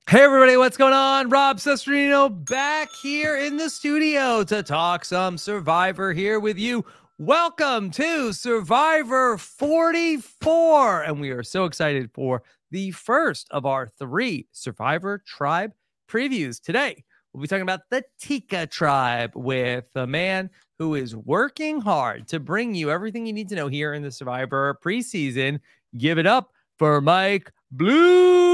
Hey everybody, what's going on? Rob Cesternino back here in the studio to talk some Survivor here with you. Welcome to Survivor 44, and we are so excited for the first of our 3 Survivor Tribe previews. Today, we'll be talking about the Tika tribe with a man who is working hard to bring you everything you need to know here in the Survivor preseason. Give it up for Mike Bloom.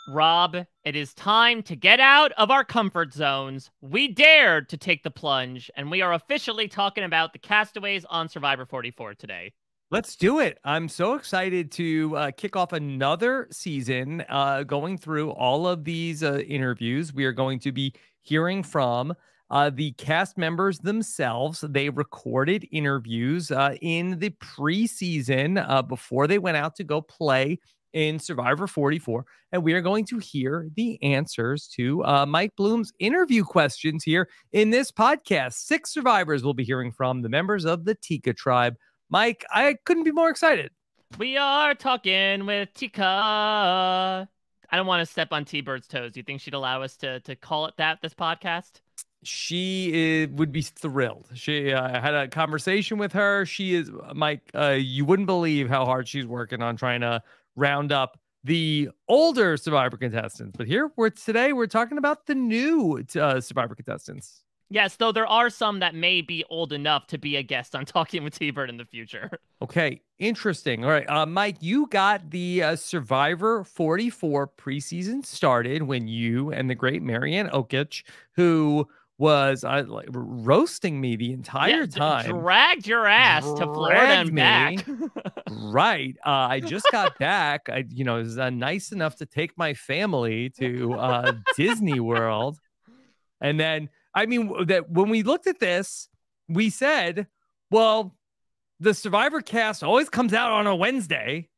Rob, it is time to get out of our comfort zones. We dared to take the plunge, and we are officially talking about the Castaways on Survivor 44 today. Let's do it. I'm so excited to kick off another season going through all of these interviews. We are going to be hearing from the cast members themselves. They recorded interviews in the preseason before they went out to go play in Survivor 44, and we are going to hear the answers to Mike Bloom's interview questions here in this podcast. 6 survivors will be hearing from the members of the Tika tribe. Mike, I couldn't be more excited. We are talking with Tika. I don't want to step on T-Bird's toes. Do you think she'd allow us to call it that this podcast? She would be thrilled. She had a conversation with her. She is, Mike, you wouldn't believe how hard she's working on trying to round up the older Survivor contestants. But here today we're talking about the new Survivor contestants. Yes, though there are some that may be old enough to be a guest on Talking with T-Bird in the future. Okay, interesting. All right, Mike, you got the Survivor 44 preseason started when you and the great Marianne Okich, who was like roasting me the entire time. Dragged your ass to Florida and back. Right. I just got back. I was nice enough to take my family to Disney World. And then, I mean, that when we looked at this, we said, well, the Survivor cast always comes out on a Wednesday.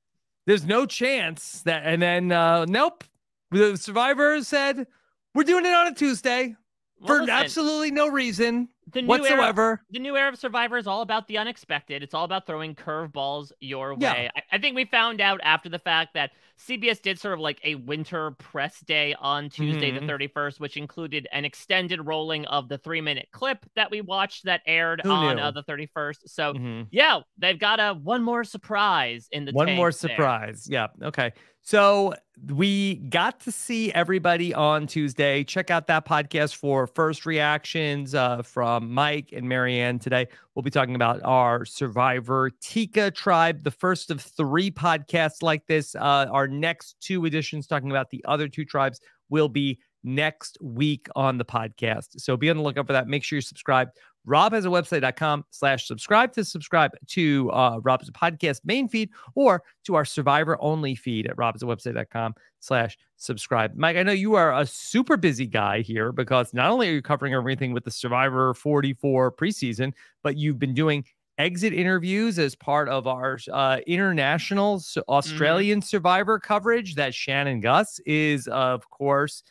There's no chance that, and then, nope. The Survivor said, we're doing it on a Tuesday. For absolutely no reason whatsoever. The new era of Survivor is all about the unexpected. It's all about throwing curveballs your way. Yeah. I think we found out after the fact that CBS did sort of like a winter press day on Tuesday the 31st, which included an extended rolling of the 3-minute clip that we watched that aired on the 31st. So, yeah, they've got one more surprise in the One more surprise. Yeah. Okay. So we got to see everybody on Tuesday. Check out that podcast for first reactions from Mike and Marianne. Today, we'll be talking about our Survivor Tika tribe, the first of 3 podcasts like this. Our next 2 editions talking about the other 2 tribes will be next week on the podcast. So be on the lookout for that. Make sure you're subscribed. robhasawebsite.com/subscribe to subscribe to Rob's podcast main feed or to our Survivor only feed at robhasawebsite.com/subscribe. Mike, I know you are a super busy guy here because not only are you covering everything with the Survivor 44 preseason, but you've been doing exit interviews as part of our international Australian Survivor coverage that Shannon Gus is, of course,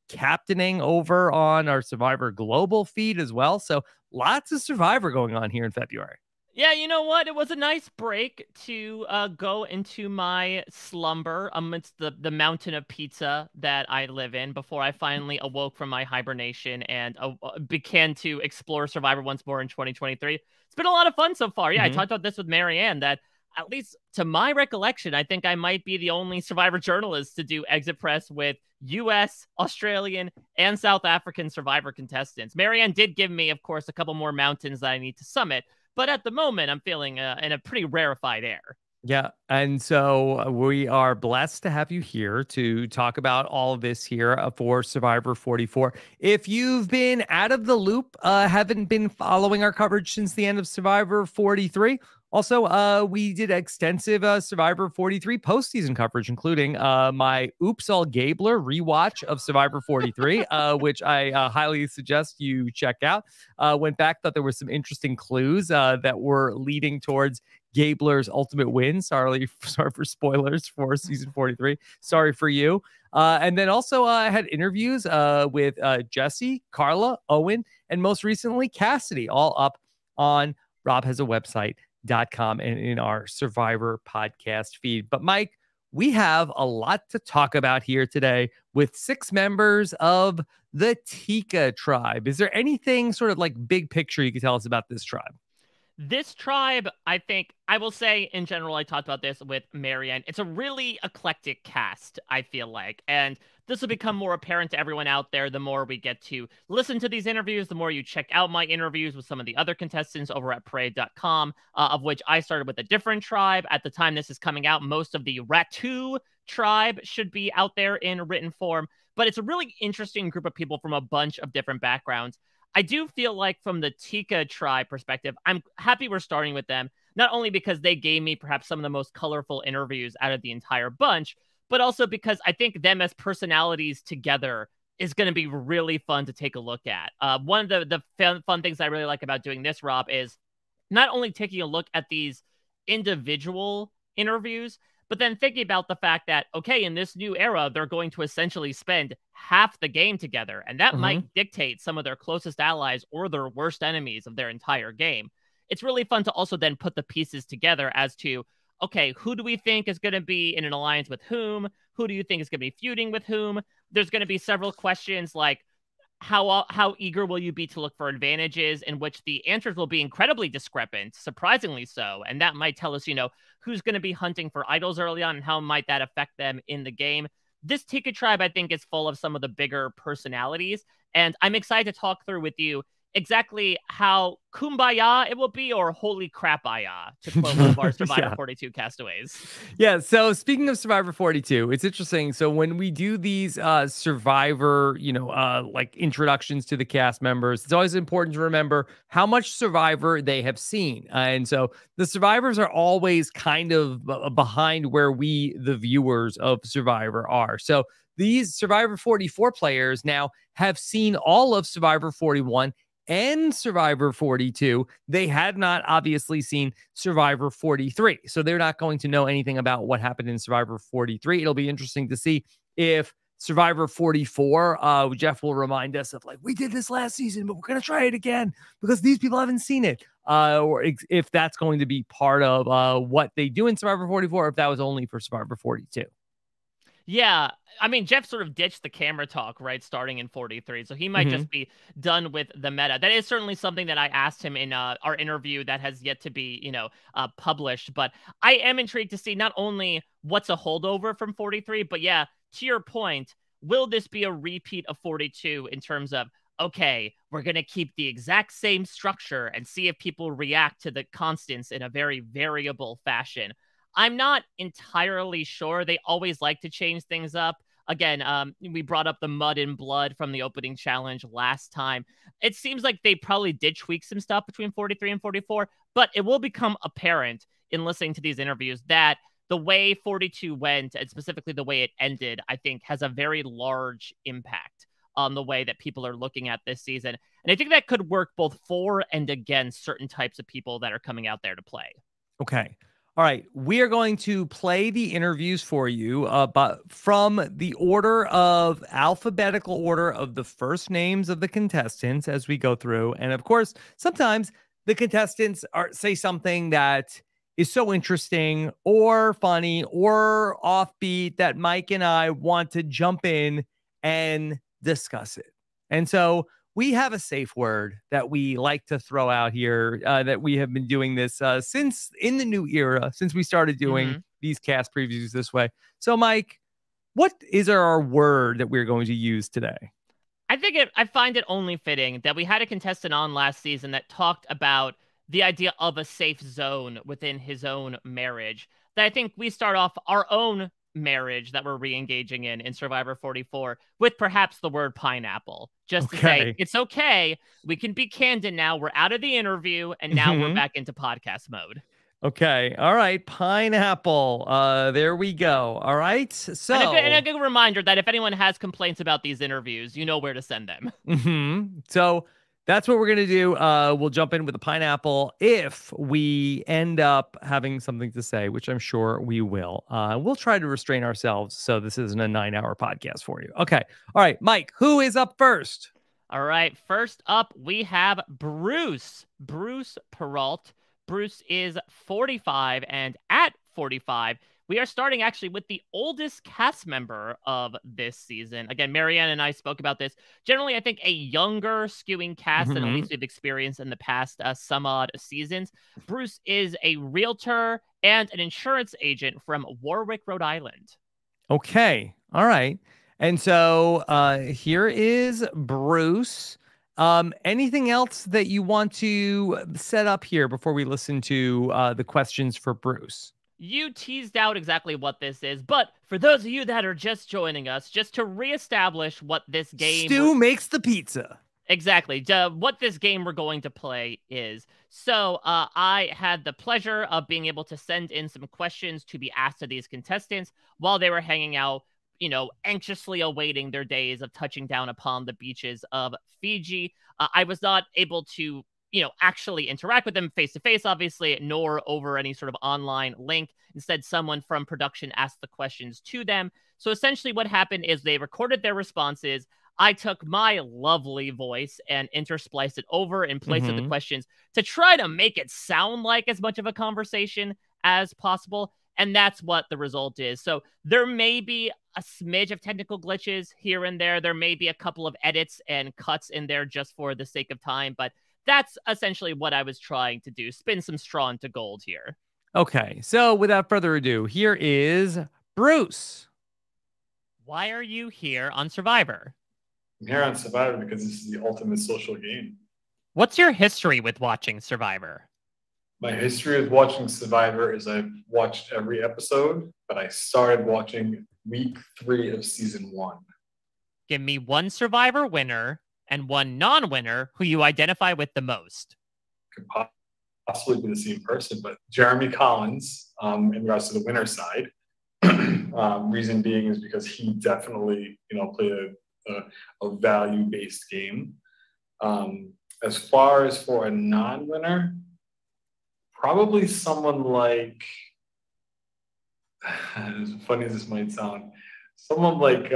captaining over on our Survivor Global feed as well. So lots of Survivor going on here in February. Yeah, you know what? It was a nice break to go into my slumber amidst the mountain of pizza that I live in before I finally awoke from my hibernation and began to explore Survivor once more in 2023. It's been a lot of fun so far. Yeah, I talked about this with Marianne that, at least to my recollection, I think I might be the only Survivor journalist to do exit press with U.S., Australian, and South African Survivor contestants. Marianne did give me, of course, a couple more mountains that I need to summit, but at the moment, I'm feeling in a pretty rarefied air. Yeah, and so we are blessed to have you here to talk about all of this here for Survivor 44. If you've been out of the loop, haven't been following our coverage since the end of Survivor 43, also, we did extensive Survivor 43 postseason coverage, including my Oops All Gabler rewatch of Survivor 43, which I highly suggest you check out. Went back, thought there were some interesting clues that were leading towards Gabler's ultimate win. Sorry for spoilers for season 43. Sorry for you. And then also I had interviews with Jesse, Carla, Owen, and most recently Cassidy, all up on Rob Has a Website.com and in our Survivor podcast feed. But Mike, we have a lot to talk about here today with 6 members of the Tika tribe. Is there anything sort of like big picture you can tell us about this tribe? This tribe, I think, I will say in general, I talked about this with Marianne. It's a really eclectic cast, I feel like. And this will become more apparent to everyone out there the more we get to listen to these interviews, the more you check out my interviews with some of the other contestants over at Perreault.com, of which I started with a different tribe. At the time this is coming out, most of the RHAP tribe should be out there in written form. But it's a really interesting group of people from a bunch of different backgrounds. I do feel like from the Tika tribe perspective, I'm happy we're starting with them, not only because they gave me perhaps some of the most colorful interviews out of the entire bunch, but also because I think them as personalities together is going to be really fun to take a look at. One of the fun things I really like about doing this, Rob, is not only taking a look at these individual interviews, but then thinking about the fact that, okay, in this new era, they're going to essentially spend half the game together, and that might dictate some of their closest allies or their worst enemies of their entire game. It's really fun to also then put the pieces together as to, okay, who do we think is going to be in an alliance with whom? Who do you think is going to be feuding with whom? There's going to be several questions like, how eager will you be to look for advantages, in which the answers will be incredibly discrepant, surprisingly so. And that might tell us, who's going to be hunting for idols early on and how might that affect them in the game. This Tika tribe, I think, is full of some of the bigger personalities. And I'm excited to talk through with you exactly how kumbaya it will be, or holy crap-aya, to quote one of our Survivor 42 castaways. Yeah, so speaking of Survivor 42, it's interesting. So when we do these Survivor, like introductions to the cast members, it's always important to remember how much Survivor they have seen. And so the survivors are always kind of behind where we, the viewers of Survivor, are. So these Survivor 44 players now have seen all of Survivor 41 and Survivor 42. They had not obviously seen Survivor 43. So they're not going to know anything about what happened in Survivor 43. It'll be interesting to see if Survivor 44, Jeff will remind us of, like, we did this last season, but we're going to try it again because these people haven't seen it. Or if that's going to be part of what they do in Survivor 44, if that was only for Survivor 42. Yeah, I mean, Jeff sort of ditched the camera talk, right, starting in 43, so he might just be done with the meta. That is certainly something that I asked him in our interview that has yet to be, published, but I am intrigued to see not only what's a holdover from 43, but yeah, to your point, will this be a repeat of 42 in terms of, okay, we're going to keep the exact same structure and see if people react to the constants in a very variable fashion? I'm not entirely sure. They always like to change things up. Again, we brought up the mud and blood from the opening challenge last time. It seems like they probably did tweak some stuff between 43 and 44, but it will become apparent in listening to these interviews that the way 42 went, and specifically the way it ended, I think has a very large impact on the way that people are looking at this season. And I think that could work both for and against certain types of people that are coming out there to play. Okay. All right, we are going to play the interviews for you, but from the alphabetical order of the first names of the contestants as we go through. And of course, sometimes the contestants say something that is so interesting or funny or offbeat that Mike and I want to jump in and discuss it. And so we have a safe word that we like to throw out here, that we have been doing this since in the new era, since we started doing these cast previews this way. So, Mike, what is our word that we're going to use today? I find it only fitting that we had a contestant on last season that talked about the idea of a safe zone within his own marriage. That I think we start off our own marriage that we're re-engaging in Survivor 44 with perhaps the word pineapple, just to say it's okay, we can be candid now, we're out of the interview and now we're back into podcast mode. Okay, all right, pineapple, there we go. All right, so and a good reminder that if anyone has complaints about these interviews, you know where to send them. So that's what we're going to do. We'll jump in with a pineapple if we end up having something to say, which I'm sure we will. We'll try to restrain ourselves so this isn't a 9-hour podcast for you. Okay. All right, Mike, who is up first? All right. First up, we have Bruce Perreault. Bruce is 45, and at 45, we are starting actually with the oldest cast member of this season. Again, Marianne and I spoke about this. Generally, I think a younger skewing cast than at least we've experienced in the past some odd seasons. Bruce is a realtor and an insurance agent from Warwick, Rhode Island. Okay. All right. And so here is Bruce. Anything else that you want to set up here before we listen to the questions for Bruce? You teased out exactly what this is, but for those of you that are just joining us, just to reestablish what this game... Stu makes the pizza. Exactly. What this game we're going to play is. So I had the pleasure of being able to send in some questions to be asked of these contestants while they were hanging out, you know, anxiously awaiting their days of touching down upon the beaches of Fiji. I was not able to, you know, actually interact with them face to face, obviously, nor over any sort of online link. Instead, someone from production asked the questions to them. So essentially what happened is they recorded their responses. I took my lovely voice and interspliced it over in place of the questions to try to make it sound like as much of a conversation as possible. And that's what the result is. So there may be a smidge of technical glitches here and there. There may be a couple of edits and cuts in there just for the sake of time. But that's essentially what I was trying to do. Spin some straw into gold here. Okay. So without further ado, here is Bruce. Why are you here on Survivor? I'm here on Survivor because this is the ultimate social game. What's your history with watching Survivor? My history with watching Survivor is I've watched every episode, but I started watching week 3 of season 1. Give me one Survivor winner and one non-winner who you identify with the most. Could possibly be the same person, but Jeremy Collins, in regards to the winner side. Reason being is because he definitely, you know, played a value-based game. As far as for a non-winner, probably someone like, as funny as this might sound, someone like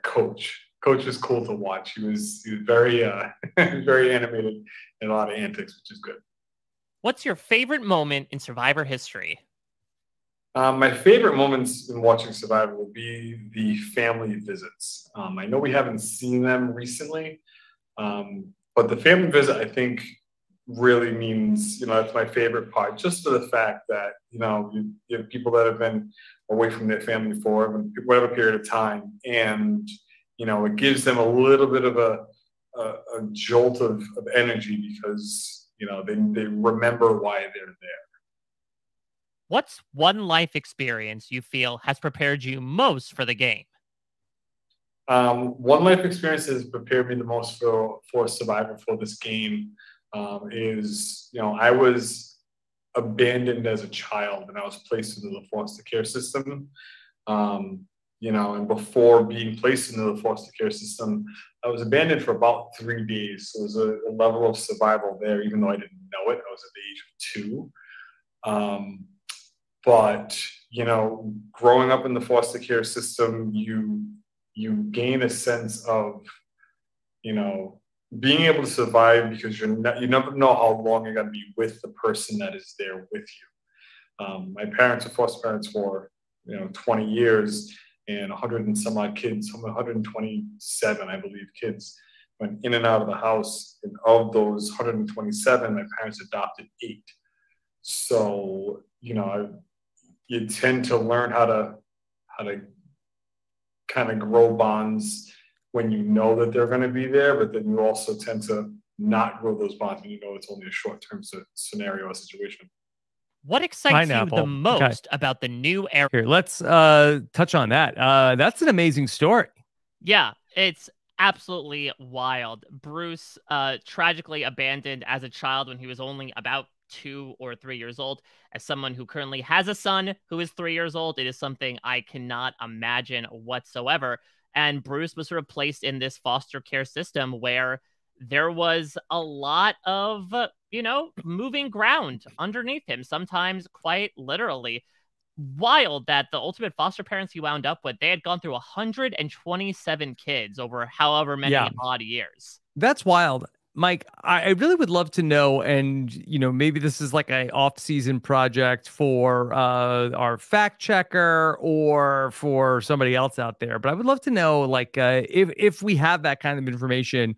Coach. Coach was cool to watch. He was very very animated and a lot of antics, which is good. What's your favorite moment in Survivor history? My favorite moments in watching Survivor will be the family visits. I know we haven't seen them recently, but the family visit, I think, really means, you know, that's my favorite part, just for the fact that, you know, you have people that have been away from their family for whatever period of time, and, you know, it gives them a little bit of a jolt of energy because, you know, they remember why they're there. What's one life experience you feel has prepared you most for the game? One life experience that has prepared me the most for Survivor for this game is, you know, I was abandoned as a child and I was placed into the foster care system. You know, and before being placed into the foster care system, I was abandoned for about 3 days. So there's a level of survival there, even though I didn't know it. I was at the age of 2. But, you know, growing up in the foster care system, you gain a sense of, you know, being able to survive because you never know how long you're going to be with the person that is there with you. My parents were foster parents for, you know, 20 years, and 100 and some odd kids, 127, I believe, kids went in and out of the house. And of those 127, my parents adopted 8. So, you know, you tend to learn how to kind of grow bonds when you know that they're going to be there, but then you also tend to not grow those bonds when you know it's only a short-term scenario or situation. What excites you the most about the new era? Here, let's touch on that. That's an amazing story. Yeah, it's absolutely wild. Bruce tragically abandoned as a child when he was only about 2 or 3 years old. As someone who currently has a son who is 3 years old, it is something I cannot imagine whatsoever. And Bruce was sort of placed in this foster care system where there was a lot of, you know, moving ground underneath him, sometimes quite literally. Wild that the ultimate foster parents he wound up with, they had gone through 127 kids over however many odd years. That's wild. Mike, I really would love to know, and maybe this is like a off-season project for our fact checker or for somebody else out there. But I would love to know, like, if we have that kind of information,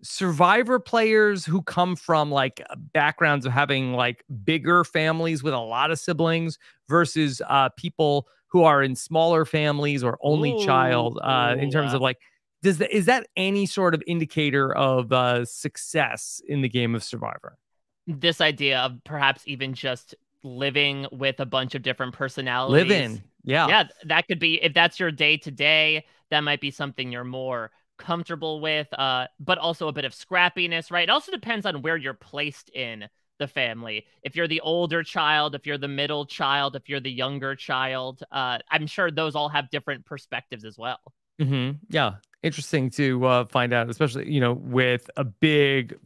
Survivor players who come from like backgrounds of having like bigger families with a lot of siblings versus people who are in smaller families or only child, in terms of like, is that any sort of indicator of success in the game of Survivor? This idea of perhaps even just living with a bunch of different personalities. Yeah, that could be, if that's your day to day, that might be something you're more comfortable with, but also a bit of scrappiness, right? It also depends on where you're placed in the family. If you're the older child, if you're the middle child, if you're the younger child, I'm sure those all have different perspectives as well. Yeah, interesting to find out, especially with a big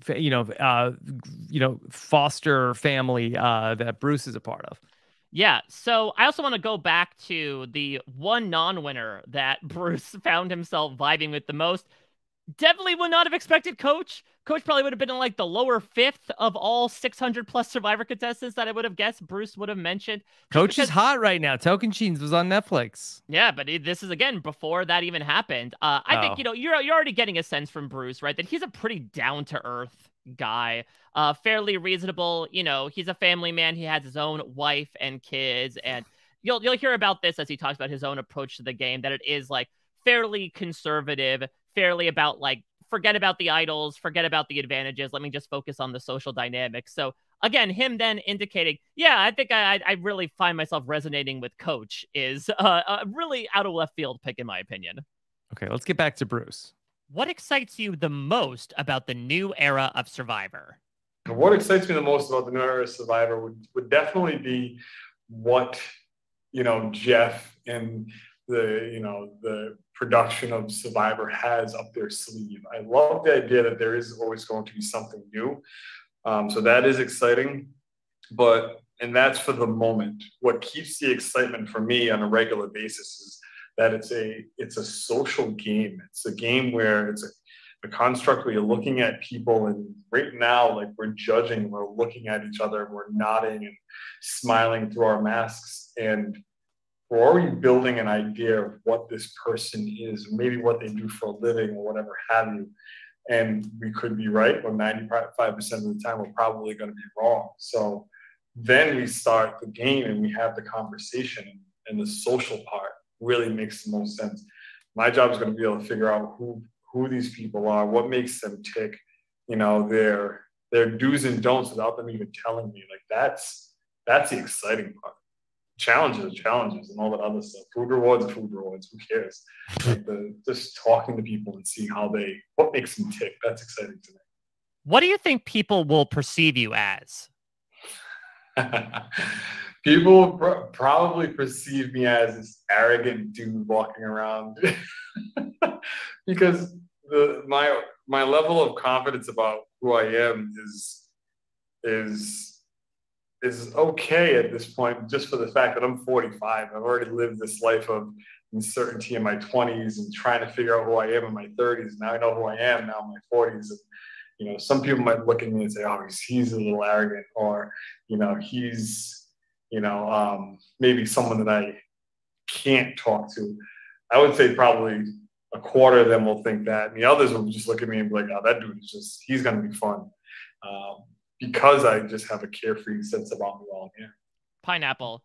foster family that Bruce is a part of. Yeah, so I also want to go back to the one non-winner that Bruce found himself vibing with the most. Definitely would not have expected Coach. Coach probably would have been in like the lower fifth of all 600 plus Survivor contestants that I would have guessed Bruce would have mentioned. Coach is hot right now. Tocantins was on Netflix. Yeah, but this is again before that even happened. I think you're already getting a sense from Bruce, right, that he's a pretty down to earth guy, fairly reasonable. He's a family man. He has his own wife and kids, and you'll hear about this as he talks about his own approach to the game. That it is like fairly conservative. Fairly about like, forget about the idols, forget about the advantages. Let me just focus on the social dynamics. So again, him then indicating, yeah, I think I really find myself resonating with Coach is a really out of left field pick in my opinion. Okay, let's get back to Bruce. What excites you the most about the new era of Survivor? What excites me the most about the new era of Survivor would definitely be what, Jeff and the production of Survivor has up their sleeve. I love the idea that there is always going to be something new. So that is exciting, and that's for the moment. What keeps the excitement for me on a regular basis is that it's a social game. It's a game where it's a construct where you're looking at people, and right now, like, we're judging, we're looking at each other, and we're nodding and smiling through our masks, and we're already building an idea of what this person is, maybe what they do for a living or whatever have you. And we could be right, or 95% of the time we're probably going to be wrong. So then we start the game and we have the conversation, and the social part really makes the most sense. My job is going to be able to figure out who these people are, what makes them tick, their do's and don'ts without them even telling me. Like, that's the exciting part. Challenges are challenges, and all that other stuff. Food rewards are food rewards. Who cares? Like, just talking to people and seeing what makes them tick. That's exciting to me. What do you think people will perceive you as? People probably perceive me as this arrogant dude walking around because my level of confidence about who I am is okay at this point, just for the fact that I'm 45. I've already lived this life of uncertainty in my 20s and trying to figure out who I am in my 30s. Now I know who I am now in my 40s. And, some people might look at me and say, oh, he's a little arrogant, or, he's, maybe someone that I can't talk to. I would say probably a quarter of them will think that. And the others will just look at me and be like, oh, that dude he's going to be fun. Because I just have a carefree sense about me while I'm here. Pineapple.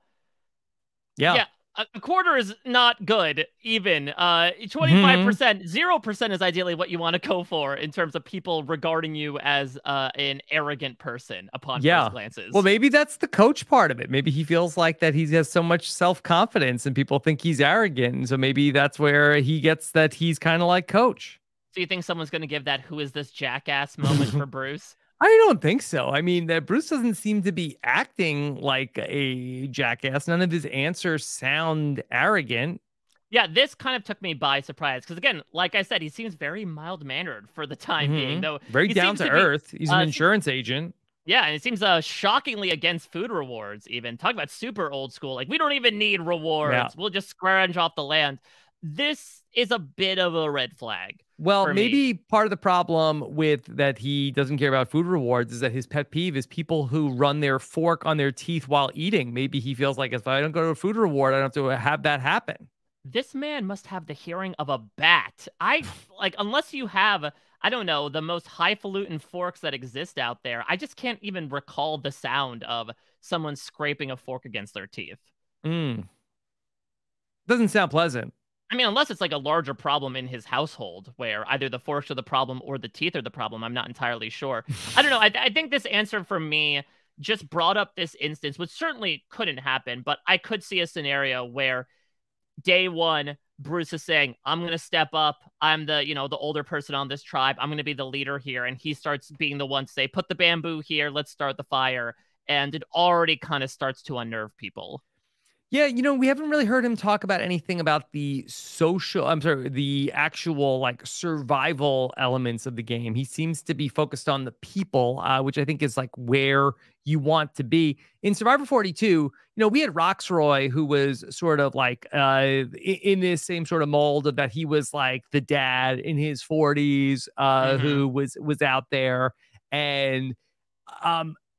Yeah. A quarter is not good, even. 25%, 0% is ideally what you want to go for in terms of people regarding you as an arrogant person upon first glances. Well, maybe that's the Coach part of it. Maybe he feels like that he has so much self-confidence and people think he's arrogant. And so maybe that's where he gets that he's kind of like Coach. So you think someone's going to give that who is this jackass moment for Bruce? I don't think so. I mean, that Bruce doesn't seem to be acting like a jackass. None of his answers sound arrogant. Yeah, this kind of took me by surprise because, again, like I said, he seems very mild-mannered for the time being. Though very down to earth. He's an insurance agent. Yeah, and it seems shockingly against food rewards even. Talk about super old school. Like, we don't even need rewards. Yeah. We'll just scrounge off the land. This is a bit of a red flag. Well, maybe me. part of the problem with that he doesn't care about food rewards is that his pet peeve is people who run their fork on their teeth while eating. Maybe he feels like if I don't go to a food reward, I don't have to have that happen. This man must have the hearing of a bat. Unless you have, I don't know, the most highfalutin forks that exist out there, I just can't even recall the sound of someone scraping a fork against their teeth. Doesn't sound pleasant. I mean, unless it's like a larger problem in his household where either the forks are the problem or the teeth are the problem. I'm not entirely sure. I don't know. I think this answer for me just brought up this instance, which certainly couldn't happen, but I could see a scenario where day one, Bruce is saying, I'm going to step up. I'm the older person on this tribe. I'm going to be the leader here. And he starts being the one to say, put the bamboo here. Let's start the fire. And it already kind of starts to unnerve people. Yeah, we haven't really heard him talk about anything about the actual like survival elements of the game. He seems to be focused on the people, which I think is like where you want to be. In Survivor 42, we had Roxroy, who was sort of like in this same sort of mold of that he was like the dad in his 40s who was out there. And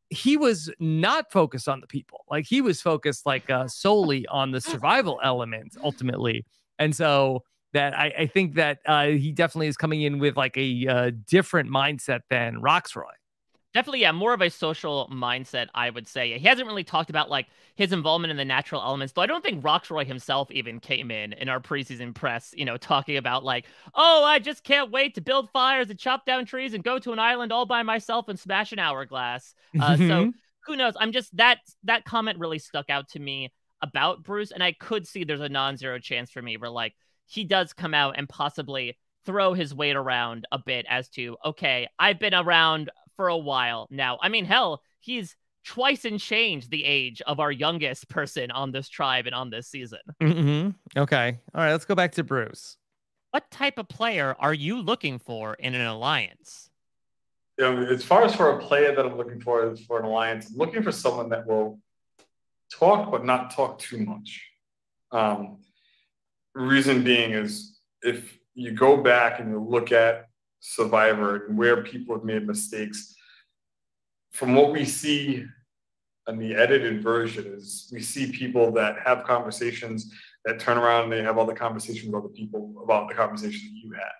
he was not focused on the people. Like he was focused like solely on the survival element ultimately. And so that I think that he definitely is coming in with like a different mindset than Roxroy. Definitely, yeah, more of a social mindset, I would say. He hasn't really talked about like his involvement in the natural elements, though I don't think Roxroy himself even came in our preseason press, talking about like, oh, I just can't wait to build fires and chop down trees and go to an island all by myself and smash an hourglass. So who knows? I'm just that comment really stuck out to me about Bruce, and I could see there's a non-zero chance for me where like he does come out and possibly throw his weight around a bit as to, okay, I've been around for a while now. I mean, hell, he's twice and change the age of our youngest person on this tribe and on this season. Okay. All right. Let's go back to Bruce. What type of player are you looking for in an alliance? As far as for a player that I'm looking for is for an alliance, I'm looking for someone that will talk, but not talk too much. Reason being is if you go back and you look at Survivor and where people have made mistakes, from what we see in the edited version is we see people that have conversations that turn around and they have other conversations with other people about the conversation that you had,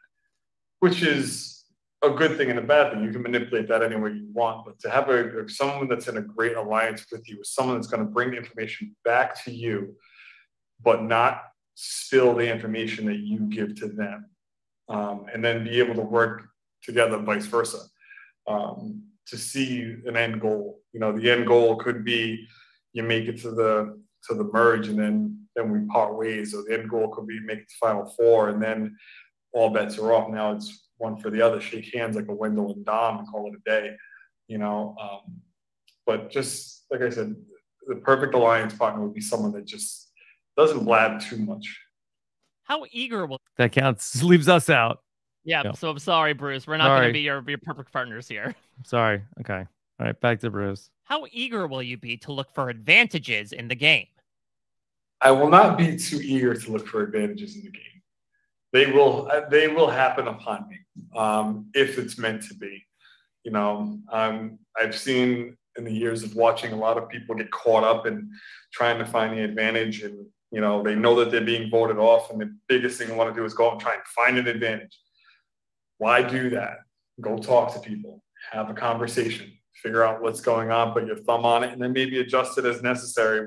which is a good thing and a bad thing. You can manipulate that any way you want, but to have someone that's in a great alliance with you is someone that's going to bring the information back to you, but not spill the information that you give to them. And then be able to work together, vice versa, to see an end goal. The end goal could be you make it to the merge, and then we part ways. Or the end goal could be make it to Final Four, and then all bets are off. Now it's one for the other. Shake hands like a Wendell and Dom and call it a day. But just like I said, the perfect alliance partner would be someone that just doesn't blab too much. How eager will that counts? Leaves us out. Yeah, no. So I'm sorry, Bruce. We're not going to be your perfect partners here. Sorry. Okay. All right, back to Bruce. How eager will you be to look for advantages in the game? I will not be too eager to look for advantages in the game. They will happen upon me if it's meant to be. I've seen in the years of watching a lot of people get caught up in trying to find the advantage, and they know that they're being voted off, and the biggest thing they want to do is go out and try and find an advantage. Why do that? Go talk to people, have a conversation, figure out what's going on, put your thumb on it, and then maybe adjust it as necessary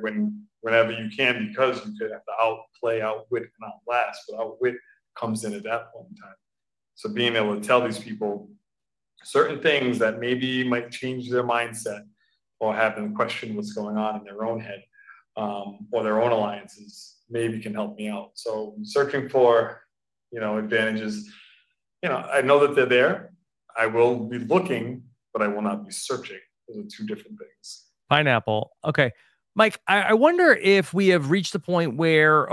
whenever you can, because you could have to outplay, outwit, and outlast. But outwit comes in at that point in time. So being able to tell these people certain things that maybe might change their mindset or have them question what's going on in their own head or their own alliances maybe can help me out. So searching for, advantages. I know that they're there. I will be looking, but I will not be searching. Those are two different things. Pineapple. Okay. Mike, I wonder if we have reached the point where,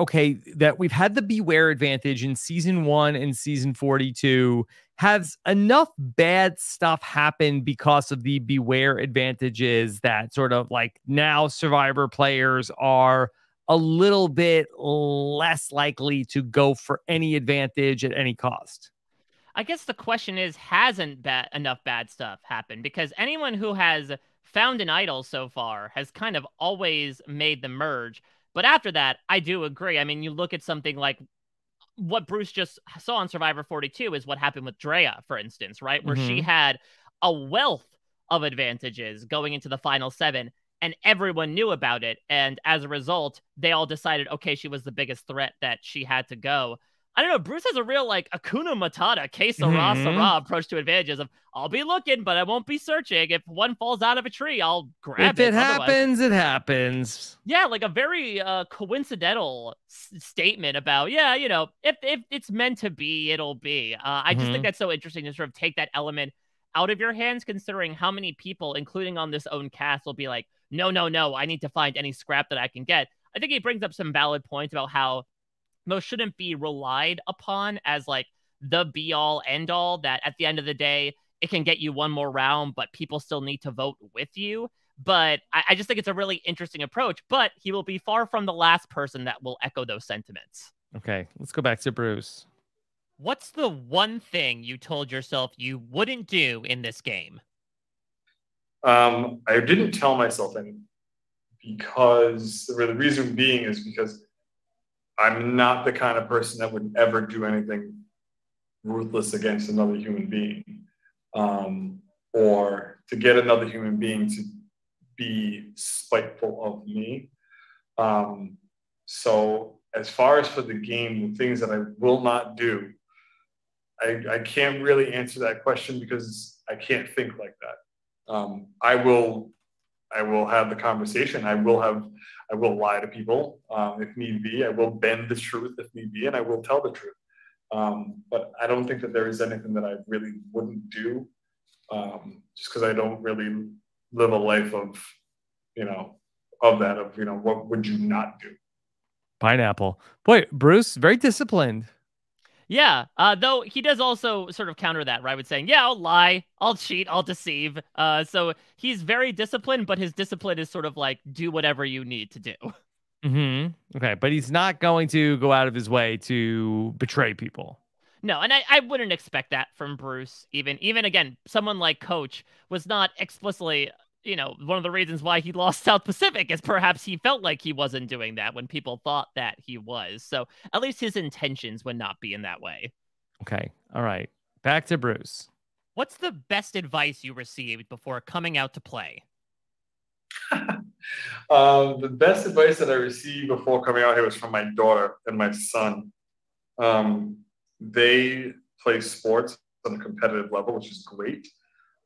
that we've had the beware advantage in season 1 and season 42. Has enough bad stuff happened because of the beware advantages that sort of like now Survivor players are a little bit less likely to go for any advantage at any cost? I guess the question is, hasn't enough bad stuff happened? Because anyone who has found an idol so far has kind of always made the merge. But after that, I do agree. I mean, you look at something like what Bruce just saw on Survivor 42 is what happened with Drea, for instance, right? Where she had a wealth of advantages going into the final 7, and everyone knew about it. And as a result, they all decided, okay, she was the biggest threat, that she had to go. I don't know. Bruce has a real like Akuna Matata, que sera approach to advantages of, I'll be looking, but I won't be searching. If one falls out of a tree, I'll grab it. If it happens, it happens. Yeah, like a very coincidental statement about, yeah, you know, if it's meant to be, it'll be. I just think that's so interesting to sort of take that element out of your hands, considering how many people, including on this own cast, will be like, no, I need to find any scrap that I can get. I think he brings up some valid points about how most shouldn't be relied upon as like the be all end all, that at the end of the day, it can get you one more round, but people still need to vote with you. But I just think it's a really interesting approach, but he will be far from the last person that will echo those sentiments. Okay, let's go back to Bruce. What's the one thing you told yourself you wouldn't do in this game? I didn't tell myself anything, because the reason being is because I'm not the kind of person that would ever do anything ruthless against another human being, or to get another human being to be spiteful of me. So as far as for the game, the things that I will not do, I can't really answer that question because I can't think like that. I will have the conversation. I will lie to people if need be. I will bend the truth if need be, and I will tell the truth. But I don't think that there is anything that I really wouldn't do, just because I don't really live a life of, what would you not do? Pineapple. Boy, Bruce, very disciplined. Yeah, though he does also sort of counter that, right, with saying, yeah, I'll lie, I'll cheat, I'll deceive. So he's very disciplined, but his discipline is sort of like, do whatever you need to do. Okay, but he's not going to go out of his way to betray people. No, and I wouldn't expect that from Bruce. Even again, someone like Coach was not explicitly, one of the reasons why he lost South Pacific is perhaps he felt like he wasn't doing that when people thought that he was. So at least his intentions would not be in that way. Okay. All right. Back to Bruce. What's the best advice you received before coming out to play? The best advice that I received before coming out here was from my daughter and my son. They play sports on a competitive level, which is great.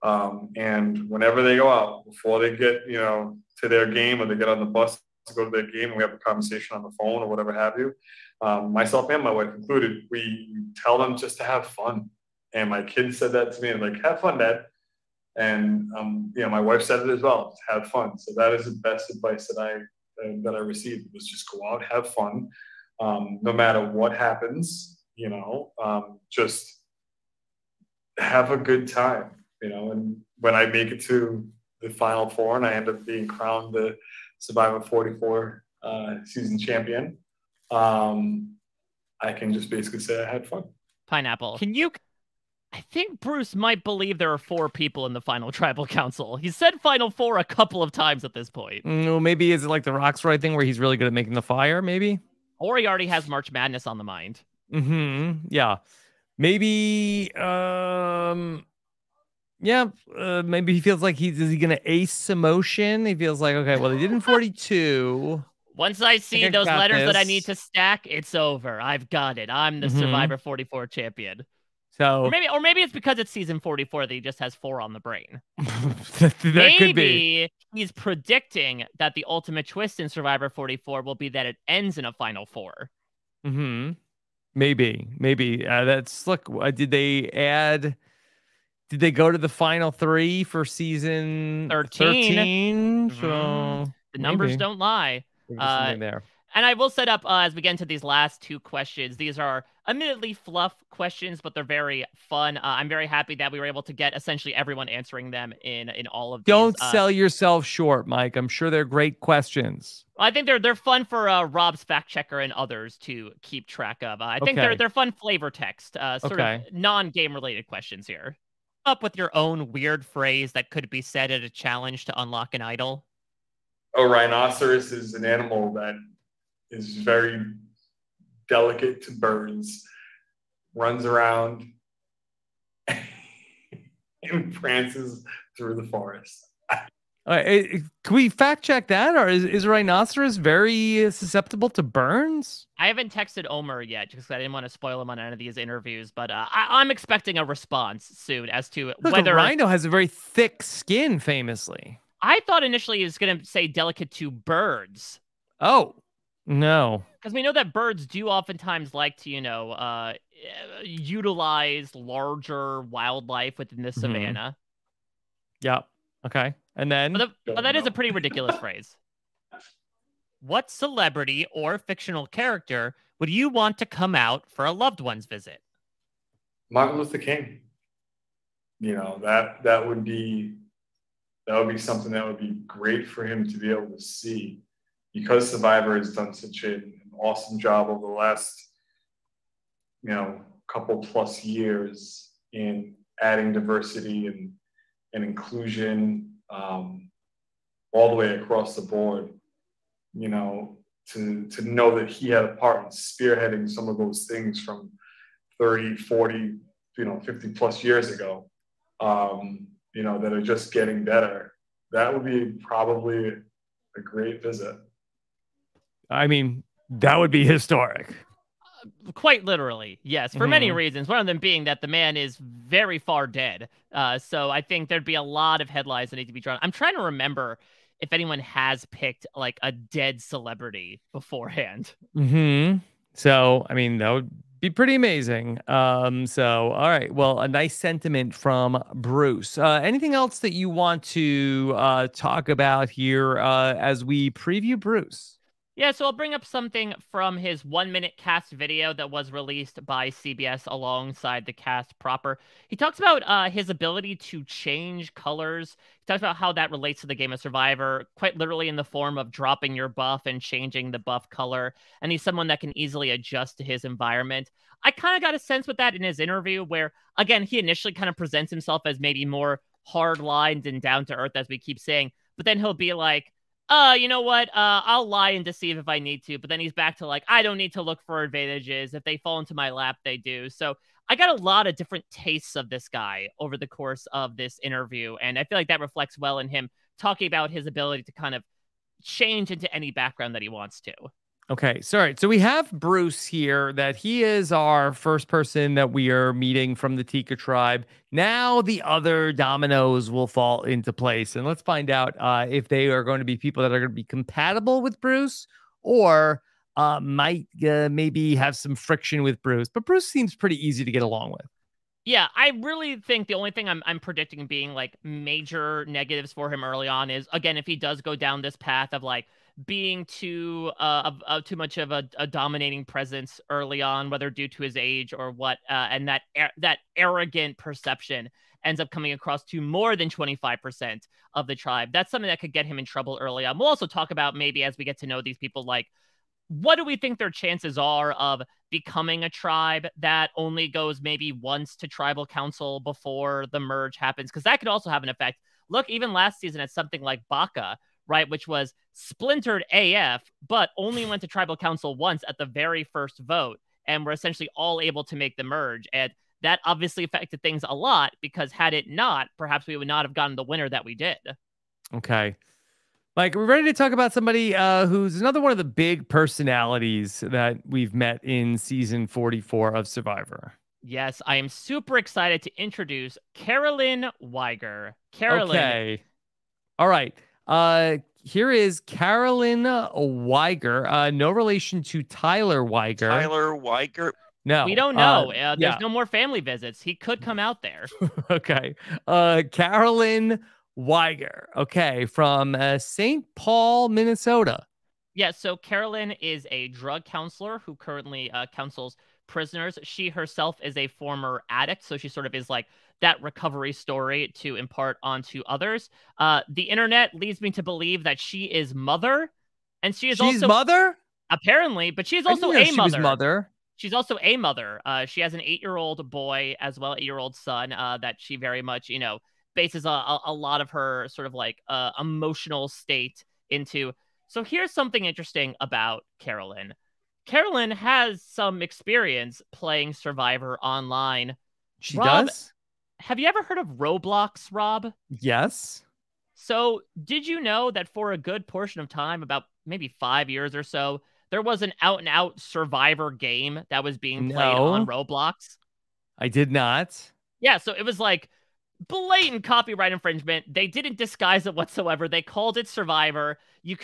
And whenever they go out, before they get, to their game, or they get on the bus to go to their game, and we have a conversation on the phone or whatever have you, myself and my wife included, we tell them just to have fun. And my kids said that to me, and like, have fun, Dad. And, my wife said it as well, have fun. So that is the best advice that I received, was just go out, have fun. No matter what happens, just have a good time. And when I make it to the Final Four and I end up being crowned the Survivor 44 season champion, I can just basically say I had fun. Pineapple. I think Bruce might believe there are 4 people in the final tribal council. He said Final Four a couple of times at this point. Maybe is it like the Roxroy thing where he's really good at making the fire, maybe? Or he already has March Madness on the mind. Yeah. Maybe... maybe he feels like is he going to ace emotion? He feels like, okay, well, they did in 42. Once I see those letters that I need to stack, it's over. I've got it. I'm the Survivor 44 champion. So or maybe it's because it's season 44 that he just has 4 on the brain. that could be. He's predicting that the ultimate twist in Survivor 44 will be that it ends in a Final Four. Maybe. Did they go to the final 3 for season 13? So the numbers don't lie. There. And I will set up as we get into these last two questions. These are admittedly fluff questions, but they're very fun. I'm very happy that we were able to get essentially everyone answering them in all of these. Don't sell yourself short, Mike. I'm sure they're great questions. I think they're fun for Rob's fact checker and others to keep track of. I think they're fun flavor text, sort of non-game related questions here. Up with your own weird phrase that could be said at a challenge to unlock an idol. A rhinoceros is an animal that is very delicate to birds, runs around and prances through the forest. Can we fact check that? Or is a rhinoceros very susceptible to burns? I haven't texted Omer yet just because I didn't want to spoil him on any of these interviews, but I'm expecting a response soon as to whether... a rhino has a very thick skin, famously. I thought initially it was going to say delicate to birds. Oh, no. Because we know that birds do oftentimes like to, utilize larger wildlife within the savannah. Yeah. Okay. And then? But that is a pretty ridiculous phrase. What celebrity or fictional character would you want to come out for a loved one's visit? Martin Luther King. That would be something that would be great for him to be able to see, because Survivor has done such an awesome job over the last, couple plus years in adding diversity and inclusion all the way across the board. To know that he had a part in spearheading some of those things from 30, 40, 50 plus years ago, that are just getting better. That would be probably a great visit. I mean, that would be historic. Quite literally, yes, for many reasons. One of them being that the man is very far dead. So I think there'd be a lot of headlines that need to be drawn. I'm trying to remember if anyone has picked like a dead celebrity beforehand. So, I mean, that would be pretty amazing. So, all right. Well, a nice sentiment from Bruce. Anything else that you want to talk about here as we preview Bruce? Yeah, so I'll bring up something from his 1-minute cast video that was released by CBS alongside the cast proper. He talks about his ability to change colors. He talks about how that relates to the game of Survivor, quite literally in the form of dropping your buff and changing the buff color. And he's someone that can easily adjust to his environment. I kind of got a sense with that in his interview where, again, he initially kind of presents himself as maybe more hard-lined and down-to-earth, as we keep saying. But then he'll be like, you know what? I'll lie and deceive if I need to. But then he's back to like, I don't need to look for advantages. If they fall into my lap, they do. So I got a lot of different tastes of this guy over the course of this interview. And I feel like that reflects well in him talking about his ability to kind of change into any background that he wants to. Okay, sorry. So we have Bruce here, that he is our first person that we are meeting from the Tika tribe. Now the other dominoes will fall into place. And let's find out if they are going to be people that are going to be compatible with Bruce or might maybe have some friction with Bruce. But Bruce seems pretty easy to get along with. Yeah, I really think the only thing I'm predicting being like major negatives for him early on is, again, if he does go down this path of like being too much of a dominating presence early on, whether due to his age or what, and that arrogant perception ends up coming across to more than 25% of the tribe. That's something that could get him in trouble early on. We'll also talk about maybe as we get to know these people, like, what do we think their chances are of becoming a tribe that only goes maybe once to tribal council before the merge happens? Because that could also have an effect. Look, even last season at something like Baka, right, which was splintered AF, but only went to tribal council once at the very first vote, and were essentially all able to make the merge. And that obviously affected things a lot, because had it not, perhaps we would not have gotten the winner that we did. Okay. Mike, we're ready to talk about somebody who's another one of the big personalities that we've met in season 44 of Survivor. Yes, I am super excited to introduce Carolyn Wiger. Carolyn. Okay. All right. Here is Carolyn Wiger. No relation to Tyler Wiger. Tyler Wiger. No. We don't know. There's no more family visits. He could come out there. Okay. Carolyn Wiger. Okay. From St. Paul, Minnesota. Yeah, so Carolyn is a drug counselor who currently counsels prisoners. She herself is a former addict, so she sort of is like that recovery story to impart onto others. The internet leads me to believe that she is mother, and she's also mother? Apparently, but she is I didn't also know a she was mother. mother. She's also a mother. She has an 8-year-old boy as well, 8-year-old son that she very much, bases a lot of her sort of like emotional state into. So here's something interesting about Carolyn. Carolyn has some experience playing Survivor online. She Rob, does? have you ever heard of Roblox, Rob? Yes. So did you know that for a good portion of time, about maybe 5 years or so, there was an out-and-out Survivor game that was being played on No, Roblox? I did not. Yeah, so it was like blatant copyright infringement. They didn't disguise it whatsoever. They called it Survivor. You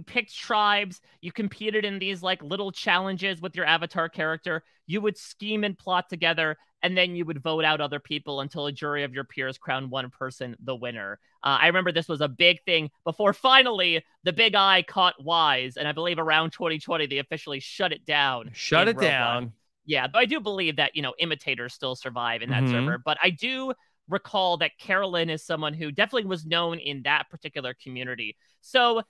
picked tribes. You competed in these like little challenges with your avatar character. You would scheme and plot together, and then you would vote out other people until a jury of your peers crowned one person the winner. I remember this was a big thing before finally the big eye caught wise, and I believe around 2020 they officially shut it down. Shut it Roblox. down. Yeah, but I do believe that, imitators still survive in that server. But I do recall that Carolyn is someone who definitely was known in that particular community. So,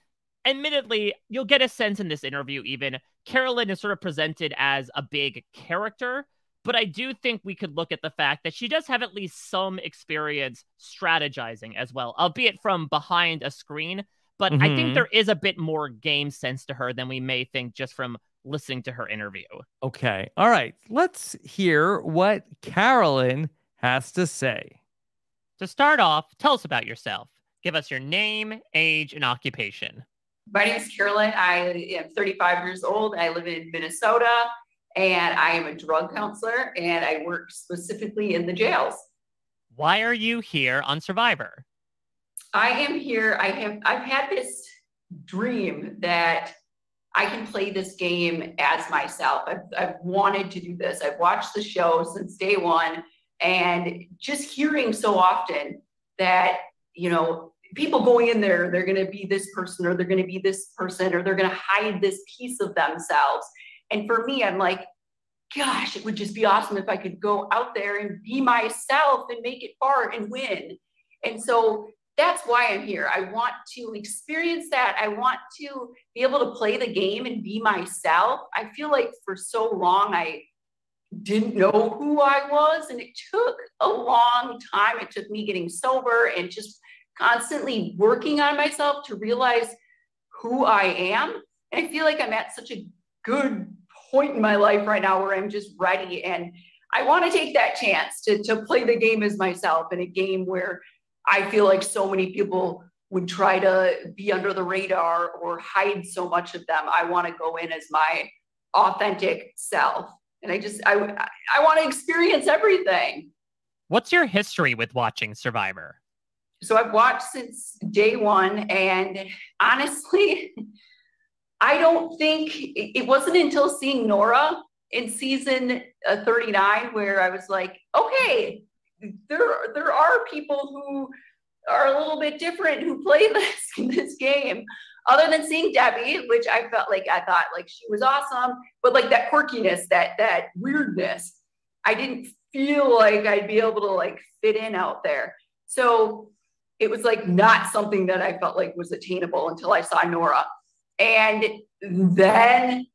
admittedly, you'll get a sense in this interview even, Carolyn is sort of presented as a big character, but I do think we could look at the fact that she does have at least some experience strategizing as well, albeit from behind a screen. But I think there is a bit more game sense to her than we may think just from listening to her interview. Okay. All right. Let's hear what Carolyn has to say. To start off, tell us about yourself. Give us your name, age, and occupation. My name is Carolyn. I am 35 years old. I live in Minnesota, and I am a drug counselor, and I work specifically in the jails. Why are you here on Survivor? I am here. I've had this dream that I can play this game as myself. I've wanted to do this. I've watched the show since day one, and just hearing so often that, people going in there, they're going to be this person, or they're going to be this person, or they're going to hide this piece of themselves. And for me, I'm like, gosh, it would just be awesome if I could go out there and be myself and make it far and win. And so that's why I'm here. I want to experience that. I want to be able to play the game and be myself. I feel like for so long, I didn't know who I was, and it took a long time. It took me getting sober and just constantly working on myself to realize who I am. And I feel like I'm at such a good point in my life right now where I'm just ready. And I want to take that chance to play the game as myself, in a game where I feel like so many people would try to be under the radar or hide so much of them. I want to go in as my authentic self. And I want to experience everything. What's your history with watching Survivor? So I've watched since day one, and honestly, I don't think it wasn't until seeing Nora in season 39 where I was like, okay, there are people who are a little bit different who play this game. Other than seeing Debbie, which I thought like she was awesome, but like that quirkiness, that weirdness, I didn't feel like I'd be able to like fit in out there. So it was like not something that I felt like was attainable until I saw Nora. And then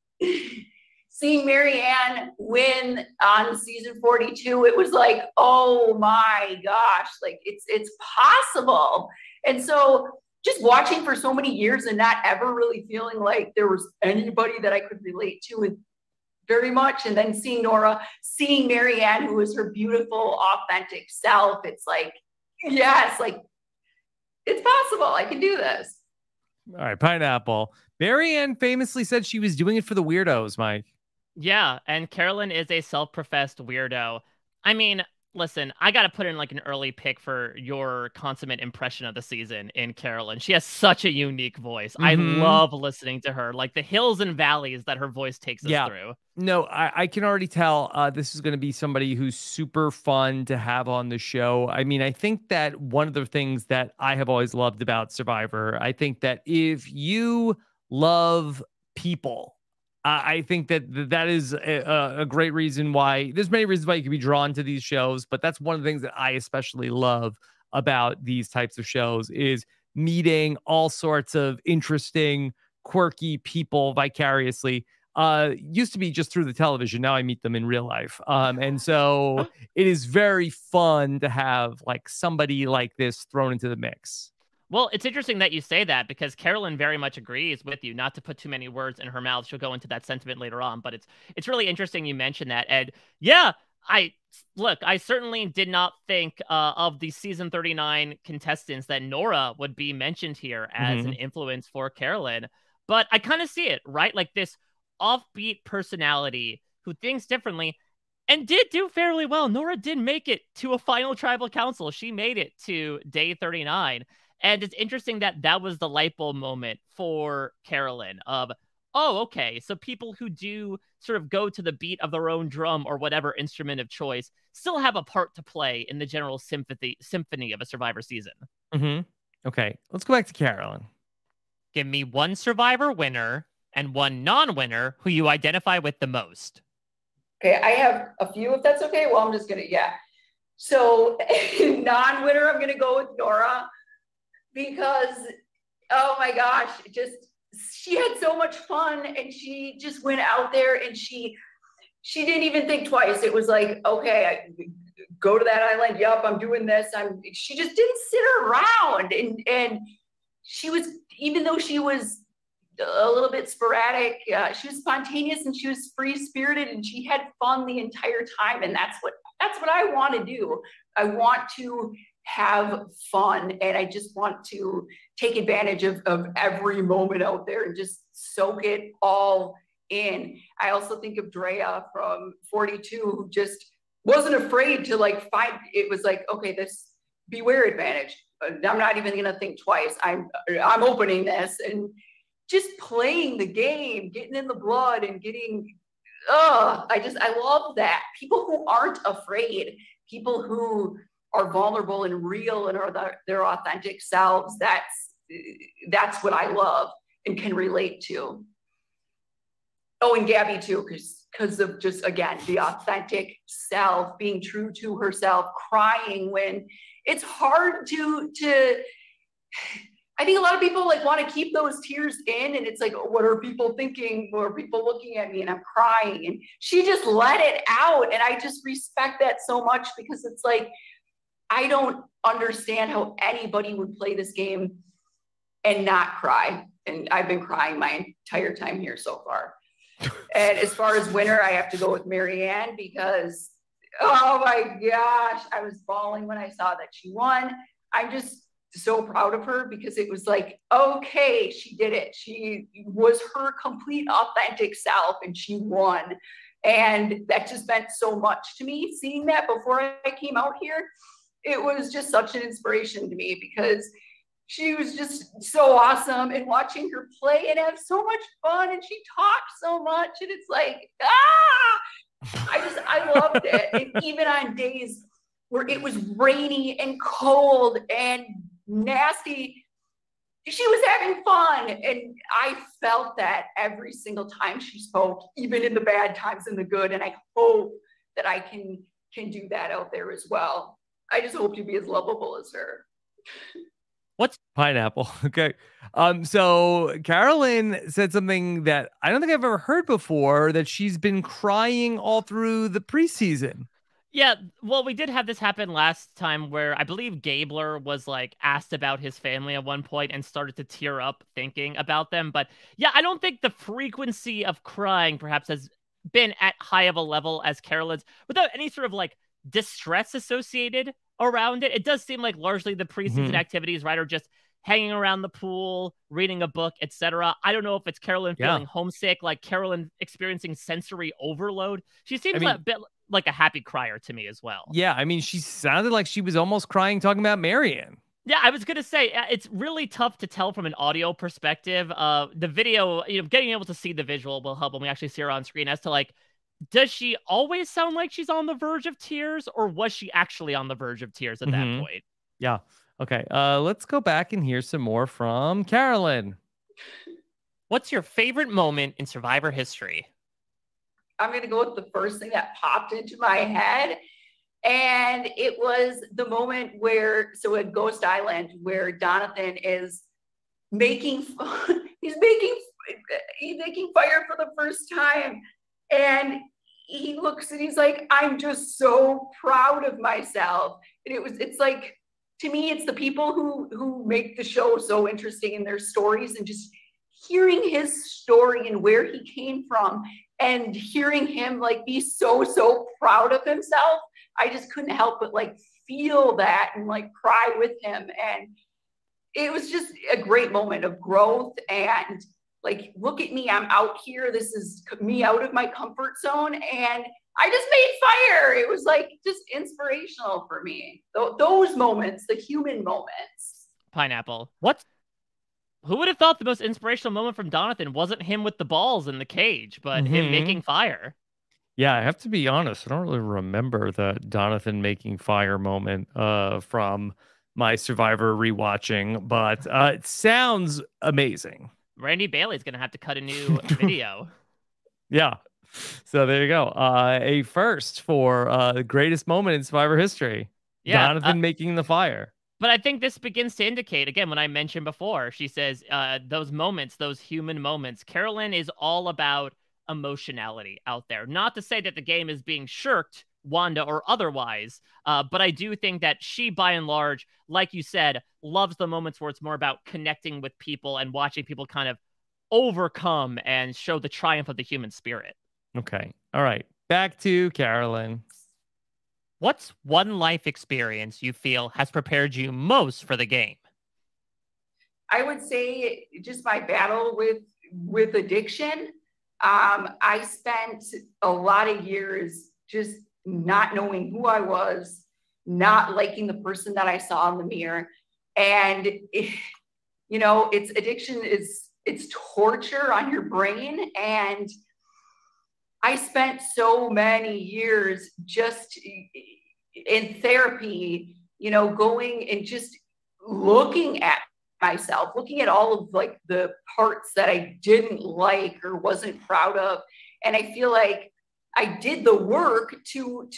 seeing Marianne win on season 42, it was like, oh my gosh, like it's possible. And so just watching for so many years and not ever really feeling like there was anybody that I could relate to very much. And then seeing Nora, seeing Marianne, who is her beautiful, authentic self. It's like, yes, like it's possible. I can do this. All right, pineapple. Marianne famously said she was doing it for the weirdos, Mike. Yeah, and Carolyn is a self-professed weirdo. I mean, listen, I got to put in like an early pick for your consummate impression of the season in Carolyn. She has such a unique voice. I love listening to her, like the hills and valleys that her voice takes us through. No, I can already tell this is going to be somebody who's super fun to have on the show. I mean, I think that one of the things that I have always loved about Survivor, I think that if you love people. I think that is a great reason why. There's many reasons why you can be drawn to these shows, but that's one of the things that I especially love about these types of shows is meeting all sorts of interesting, quirky people vicariously. Used to be just through the television. Now I meet them in real life. And so it is very fun to have like somebody like this thrown into the mix. Well, it's interesting that you say that because Carolyn very much agrees with you. Not to put too many words in her mouth, she'll go into that sentiment later on. But it's really interesting you mentioned that, Ed. Yeah, I certainly did not think of the season 39 contestants that Nora would be mentioned here as an influence for Carolyn. But I kind of see it, right? Like this offbeat personality who thinks differently and did do fairly well. Nora did make it to a final tribal council. She made it to day 39. And it's interesting that that was the light bulb moment for Carolyn of, oh, okay, so people who do sort of go to the beat of their own drum or whatever instrument of choice still have a part to play in the general symphony of a Survivor season. Okay, let's go back to Carolyn. Give me one Survivor winner and one non-winner who you identify with the most. Okay, I have a few, if that's okay. Well, I'm just gonna, So non-winner, I'm gonna go with Nora. Because, oh my gosh, she had so much fun and she just went out there and she didn't even think twice. It was like, okay, I go to that island. Yup, I'm doing this. She just didn't sit around and she was, even though she was a little bit sporadic, she was spontaneous and she was free spirited and she had fun the entire time. And that's what I want to do. I want to have fun and I just want to take advantage of every moment out there and just soak it all in. I also think of Drea from 42 who just wasn't afraid to find, it was like, okay, this beware advantage. I'm not even going to think twice. I'm opening this and just playing the game, getting in the blood and getting, I love that. People who aren't afraid, people who are vulnerable and real and are their authentic selves. That's what I love and can relate to. Oh, and Gabby too, because of just, again, the authentic self, being true to herself, crying when it's hard to I think a lot of people want to keep those tears in and it's like, what are people thinking? What are people looking at me? And I'm crying. And she just let it out. And I just respect that so much because it's like, I don't understand how anybody would play this game and not cry. And I've been crying my entire time here so far. And as far as winner, I have to go with Marianne because, oh my gosh, I was bawling when I saw that she won. I'm just so proud of her because it was like, okay, she did it. She was her complete authentic self and she won. And that just meant so much to me. Seeing that before I came out here, it was just such an inspiration to me because she was just so awesome and watching her play and have so much fun and she talked so much and it's like, I loved it. And even on days where it was rainy and cold and nasty, she was having fun. And I felt that every single time she spoke, even in the bad times and the good. And I hope that I can do that out there as well. I just hope to be as lovable as her. What's pineapple? Okay. So Carolyn said something that I don't think I've ever heard before, that she's been crying all through the preseason. Yeah, well, we did have this happen last time where I believe Gabler was asked about his family at one point and started to tear up thinking about them. But yeah, I don't think the frequency of crying perhaps has been at high of a level as Carolyn's without any sort of distress associated around it. It does seem like largely the preseason activities, right, are just hanging around the pool, reading a book, etc. I don't know if it's Carolyn feeling homesick, like Carolyn experiencing sensory overload. She seems a bit like a happy crier to me as well. Yeah, I mean, she sounded like she was almost crying talking about Marianne. Yeah, I was going to say, it's really tough to tell from an audio perspective. The video, getting able to see the visual will help when we actually see her on screen as to does she always sound like she's on the verge of tears, or was she actually on the verge of tears at that point? Yeah. Okay. Let's go back and hear some more from Carolyn. What's your favorite moment in Survivor history? I'm going to go with the first thing that popped into my head. And it was the moment where, so at Ghost Island, where Donathan is making, he's making fire for the first time. And he looks and he's like, I'm just so proud of myself. And it's like, to me, it's the people who make the show so interesting in their stories, and just hearing his story and where he came from and hearing him like be so proud of himself. I just couldn't help but like feel that and like cry with him. And it was just a great moment of growth. And like, look at me, I'm out here. This is me out of my comfort zone. And I just made fire. It was like just inspirational for me. Those moments, the human moments. Pineapple. Who would have thought the most inspirational moment from Donathan wasn't him with the balls in the cage, but him making fire? Yeah, I have to be honest. I don't really remember the Donathan making fire moment from my Survivor rewatching, but it sounds amazing. Randy Bailey's going to have to cut a new video. Yeah. So there you go. A first for the greatest moment in Survivor history. Yeah, Donathan making the fire. But I think this begins to indicate, again, when I mentioned before, she says those moments, those human moments, Carolyn is all about emotionality out there. Not to say that the game is being shirked, Wanda or otherwise, but I do think that she, by and large, like you said, loves the moments where it's more about connecting with people and watching people kind of overcome and show the triumph of the human spirit. Okay. All right. Back to Carolyn. What's one life experience you feel has prepared you most for the game? I would say just my battle with addiction. I spent a lot of years just not knowing who I was, not liking the person that I saw in the mirror. And, it's addiction it's torture on your brain. And I spent so many years just in therapy, going and just looking at myself, looking at all of like the parts that I didn't like or wasn't proud of. And I feel like I did the work to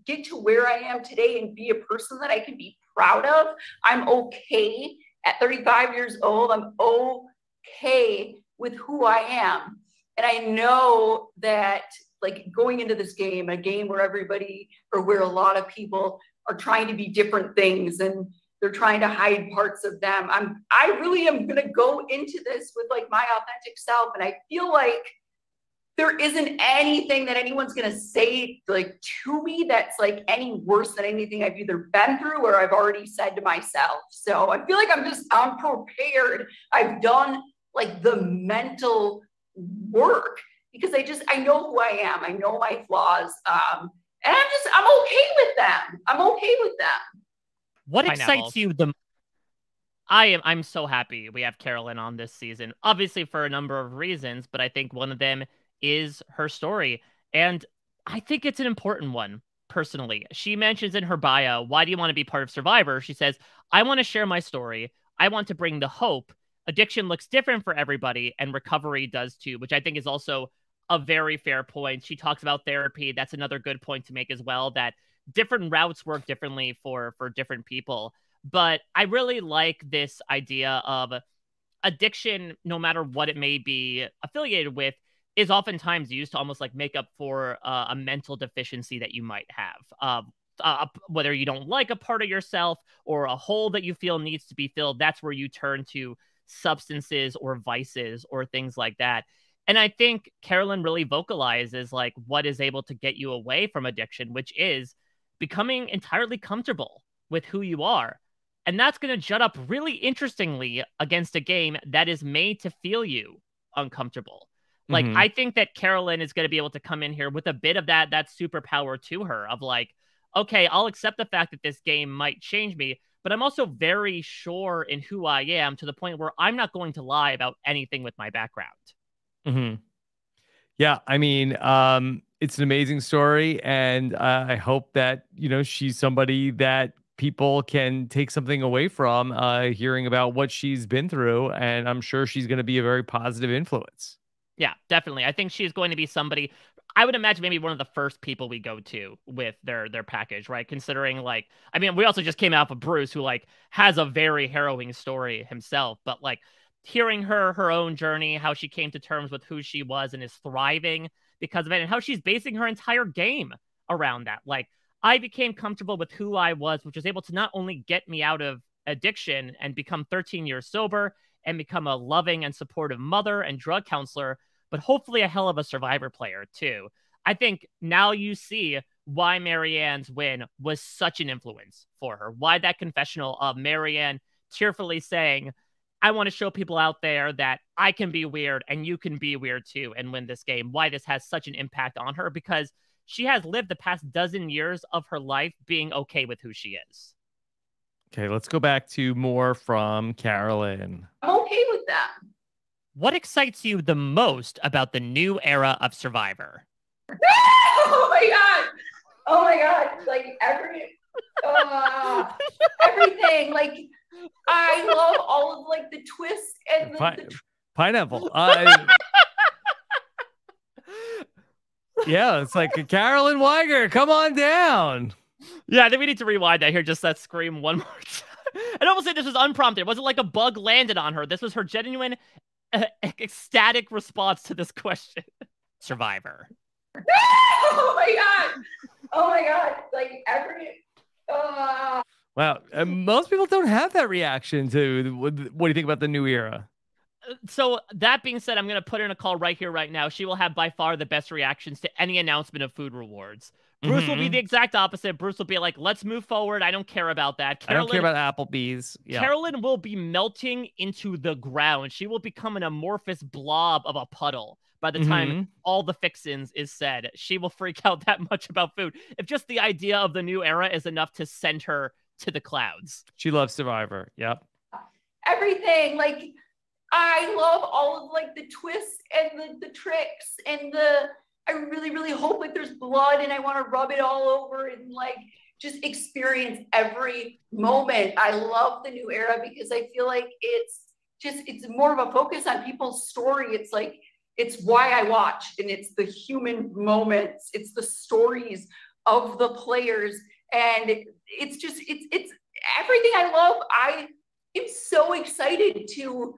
get to where I am today and be a person that I can be proud of. I'm okay at 35 years old. I'm okay with who I am. And I know that like going into this game, a game where everybody or where a lot of people are trying to be different things and they're trying to hide parts of them. I really am going to go into this with like my authentic self. And I feel like there isn't anything that anyone's going to say like to me that's like any worse than anything I've either been through or I've already said to myself. So I feel like I'm prepared. I've done like the mental work because I know who I am. I know my flaws. And I'm okay with them. I'm okay with them. What excites you the I'm so happy we have Carolyn on this season, obviously for a number of reasons, but I think one of them is her story. And I think it's an important one, personally. She mentions in her bio, why do you want to be part of Survivor? She says, I want to share my story. I want to bring the hope. Addiction looks different for everybody, and recovery does too, which I think is also a very fair point. She talks about therapy. That's another good point to make as well, that different routes work differently for different people. But I really like this idea of addiction, no matter what it may be affiliated with, is oftentimes used to almost like make up for a mental deficiency that you might have. Whether you don't like a part of yourself or a hole that you feel needs to be filled, that's where you turn to substances or vices or things like that. And I think Carolyn really vocalizes like what is able to get you away from addiction, which is becoming entirely comfortable with who you are. And that's going to jut up really interestingly against a game that is made to feel you uncomfortable. Like, I think that Carolyn is going to be able to come in here with a bit of that superpower to her of like, okay, I'll accept the fact that this game might change me, but I'm also very sure in who I am to the point where I'm not going to lie about anything with my background. Yeah, I mean, it's an amazing story, and I hope that, she's somebody that people can take something away from hearing about what she's been through. And I'm sure she's going to be a very positive influence. Yeah, definitely. I think she's going to be somebody, I would imagine maybe one of the first people we go to with their package, right? Considering like, I mean, we also just came out of Bruce, who like has a very harrowing story himself, but like hearing her own journey, how she came to terms with who she was and is thriving because of it, and how she's basing her entire game around that. Like, I became comfortable with who I was, which was able to not only get me out of addiction and become 13 years sober and become a loving and supportive mother and drug counselor, but hopefully a hell of a Survivor player too. I think now you see why Marianne's win was such an influence for her. Why that confessional of Marianne tearfully saying, I want to show people out there that I can be weird and you can be weird too and win this game. Why this has such an impact on her, because she has lived the past dozen years of her life being okay with who she is. Okay, let's go back to more from Carolyn. I'm okay with that. What excites you the most about the new era of Survivor? Oh my God. Oh my God. Like everything. Like, I love all of like the twists and the pineapple. Yeah, it's like Carolyn Wiger, come on down. Yeah, I think we need to rewind that here, just that scream one more time. And almost say this was unprompted. It wasn't like a bug landed on her. This was her genuine ecstatic response to this question. Survivor. Oh my God. Oh my God. Like Wow. Most people don't have that reaction to what do you think about the new era? So that being said, I'm going to put in a call right here, right now. She will have by far the best reactions to any announcement of food rewards. Bruce will be the exact opposite. Bruce will be like, let's move forward. I don't care about that. I don't care about Applebee's. Yeah. Carolyn will be melting into the ground. She will become an amorphous blob of a puddle by the time all the fixins is said. She will freak out that much about food. If just the idea of the new era is enough to send her to the clouds. She loves Survivor. Yep. Everything. Like, I love all of like the twists and the tricks and I really, really hope like there's blood and I want to rub it all over and like just experience every moment. I love the new era because I feel like it's more of a focus on people's story. It's like, it's why I watch, and it's the human moments. It's the stories of the players. And it's just, it's everything I love. I am so excited to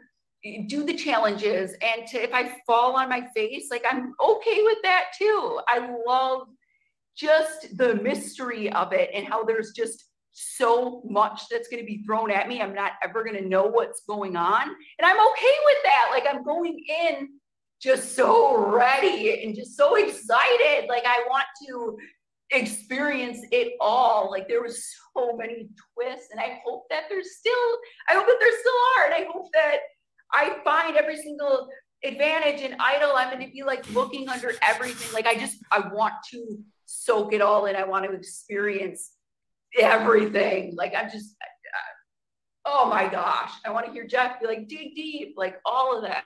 do the challenges, and to, if I fall on my face, like I'm okay with that too. I love just the mystery of it and how there's just so much that's going to be thrown at me. I'm not ever going to know what's going on, and I'm okay with that. Like, I'm going in just so ready and just so excited. Like, I want to experience it all. Like, there was so many twists, and I hope that there still are, and I hope that I find every single advantage and idol. I'm going to be like looking under everything. Like, I want to soak it all in. I want to experience everything. Like, oh my gosh. I want to hear Jeff be like, dig deep, like all of that.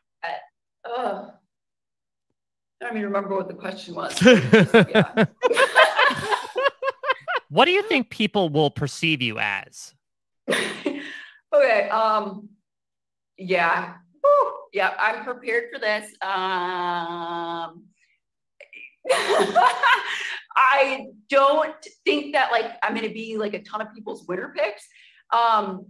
I don't even remember what the question was. Yeah. What do you think people will perceive you as? Okay. Yeah. Woo. Yeah, I'm prepared for this. I don't think that like I'm going to be like a ton of people's winner picks. I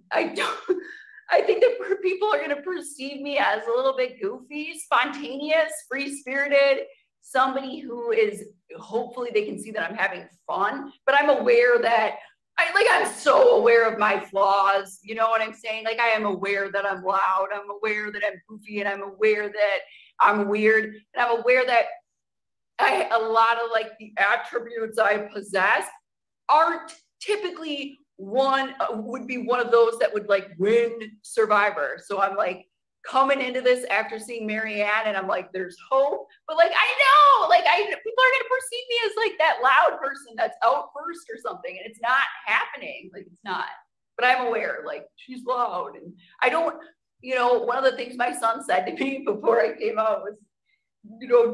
think that people are going to perceive me as a little bit goofy, spontaneous, free-spirited, somebody who is, hopefully they can see that I'm having fun, but I'm aware that I'm so aware of my flaws. You know what I'm saying? Like, I am aware that I'm loud. I'm aware that I'm goofy, and I'm aware that I'm weird. And I'm aware that a lot of like the attributes I possess aren't typically would be one of those that would like win Survivor. So I'm like coming into this after seeing Marianne, and I'm like, there's hope. But like, I know, like people are going to perceive me as like that loud person that's out first or something. And it's not happening. Like, it's not, but I'm aware, like, she's loud. And I don't, one of the things my son said to me before I came out was,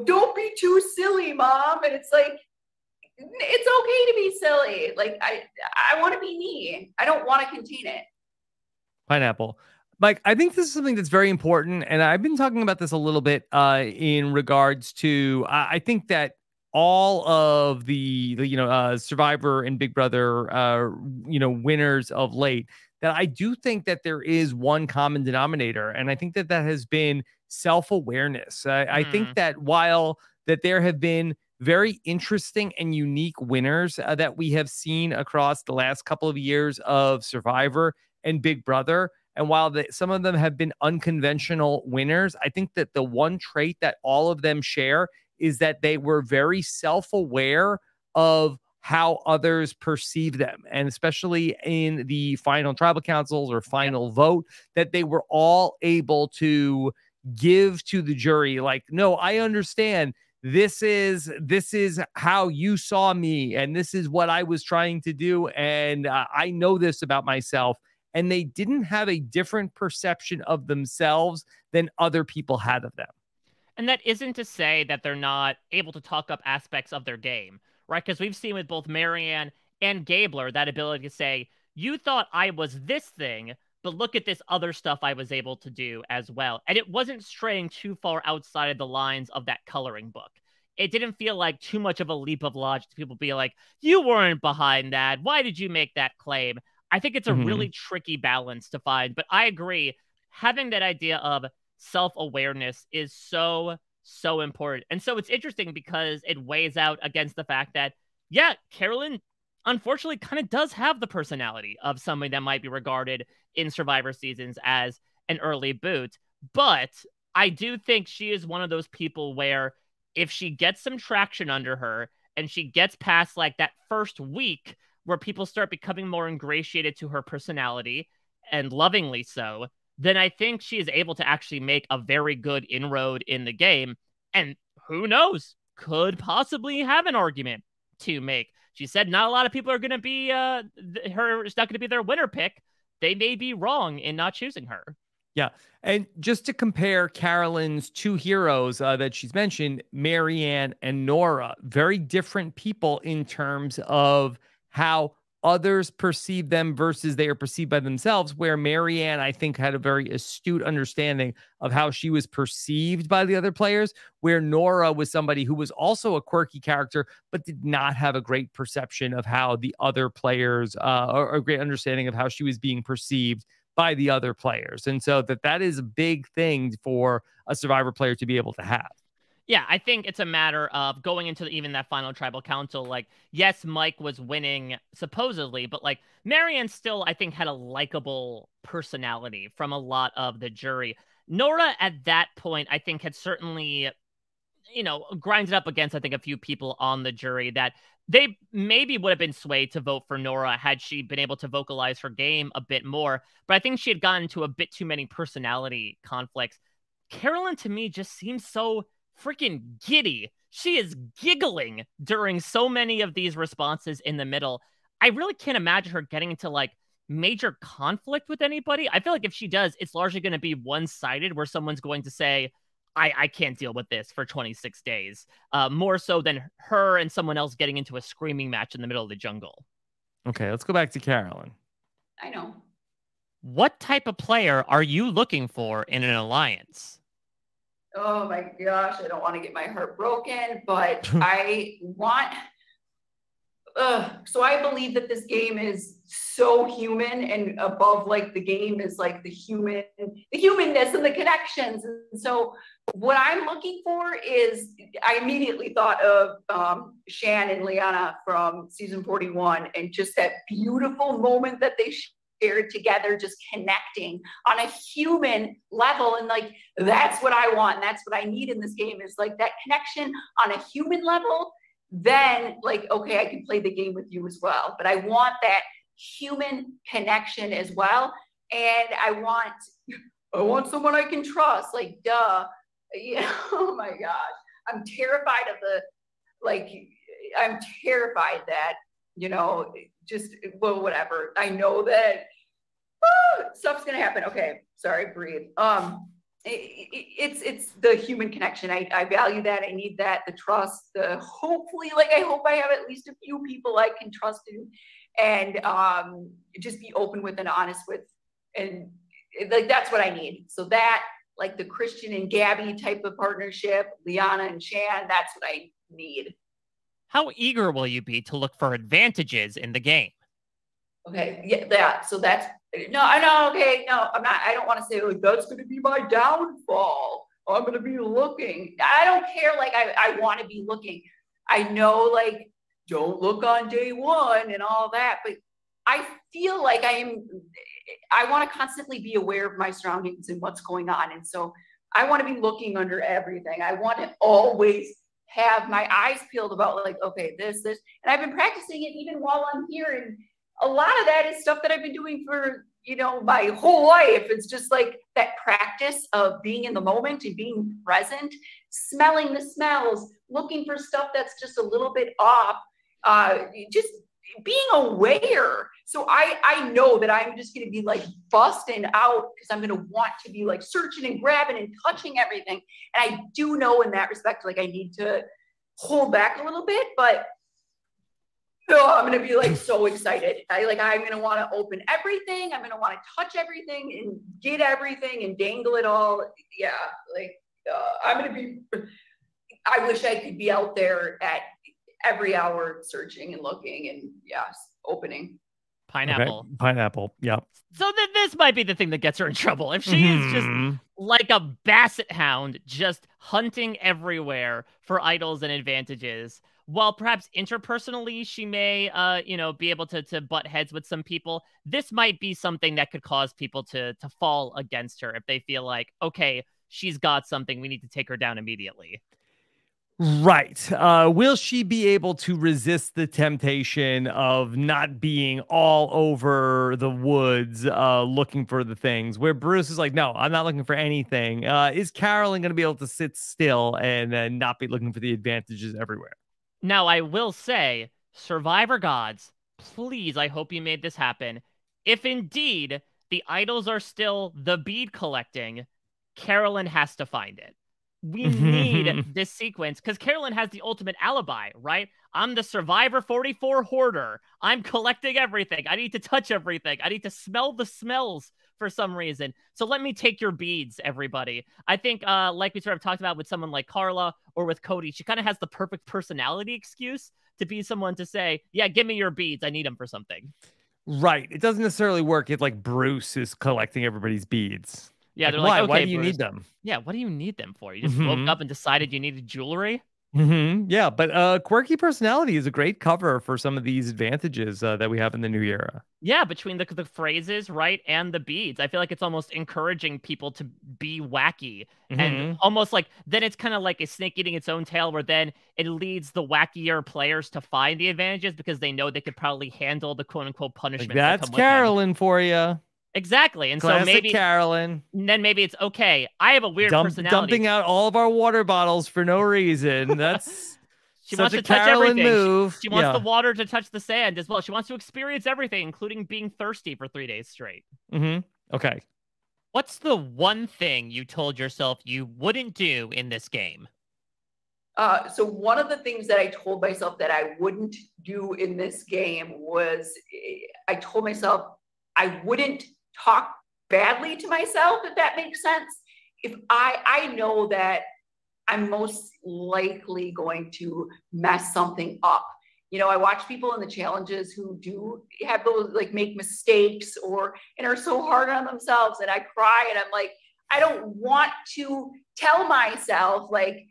don't be too silly, Mom. And it's like, it's okay to be silly. Like I want to be me. I don't want to contain it. Pineapple. Mike, I think this is something that's very important, and I've been talking about this a little bit in regards to I think that all of the Survivor and Big Brother winners of late, that I do think that there is one common denominator, and I think that has been self-awareness. I think that while that there have been very interesting and unique winners that we have seen across the last couple of years of Survivor and Big Brother, and while some of them have been unconventional winners, I think that the one trait that all of them share is that they were very self-aware of how others perceive them. And especially in the final tribal councils or final vote, that they were all able to give to the jury, like, no, I understand. This is how you saw me, and this is what I was trying to do. And I know this about myself. And they didn't have a different perception of themselves than other people had of them. And that isn't to say that they're not able to talk up aspects of their game, right? Because we've seen with both Marianne and Gabler that ability to say, you thought I was this thing, but look at this other stuff I was able to do as well. And it wasn't straying too far outside of the lines of that coloring book. It didn't feel like too much of a leap of logic to people be like, you weren't behind that. Why did you make that claim? I think it's a really tricky balance to find, but I agree. Having that idea of self-awareness is so, so important. And so it's interesting because it weighs out against the fact that, yeah, Carolyn, unfortunately, kind of does have the personality of somebody that might be regarded in Survivor seasons as an early boot. But I do think she is one of those people where if she gets some traction under her and she gets past like that first week where people start becoming more ingratiated to her personality, and lovingly so, then I think she is able to actually make a very good inroad in the game. And who knows, could possibly have an argument to make. She said not a lot of people are going to be it's not going to be their winner pick. They may be wrong in not choosing her. Yeah. And just to compare Carolyn's two heroes that she's mentioned, Marianne and Nora, very different people in terms of how others perceive them versus they are perceived by themselves, where Marianne, I think, had a very astute understanding of how she was perceived by the other players, where Nora was somebody who was also a quirky character, but did not have a great perception of how the other players, or a great understanding of how she was being perceived by the other players. And so that is a big thing for a Survivor player to be able to have. Yeah, I think it's a matter of going into even that final tribal council. Like, yes, Mike was winning supposedly, but like Marianne still, I think, had a likable personality from a lot of the jury. Nora at that point, I think, had certainly, grinded up against, I think, a few people on the jury that they maybe would have been swayed to vote for Nora had she been able to vocalize her game a bit more. But I think she had gotten to a bit too many personality conflicts. Carolyn, to me, just seems so freaking giddy. She is giggling during so many of these responses in the middle. I really can't imagine her getting into like major conflict with anybody. I feel like if she does, it's largely going to be one-sided where someone's going to say, I can't deal with this for 26 days. More so than her and someone else getting into a screaming match in the middle of the jungle. Okay, let's go back to Carolyn. I know. What type of player are you looking for in an alliance? Oh my gosh, I don't want to get my heart broken, but I want. So I believe that this game is so human, and above like the game is like the humanness and the connections. And so what I'm looking for is, I immediately thought of Shan and Liana from season 41, and just that beautiful moment that they shared together, just connecting on a human level. And like, that's what I want. And that's what I need in this game, is like that connection on a human level. Then like, okay, I can play the game with you as well, but I want that human connection as well. And I want someone I can trust, like, duh. Oh my gosh. I'm terrified that, just, well, whatever. I know that stuff's going to happen. Okay. Sorry. Breathe. It's the human connection. I value that. I need that, the trust, hopefully, like, I hope I have at least a few people I can trust and just be open with and honest with. And like, that's what I need. So that, like, the Christian and Gabby type of partnership, Liana and Shan, that's what I need. How eager will you be to look for advantages in the game? Okay, yeah, so that's, no, I know, okay, no, I'm not, I don't want to say, like, that's going to be my downfall. I'm going to be looking. I don't care, like, I want to be looking. I know, like, don't look on day one and all that, but I feel like I want to constantly be aware of my surroundings and what's going on. And so I want to be looking under everything. I want to always have my eyes peeled about, like, okay, this. And I've been practicing it even while I'm here. And a lot of that is stuff that I've been doing for, my whole life. It's just like that practice of being in the moment and being present, smelling the smells, looking for stuff that's just a little bit off, just being aware. So I know that I'm just going to be like busting out because I'm going to want to be like searching and grabbing and touching everything. And I do know in that respect, like, I need to hold back a little bit, but no, I'm going to be like so excited. I'm going to want to open everything. I'm going to want to touch everything and get everything and dangle it all. Yeah. Like, I'm going to be, I wish I could be out there at every hour searching and looking and opening. Pineapple. Okay. Pineapple. Yep. So this might be the thing that gets her in trouble. If she is just like a basset hound, just hunting everywhere for idols and advantages, while perhaps interpersonally she may, be able to butt heads with some people, this might be something that could cause people to fall against her if they feel like, okay, she's got something, we need to take her down immediately. Right. Will she be able to resist the temptation of not being all over the woods looking for the things where Bruce is like, no, I'm not looking for anything? Is Carolyn going to be able to sit still and not be looking for the advantages everywhere? Now, I will say, Survivor Gods, please, I hope you made this happen. If indeed the idols are still the bead collecting, Carolyn has to find it. We need this sequence because Carolyn has the ultimate alibi, right? I'm the Survivor 44 hoarder. I'm collecting everything. I need to touch everything. I need to smell the smells for some reason. So let me take your beads, everybody. I think, like we sort of talked about with someone like Carla or with Cody, she kind of has the perfect personality excuse to be someone to say, yeah, give me your beads. I need them for something. Right. It doesn't necessarily work if, like, Bruce is collecting everybody's beads. Yeah, they're like, okay, why do you Bruce, need them? Yeah, what do you need them for? You just woke up and decided you needed jewelry? Yeah, but quirky personality is a great cover for some of these advantages that we have in the new era. Yeah, between the phrases, right, and the beads. I feel like it's almost encouraging people to be wacky. And almost like, then it's kind of like a snake eating its own tail, where then it leads the wackier players to find the advantages because they know they could probably handle the quote-unquote punishment. Like, that's Carolyn for you. Exactly. And Classic so maybe Carolyn. Then maybe it's okay. I have a weird personality. Dumping out all of our water bottles for no reason. That's she wants to touch Carolyn everything. Move. She wants the water to touch the sand as well. She wants to experience everything, including being thirsty for 3 days straight. Okay. What's the one thing you told yourself you wouldn't do in this game? So one of the things that I told myself that I wouldn't do in this game was I told myself I wouldn't talk badly to myself, if that makes sense. If I know that I'm most likely going to mess something up. I watch people in the challenges who do have those, like, make mistakes and are so hard on themselves, and I cry and I'm like, I don't want to tell myself, like,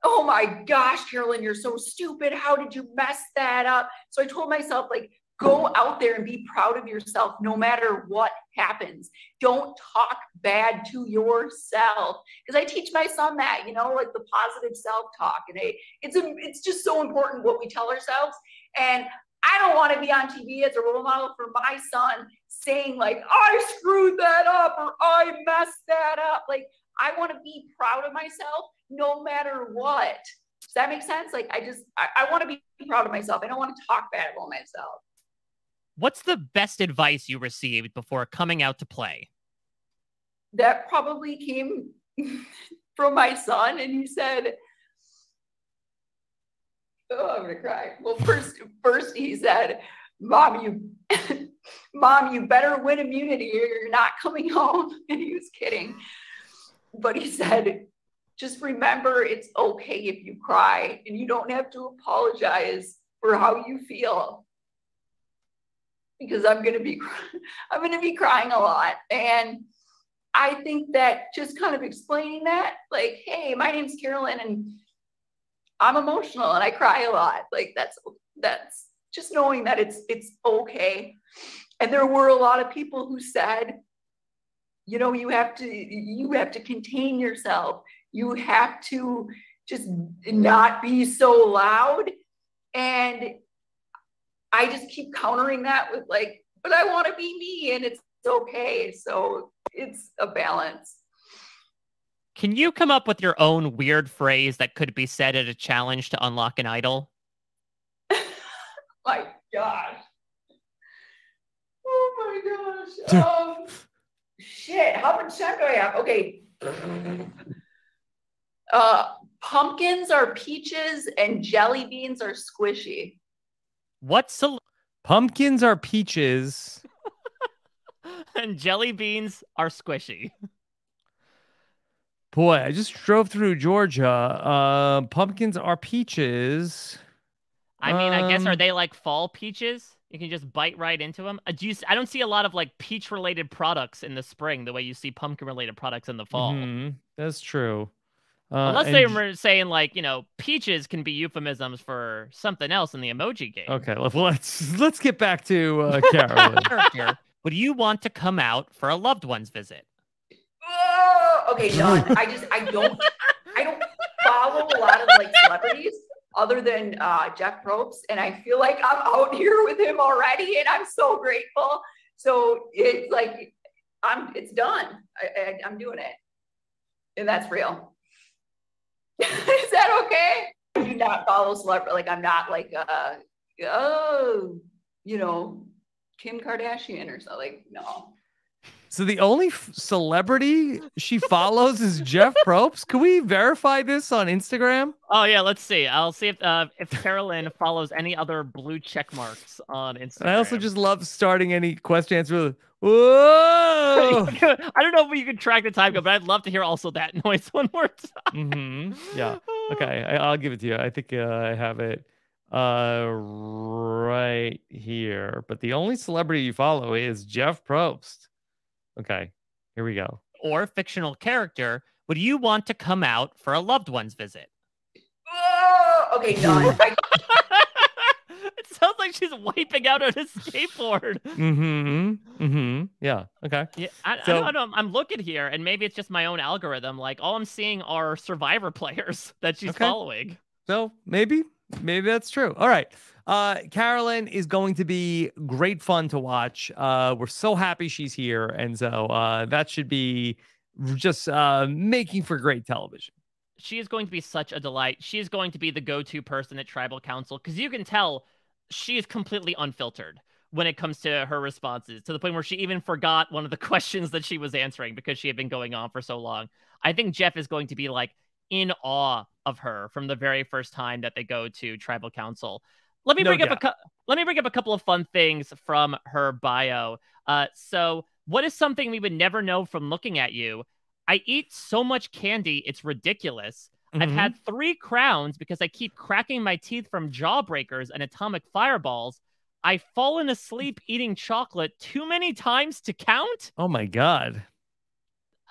oh my gosh, Carolyn, you're so stupid. How did you mess that up? So I told myself, like, go out there and be proud of yourself no matter what happens. Don't talk bad to yourself. Because I teach my son that, like the positive self-talk. And it's just so important what we tell ourselves. And I don't want to be on TV as a role model for my son saying, like, I screwed that up or I messed that up. Like, I want to be proud of myself no matter what. Does that make sense? Like, I want to be proud of myself. I don't want to talk bad about myself. What's the best advice you received before coming out to play? That probably came from my son, and he said, oh, I'm gonna cry. Well, first he said, Mom, you better win immunity or you're not coming home. And he was kidding. But he said, just remember, it's okay if you cry, and you don't have to apologize for how you feel, because I'm gonna be crying a lot. And I think that just kind of explaining that, like, hey, my name's Carolyn, and I'm emotional and I cry a lot. Like that's just knowing that it's okay. And there were a lot of people who said, you know, you have to contain yourself. You have to just not be so loud. And I just keep countering that with like, but I want to be me and it's okay. So it's a balance. Can you come up with your own weird phrase that could be said at a challenge to unlock an idol? My gosh. Oh my gosh. Shit. How much time do I have? Okay. Pumpkins are peaches and jelly beans are squishy. Pumpkins are peaches and jelly beans are squishy. Boy, I just drove through Georgia. Pumpkins are peaches. I mean, I guess, are they like fall peaches? You can just bite right into them. I don't see a lot of like peach-related products in the spring the way you see pumpkin-related products in the fall. Mm-hmm. That's true. Unless they were saying like, you know, peaches can be euphemisms for something else in the emoji game. Okay, let's get back to Carolyn. Would you want to come out for a loved one's visit? Oh, okay, done. I don't follow a lot of like celebrities other than Jeff Probst, and I feel like I'm out here with him already, and I'm so grateful. So it's like it's done. I'm doing it, and that's real. Is that okay? I do not follow celebrity. Like I'm not like you know, Kim Kardashian or something. Like, no. So the only celebrity she follows is Jeff Probst. Can we verify this on Instagram? Oh yeah, let's see. I'll see if Carolyn follows any other blue check marks on Instagram. And I also just love starting any question answer with whoa. I don't know if you can track the time, but I'd love to hear also that noise one more time. Mm-hmm. Yeah. Okay, I'll give it to you. I think I have it right here. But the only celebrity you follow is Jeff Probst. Okay, here we go. Or fictional character, would you want to come out for a loved one's visit? Oh, okay, done. It sounds like she's wiping out on a skateboard. Yeah, okay. Yeah, I don't know. I'm looking here, and maybe it's just my own algorithm. Like, all I'm seeing are Survivor players that she's following. So maybe that's true. All right. Carolyn is going to be great fun to watch. We're so happy she's here. And so that should be just making for great television. She is going to be such a delight. She is going to be the go-to person at Tribal Council, because you can tell she is completely unfiltered when it comes to her responses, to the point where she even forgot one of the questions that she was answering because she had been going on for so long. I think Jeff is going to be like in awe of her from the very first time that they go to Tribal Council. Let me bring up a couple of fun things from her bio. So what is something we would never know from looking at you? I eat so much candy, it's ridiculous. I've had 3 crowns because I keep cracking my teeth from jawbreakers and atomic fireballs. I've fallen asleep eating chocolate too many times to count. Oh my God.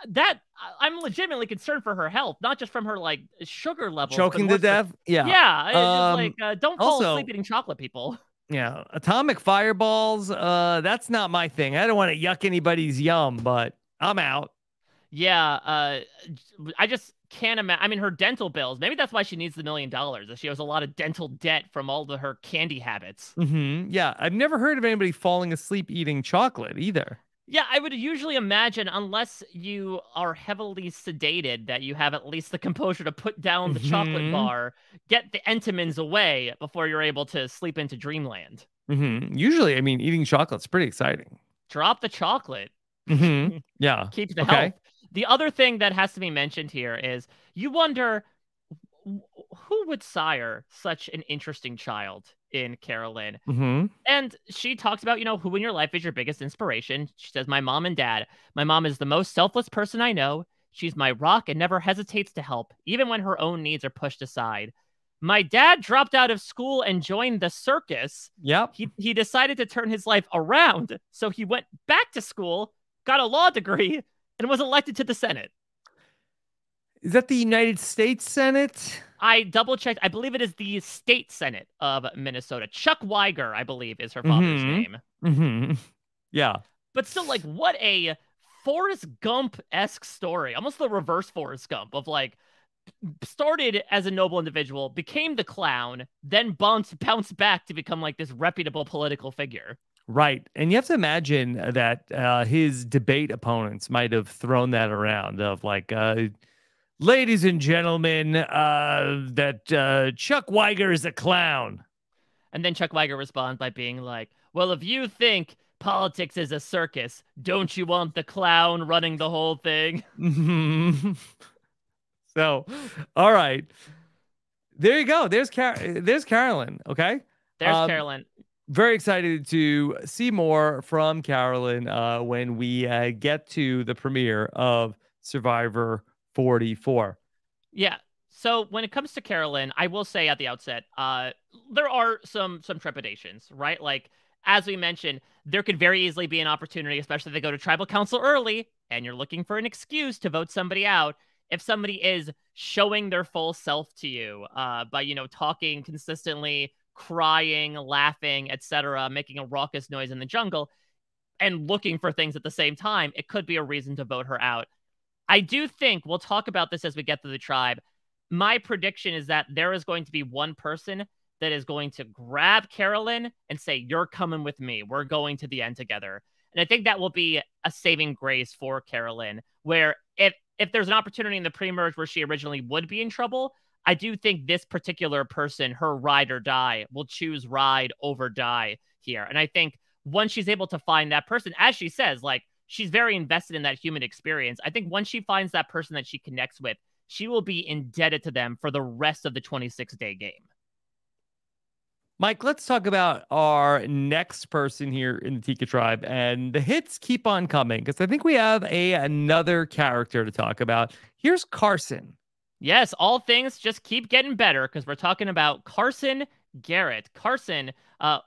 That I'm legitimately concerned for her health, not just from her like sugar levels. Choking to death. Yeah. Yeah. It's like, don't fall asleep eating chocolate, people. Yeah. Atomic fireballs. That's not my thing. I don't want to yuck anybody's yum, but I'm out. Yeah. I just can't imagine. I mean, her dental bills. Maybe that's why she needs the $1 million. She has a lot of dental debt from all of her candy habits. Yeah. I've never heard of anybody falling asleep eating chocolate either. Yeah, I would usually imagine, unless you are heavily sedated, that you have at least the composure to put down the chocolate bar, get the Entenmann's away before you're able to sleep into dreamland. Usually, I mean, eating chocolate's pretty exciting. Drop the chocolate. Yeah. Keep the health. The other thing that has to be mentioned here is you wonder who would sire such an interesting child in Carolyn. Mm-hmm. And she talks about, who in your life is your biggest inspiration. She says, my mom and dad. My mom is the most selfless person I know. She's my rock and never hesitates to help, even when her own needs are pushed aside. My dad dropped out of school and joined the circus. Yep. He decided to turn his life around. So he went back to school, got a law degree, and was elected to the Senate. Is that the United States Senate? I double-checked. I believe it is the state Senate of Minnesota. Chuck Wiger, I believe, is her father's name. Mm-hmm. Yeah. But still, like, what a Forrest Gump-esque story. Almost the reverse Forrest Gump of, like, started as a noble individual, became the clown, then bounced back to become, like, this reputable political figure. Right. And you have to imagine that his debate opponents might have thrown that around of, like, ladies and gentlemen, that Chuck Wiger is a clown. And then Chuck Wiger responds by being like, well, if you think politics is a circus, don't you want the clown running the whole thing? So, all right. There you go. There's Carolyn, okay? There's Carolyn. Very excited to see more from Carolyn when we get to the premiere of Survivor 44. Yeah. So when it comes to Carolyn, I will say at the outset, there are some trepidations, right? Like, as we mentioned, there could very easily be an opportunity, especially if they go to tribal council early and you're looking for an excuse to vote somebody out. If somebody is showing their full self to you by, talking consistently, crying, laughing, etc., making a raucous noise in the jungle, and looking for things at the same time, it could be a reason to vote her out. I do think, we'll talk about this as we get to the tribe, my prediction is that there is going to be one person that is going to grab Carolyn and say, you're coming with me. We're going to the end together. And I think that will be a saving grace for Carolyn, where if there's an opportunity in the pre-merge where she originally would be in trouble, I do think this particular person, her ride or die, will choose ride over die here. And I think once she's able to find that person, as she says, like, she's very invested in that human experience. I think once she finds that person that she connects with, she will be indebted to them for the rest of the 26-day game. Mike, let's talk about our next person here in the Tika tribe, and the hits keep on coming because I think we have another character to talk about. Here's Carson. Yes, all things just keep getting better because we're talking about Carson Garrett. Carson,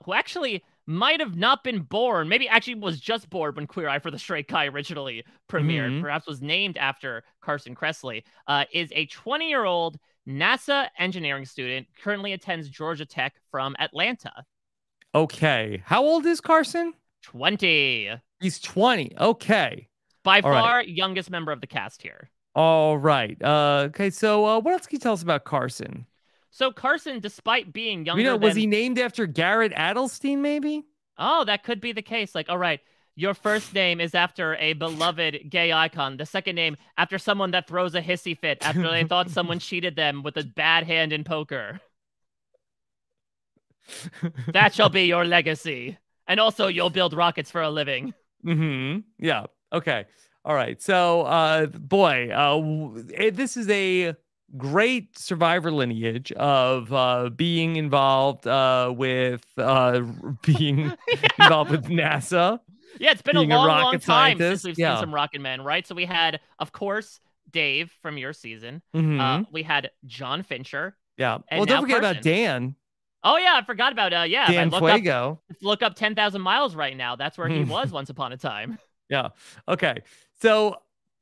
who actually might have not been born, maybe actually was just born when Queer Eye for the Straight Guy originally premiered, perhaps was named after Carson Kressley, is a 20-year-old NASA engineering student, currently attends Georgia Tech from Atlanta. Okay. How old is Carson? 20. He's 20. Okay. By far, youngest member of the cast here. All right. Okay. So what else can you tell us about Carson? So Carson, despite being younger was he named after Garrett Adelstein, maybe? Oh, that could be the case. Like, all right, your first name is after a beloved gay icon. The second name after someone that throws a hissy fit after they thought someone cheated them with a bad hand in poker. That shall be your legacy. And also, you'll build rockets for a living. Yeah. Okay. All right. So, this is a great Survivor lineage of being involved with being involved with NASA. Yeah, it's been a long time since we've seen some Rocket Men, right? So we had, of course, Dave from your season. We had John Fincher. Yeah. Well, don't forget about Dan. Oh, yeah, I forgot about, Dan Fuego. Look up 10,000 Miles right now. That's where he was once upon a time. Yeah. Okay. So,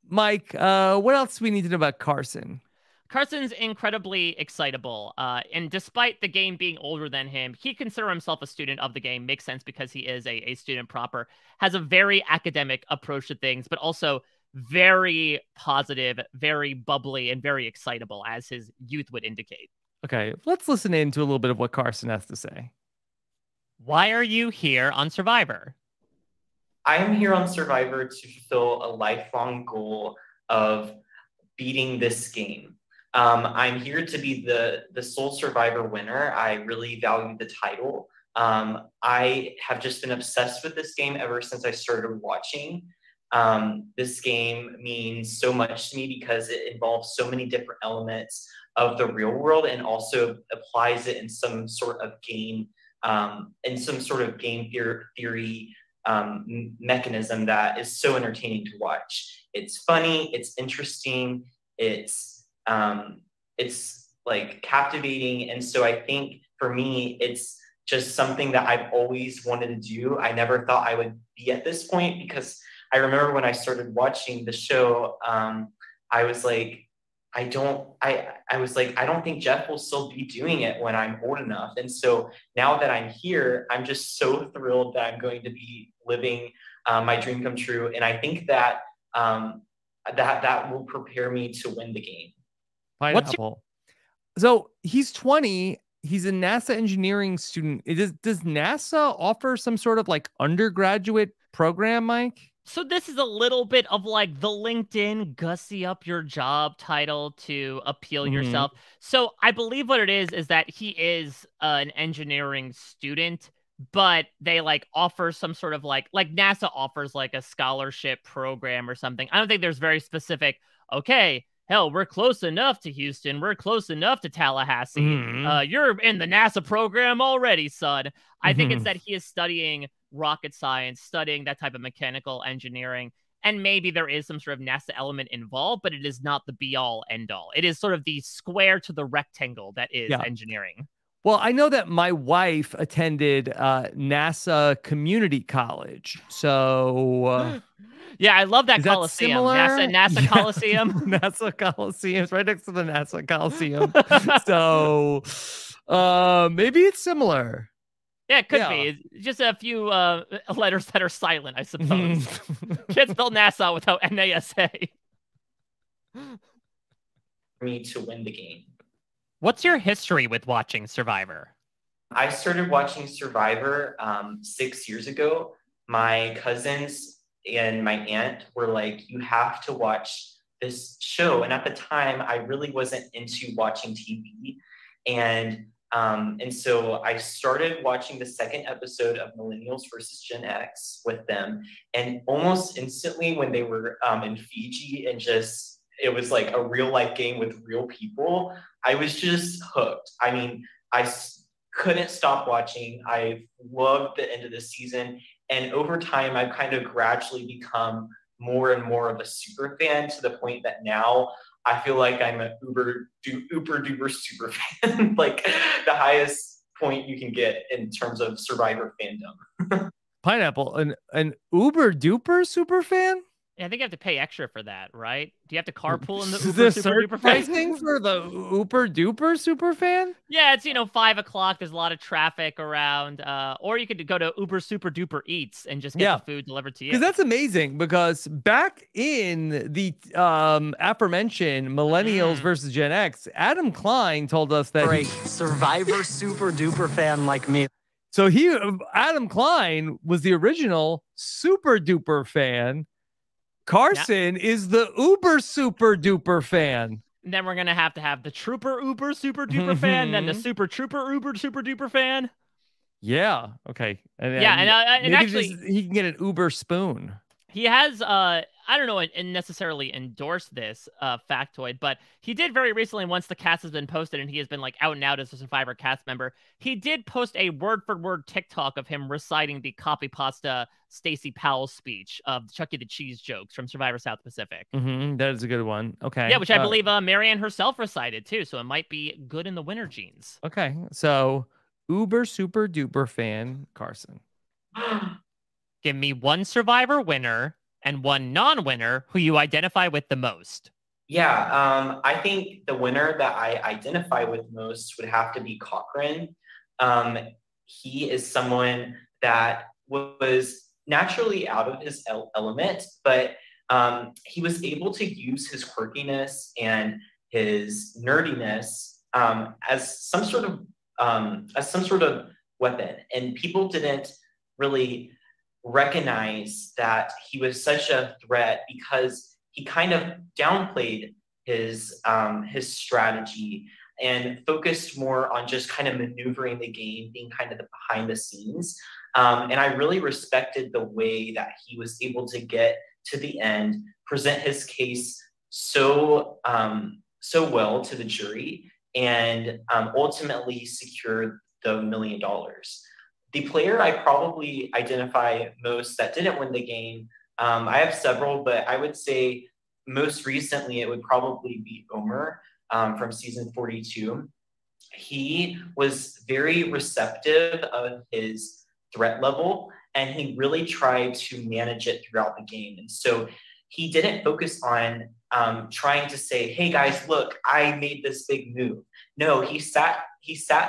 Mike, what else do we need to know about Carson? Carson's incredibly excitable, and despite the game being older than him, he considers himself a student of the game. Makes sense because he is a student proper, has a very academic approach to things, but also very positive, very bubbly, and very excitable, as his youth would indicate. Okay, let's listen in to a little bit of what Carson has to say. Why are you here on Survivor? I am here on Survivor to fulfill a lifelong goal of beating this game. I'm here to be the sole Survivor winner. I really value the title. I have just been obsessed with this game ever since I started watching. This game means so much to me because it involves so many different elements of the real world and also applies it in some sort of game, theory mechanism that is so entertaining to watch. It's funny, it's interesting, it's like captivating. And so I think for me, it's just something that I've always wanted to do. I never thought I would be at this point, because I remember when I started watching the show, I was like, I don't think Jeff will still be doing it when I'm old enough. And so now that I'm here, I'm just so thrilled that I'm going to be living my dream come true. And I think that that will prepare me to win the game. Pineapple. So he's 20. He's a NASA engineering student. Does NASA offer some sort of like undergraduate program, Mike? So this is a little bit of like the LinkedIn gussy up your job title to appeal yourself. So I believe what it is that he is an engineering student, but they like offer some sort of like NASA offers like a scholarship program or something. I don't think there's very specific, okay, hell, we're close enough to Houston. We're close enough to Tallahassee. You're in the NASA program already, son. I think it's that he is studying rocket science, studying that type of mechanical engineering. And maybe there is some sort of NASA element involved, but it is not the be-all, end-all. It is sort of the square to the rectangle that is engineering. Well, I know that my wife attended NASA Community College. So... yeah, I love that Coliseum. NASA Coliseum. NASA Coliseum. It's right next to the NASA Coliseum. So maybe it's similar. Yeah, it could be. It's just a few letters that are silent, I suppose. Can't spell NASA without NASA. For me to win the game. What's your history with watching Survivor? I started watching Survivor 6 years ago. My cousins and my aunt were like, you have to watch this show. And at the time, I really wasn't into watching TV. And so I started watching the second episode of Millennials versus Gen X with them. And almost instantly when they were in Fiji and just, it was like a real life game with real people, I was just hooked. I mean, I couldn't stop watching. I loved the end of the season. And over time, I've kind of gradually become more and more of a super fan, to the point that now I feel like I'm an uber duper super fan, like the highest point you can get in terms of Survivor fandom. Pineapple, an uber duper super fan? Yeah, I think you have to pay extra for that, right? Do you have to carpool in the Uber Super Duper fan? For the Uber Duper Super Fan? Yeah, it's 5 o'clock. There's a lot of traffic around, or you could go to Uber Super Duper Eats and just get the food delivered to you. Because that's amazing. Because back in the aforementioned Millennials versus Gen X, Adam Klein told us that for a Survivor Super Duper fan like me. So Adam Klein was the original Super Duper fan. Carson is the Uber Super Duper fan. And then we're going to have the Trooper Uber Super Duper fan, then the Super Trooper Uber Super Duper fan. Yeah. Okay. And actually, he can get an Uber spoon. He has, I don't know, and necessarily endorse this factoid, but he did very recently, once the cast has been posted and he has been like out and out as a Survivor cast member, he did post a word-for-word TikTok of him reciting the copy pasta Stacey Powell speech of Chucky the Cheese jokes from Survivor South Pacific. That is a good one. Okay. Yeah, which I believe Marianne herself recited too, so it might be good in the winner genes. Okay, so Uber Super Duper fan Carson. Give me one Survivor winner and one non-winner who you identify with the most. Yeah, I think the winner that I identify with most would have to be Cochran. He is someone that was naturally out of his element, but he was able to use his quirkiness and his nerdiness as some sort of weapon. And people didn't really recognize that he was such a threat because he kind of downplayed his strategy and focused more on just kind of maneuvering the game, being kind of the behind the scenes. And I really respected the way that he was able to get to the end, present his case so well to the jury, and ultimately secure the $1 million. The player I probably identify most that didn't win the game, I have several, but I would say most recently it would probably be Omer from season 42. He was very receptive of his threat level, and he really tried to manage it throughout the game. And so he didn't focus on trying to say, hey guys, look, I made this big move. No, he sat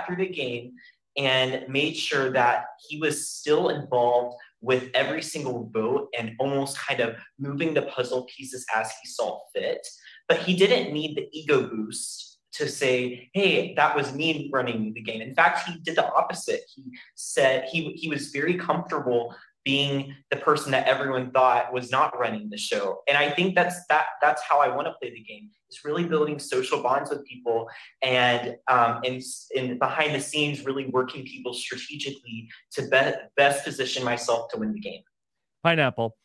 through the game and made sure that he was still involved with every single vote and almost kind of moving the puzzle pieces as he saw fit. But he didn't need the ego boost to say, hey, that was me running the game. In fact, he did the opposite. He said he was very comfortable being the person that everyone thought was not running the show. And I think that's how I want to play the game. It's really building social bonds with people and behind the scenes, really working people strategically to best position myself to win the game. Pineapple.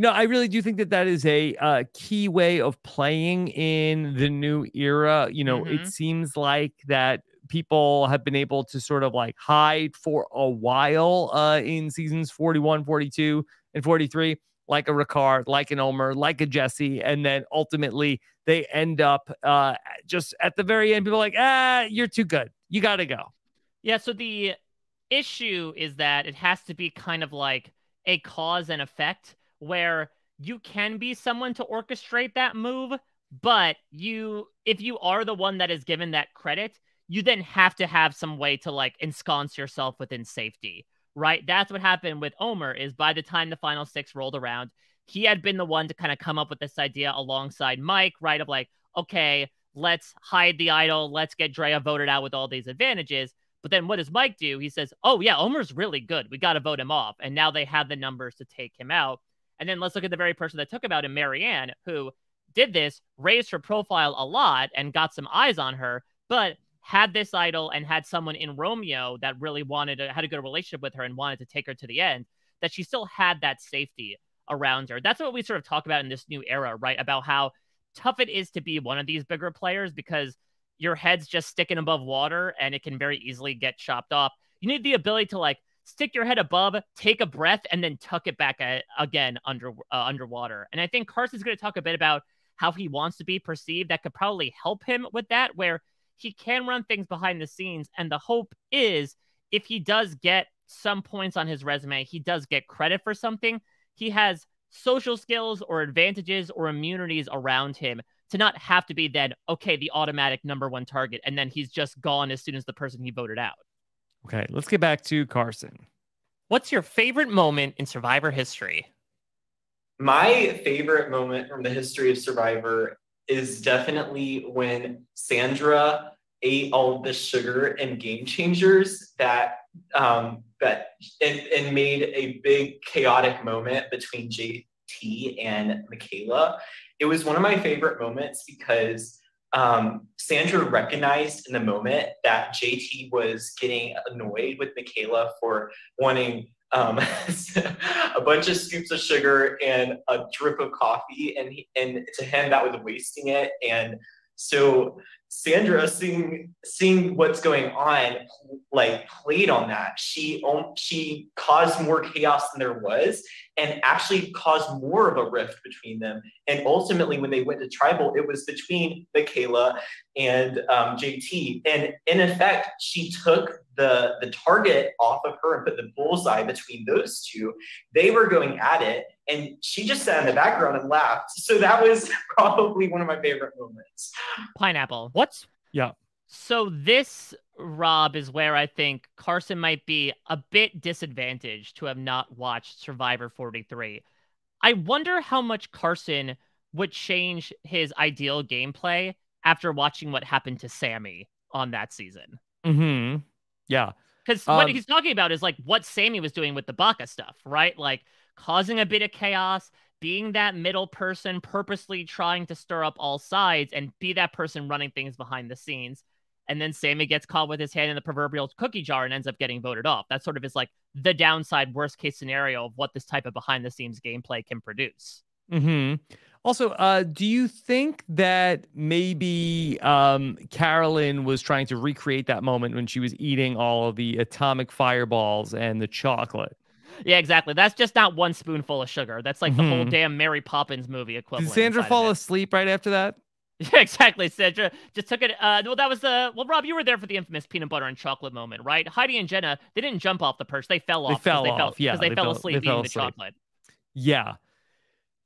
I really do think that is a key way of playing in the new era. It seems like that people have been able to sort of like hide for a while in seasons 41, 42, and 43, like a Ricard, like an Omer, like a Jesse. And then ultimately they end up just at the very end, people are like, you're too good. You got to go. Yeah, so the issue is that it has to be kind of like a cause and effect where you can be someone to orchestrate that move, but if you are the one that is given that credit, you then have to have some way to like ensconce yourself within safety, right? That's what happened with Omer. Is by the time the final 6 rolled around, he had been the one to kind of come up with this idea alongside Mike, right? Of like, okay, let's hide the idol. Let's get Drea voted out with all these advantages. But then what does Mike do? He says, oh yeah, Omer's really good. We got to vote him off. And now they have the numbers to take him out. And then let's look at the very person that took him out, in Marianne, who did this, raised her profile a lot and got some eyes on her, but had this idol and had someone in Romeo that really had a good relationship with her and wanted to take her to the end, that she still had that safety around her. That's what we sort of talk about in this new era, right? About how tough it is to be one of these bigger players because your head's just sticking above water and it can very easily get chopped off. You need the ability to like stick your head above, take a breath, and then tuck it back again underwater. And I think Carson's going to talk a bit about how he wants to be perceived. That could probably help him with that, where he can run things behind the scenes. And the hope is if he does get some points on his resume, he does get credit for something, he has social skills or advantages or immunities around him to not have to be then, okay, the automatic #1 target. And then he's just gone as soon as the person he voted out. Okay, let's get back to Carson. What's your favorite moment in Survivor history? My favorite moment from the history of Survivor is definitely when Sandra ate all of the sugar and Game Changers that made a big chaotic moment between JT and Michaela. It was one of my favorite moments because Sandra recognized in the moment that JT was getting annoyed with Michaela for wanting a bunch of scoops of sugar and a drip of coffee, and to him that was wasting it. And so Sandra, seeing what's going on, like played on that. She caused more chaos than there was, and actually caused more of a rift between them. And ultimately, when they went to tribal, it was between Michaela and JT. And in effect, she took the target off of her and put the bullseye between those two. They were going at it, and she just sat in the background and laughed. So that was probably one of my favorite moments. Pineapple. Yeah. So this, Rob, is where I think Carson might be a bit disadvantaged to have not watched Survivor 43. I wonder how much Carson would change his ideal gameplay after watching what happened to Sammy on that season. Mm-hmm. Yeah. Because what he's talking about is like what Sammy was doing with the Baka stuff, right? Like causing a bit of chaos, being that middle person, purposely trying to stir up all sides and be that person running things behind the scenes. And then Sammy gets caught with his hand in the proverbial cookie jar and ends up getting voted off. That sort of is like the downside, worst case scenario of what this type of behind the scenes gameplay can produce. Also, do you think that maybe Carolyn was trying to recreate that moment when she was eating all of the atomic fireballs and the chocolate? Yeah, exactly. That's just not one spoonful of sugar. That's like the whole damn Mary Poppins movie equivalent. Did Sandra fall asleep right after that? Yeah, exactly. Sandra just took it. Well, that was Rob, you were there for the infamous peanut butter and chocolate moment, right? Heidi and Jenna, they didn't jump off the perch. They fell off. They fell off. Because they fell asleep eating the chocolate. Yeah.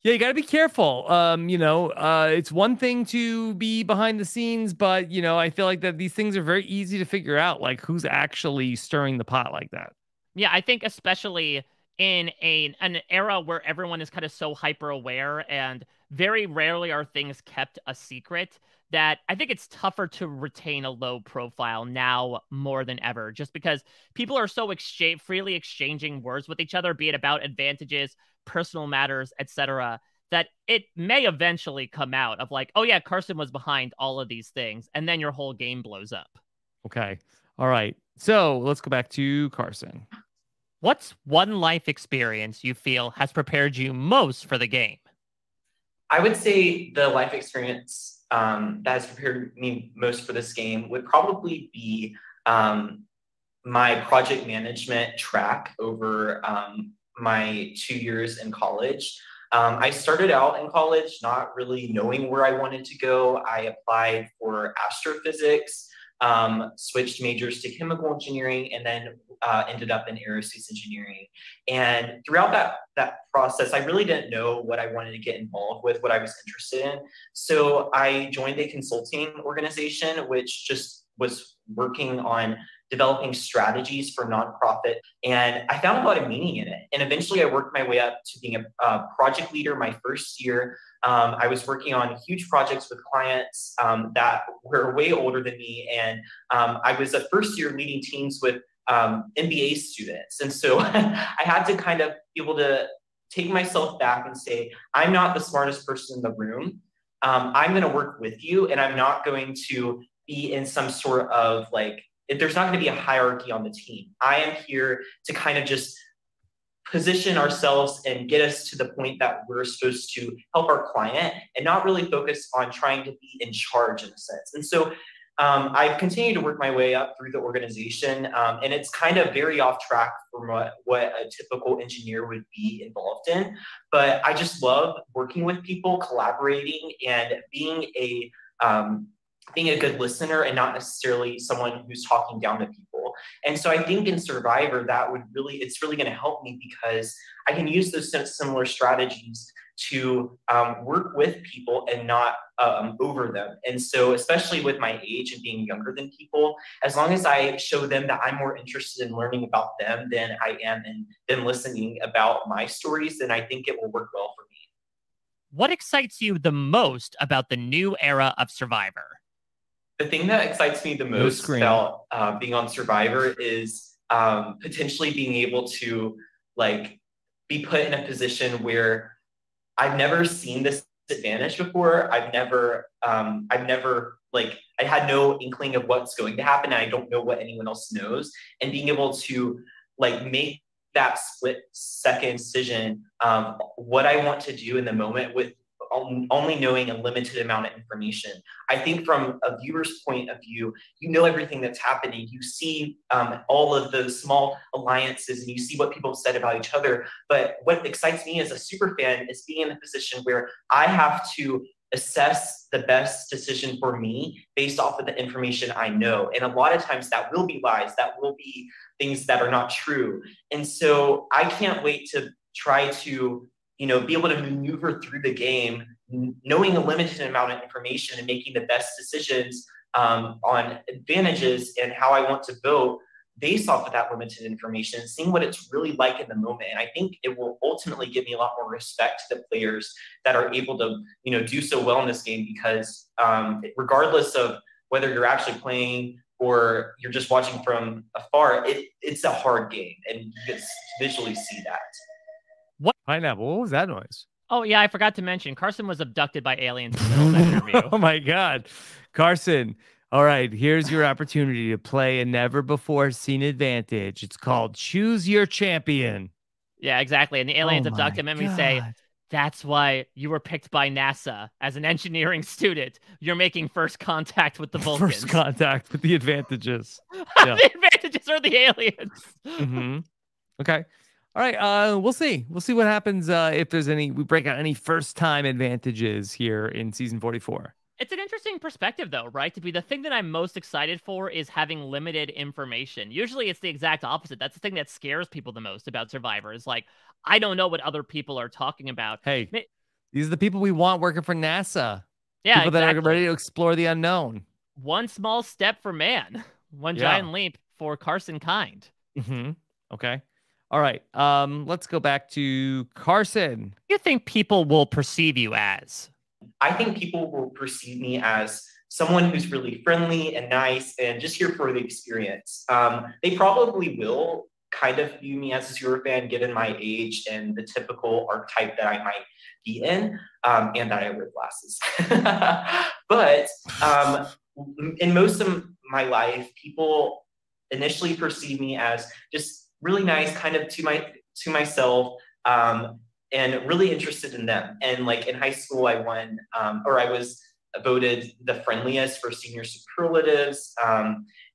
Yeah, you got to be careful. It's one thing to be behind the scenes, but, I feel like that these things are very easy to figure out, like who's actually stirring the pot like that. Yeah, I think especially in an era where everyone is kind of so hyper aware and very rarely are things kept a secret, that I think it's tougher to retain a low profile now more than ever, just because people are so freely exchanging words with each other, be it about advantages, personal matters, etc., that it may eventually come out of like, oh yeah, Carson was behind all of these things, and then your whole game blows up. Okay. All right. So let's go back to Carson. What's one life experience you feel has prepared you most for the game? I would say the life experience that has prepared me most for this game would probably be my project management track over my 2 years in college. I started out in college not really knowing where I wanted to go. I applied for astrophysics, switched majors to chemical engineering, and then ended up in aerospace engineering. And throughout that process, I really didn't know what I wanted to get involved with, what I was interested in. So I joined a consulting organization, which just was working on developing strategies for nonprofit. And I found a lot of meaning in it. And eventually I worked my way up to being a project leader my first year. I was working on huge projects with clients that were way older than me. And I was a first year leading teams with MBA students. And so I had to kind of be able to take myself back and say, I'm not the smartest person in the room. I'm going to work with you, and I'm not going to be in some sort of like, there's not going to be a hierarchy on the team. I am here to kind of just position ourselves and get us to the point that we're supposed to help our client and not really focus on trying to be in charge in a sense. And so I've continued to work my way up through the organization, and it's kind of very off track from what a typical engineer would be involved in. But I just love working with people, collaborating, and being a good listener and not necessarily someone who's talking down to people. And so I think in Survivor, it's really going to help me because I can use those similar strategies to work with people and not over them. And so especially with my age and being younger than people, as long as I show them that I'm more interested in learning about them than I am in them listening about my stories, then I think it will work well for me. What excites you the most about the new era of Survivor? The thing that excites me the most about being on Survivor is potentially being able to be put in a position where I've never seen this advantage before. I had no inkling of what's going to happen, and I don't know what anyone else knows. And being able to make that split-second decision what I want to do in the moment with only knowing a limited amount of information. I think from a viewer's point of view, you know everything that's happening. You see all of the small alliances and you see what people have said about each other. But what excites me as a super fan is being in the position where I have to assess the best decision for me based off of the information I know. And a lot of times that will be lies, that will be things that are not true. And so I can't wait to try to be able to maneuver through the game, knowing a limited amount of information and making the best decisions on advantages and how I want to vote based off of that limited information, seeing what it's really like in the moment. And I think it will ultimately give me a lot more respect to the players that are able to, do so well in this game, because regardless of whether you're actually playing or you're just watching from afar, it's a hard game, and you can visually see that. What? Pineapple, what was that noise? Oh, yeah, I forgot to mention, Carson was abducted by aliens in the middle of that interview. Oh, my God. Carson, all right, here's your opportunity to play a never-before-seen advantage. It's called Choose Your Champion. Yeah, exactly. And the aliens abduct him, and we say, That's why you were picked by NASA as an engineering student. You're making first contact with the Vulcans. First contact with the advantages. Yeah. The advantages are the aliens. Mm-hmm. Okay. All right. We'll see. We'll see what happens if there's we break out any first-time advantages here in season 44. It's an interesting perspective, though, right? To be the thing that I'm most excited for is having limited information. Usually it's the exact opposite. That's the thing that scares people the most about Survivor is like, I don't know what other people are talking about. Hey, these are the people we want working for NASA. Yeah, people that are ready to explore the unknown. One small step for man, one giant leap for Carson kind. Mm-hmm. Okay. All right. Let's go back to Carson. What do you think people will perceive you as? I think people will perceive me as someone who's really friendly and nice and just here for the experience. They probably will kind of view me as a super fan, given my age and the typical archetype that I might be in, and that I wear glasses. But in most of my life, people initially perceive me as just really nice, kind of to myself, and really interested in them. And like in high school, I won, or I was voted the friendliest for senior superlatives.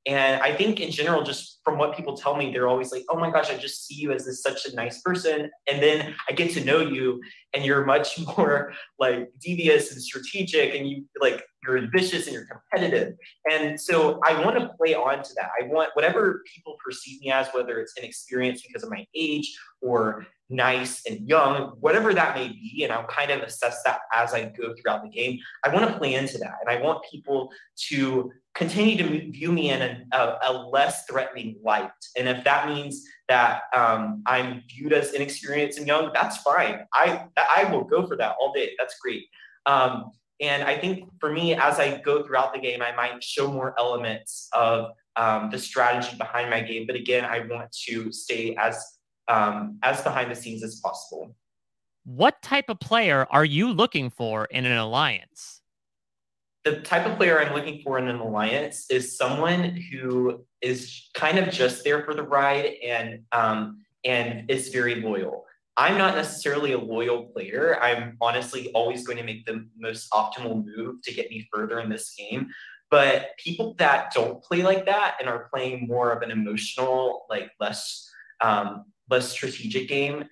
And I think in general, just from what people tell me, they're always like, oh my gosh, I just see you as such a nice person. And then I get to know you and you're much more like devious and strategic and you're ambitious and you're competitive. And so I want to play on to that. I want whatever people perceive me as, whether it's inexperienced because of my age or nice and young, whatever that may be, and I'll kind of assess that as I go throughout the game. I want to play into that, and I want people to continue to view me in a less threatening light. And if that means that I'm viewed as inexperienced and young, that's fine. I will go for that all day. That's great. And I think for me, as I go throughout the game, I might show more elements of the strategy behind my game. But again, I want to stay as behind the scenes as possible. What type of player are you looking for in an alliance? The type of player I'm looking for in an alliance is someone who is kind of just there for the ride and is very loyal. I'm not necessarily a loyal player. I'm honestly always going to make the most optimal move to get me further in this game. But people that don't play like that and are playing more of an emotional, like less strategic game,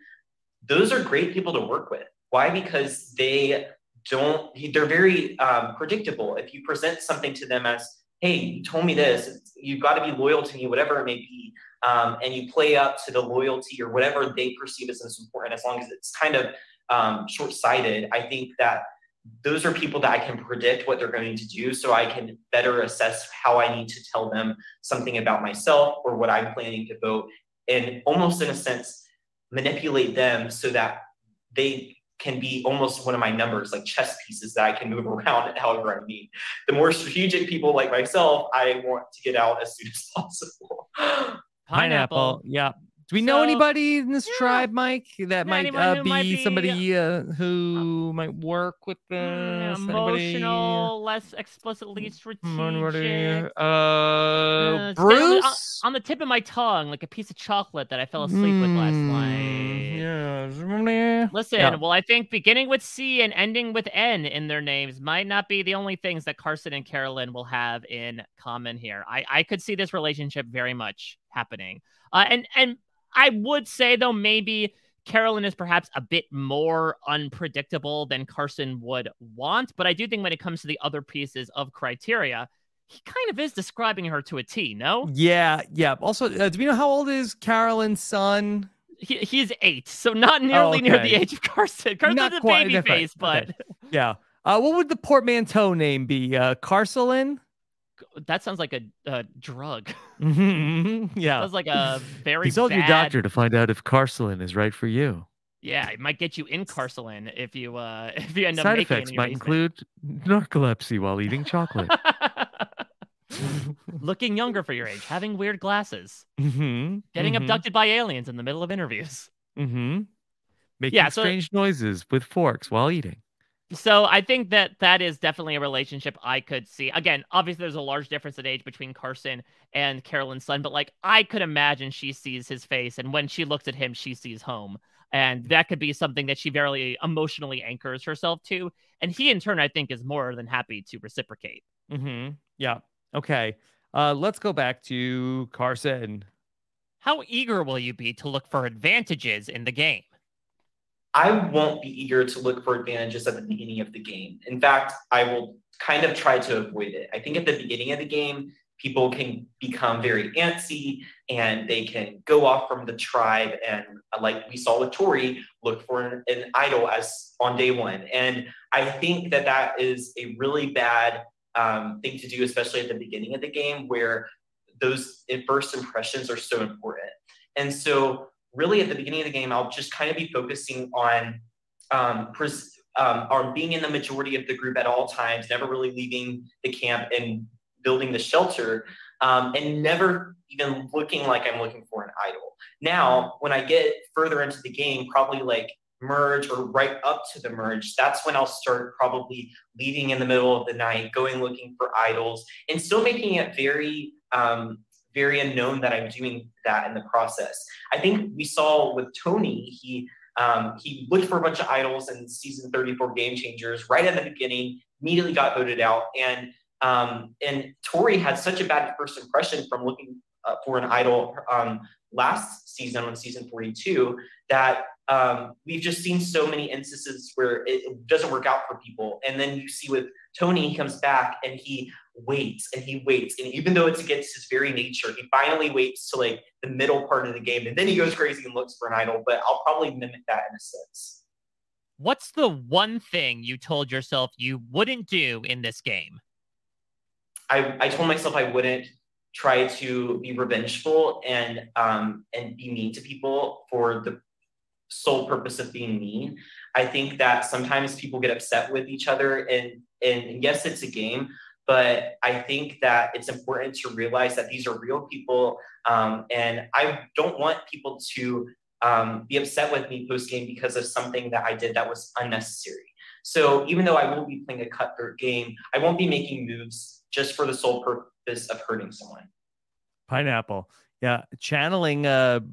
those are great people to work with. Why? Because they're very predictable. If you present something to them as, hey, you told me this, you've got to be loyal to me, whatever it may be, and you play up to the loyalty or whatever they perceive as important, as long as it's kind of short-sighted, I think that those are people that I can predict what they're going to do, so I can better assess how I need to tell them something about myself or what I'm planning to vote, and almost in a sense, manipulate them so that they can be almost one of my numbers, like chess pieces that I can move around however I need. The more strategic people like myself, I want to get out as soon as possible. Pineapple. Yeah. Do we know anybody in this tribe, Mike, that might be somebody who might work with this? Emotional, less explicitly strategic. Bruce? On the tip of my tongue, like a piece of chocolate that I fell asleep with last night. Yeah. Listen, well, I think beginning with C and ending with N in their names might not be the only things that Carson and Carolyn will have in common here. I could see this relationship very much happening. And I would say, though, maybe Carolyn is perhaps a bit more unpredictable than Carson would want. But I do think when it comes to the other pieces of criteria, he kind of is describing her to a T, no? Yeah. Also, do we know how old is Carolyn's son? He's 8, so not nearly near the age of Carson. Carson's a baby face, but... Okay. Yeah. What would the portmanteau name be? Carson? That sounds like a drug. Yeah. Sounds like a very He told bad... your doctor to find out if Carson is right for you. Yeah, it might get you in Carson if you end up Side making effects might include narcolepsy while eating chocolate. Looking younger for your age, having weird glasses, getting abducted by aliens in the middle of interviews, making strange noises with forks while eating. So I think that is definitely a relationship I could see. Again, obviously there's a large difference in age between Carson and Carolyn's son, but like I could imagine she sees his face, and when she looks at him, she sees home. And that could be something that she very emotionally anchors herself to. And he, in turn, I think, is more than happy to reciprocate. Yeah. Okay. Let's go back to Carson. How eager will you be to look for advantages in the game? I won't be eager to look for advantages at the beginning of the game. In fact, I will kind of try to avoid it. I think at the beginning of the game, people can become very antsy and they can go off from the tribe and, like we saw with Tori, look for an idol as on day one. And I think that that is a really bad thing to do, especially at the beginning of the game where those first impressions are so important. And so really at the beginning of the game, I'll just kind of be focusing on being in the majority of the group at all times, never really leaving the camp and building the shelter, and never even looking like I'm looking for an idol. Now, when I get further into the game, probably like merge or right up to the merge, that's when I'll start probably leaving in the middle of the night, going looking for idols, and still making it very unknown that I'm doing that in the process. I think we saw with Tony, he looked for a bunch of idols in season 34 Game Changers right at the beginning, immediately got voted out. And Tori had such a bad first impression from looking for an idol last season on season 42 that we've just seen so many instances where it doesn't work out for people. And then you see with Tony, he comes back and he waits and he waits. And even though it's against his very nature, he finally waits to like the middle part of the game. And then he goes crazy and looks for an idol. But I'll probably mimic that in a sense. What's the one thing you told yourself you wouldn't do in this game? I told myself I wouldn't try to be revengeful and be mean to people for the sole purpose of being mean. I think that sometimes people get upset with each other, and yes, it's a game, but I think that it's important to realize that these are real people, and I don't want people to be upset with me post-game because of something that I did that was unnecessary. So even though I will be playing a cutthroat game, I won't be making moves just for the sole purpose of hurting someone. Pineapple. Yeah. Channeling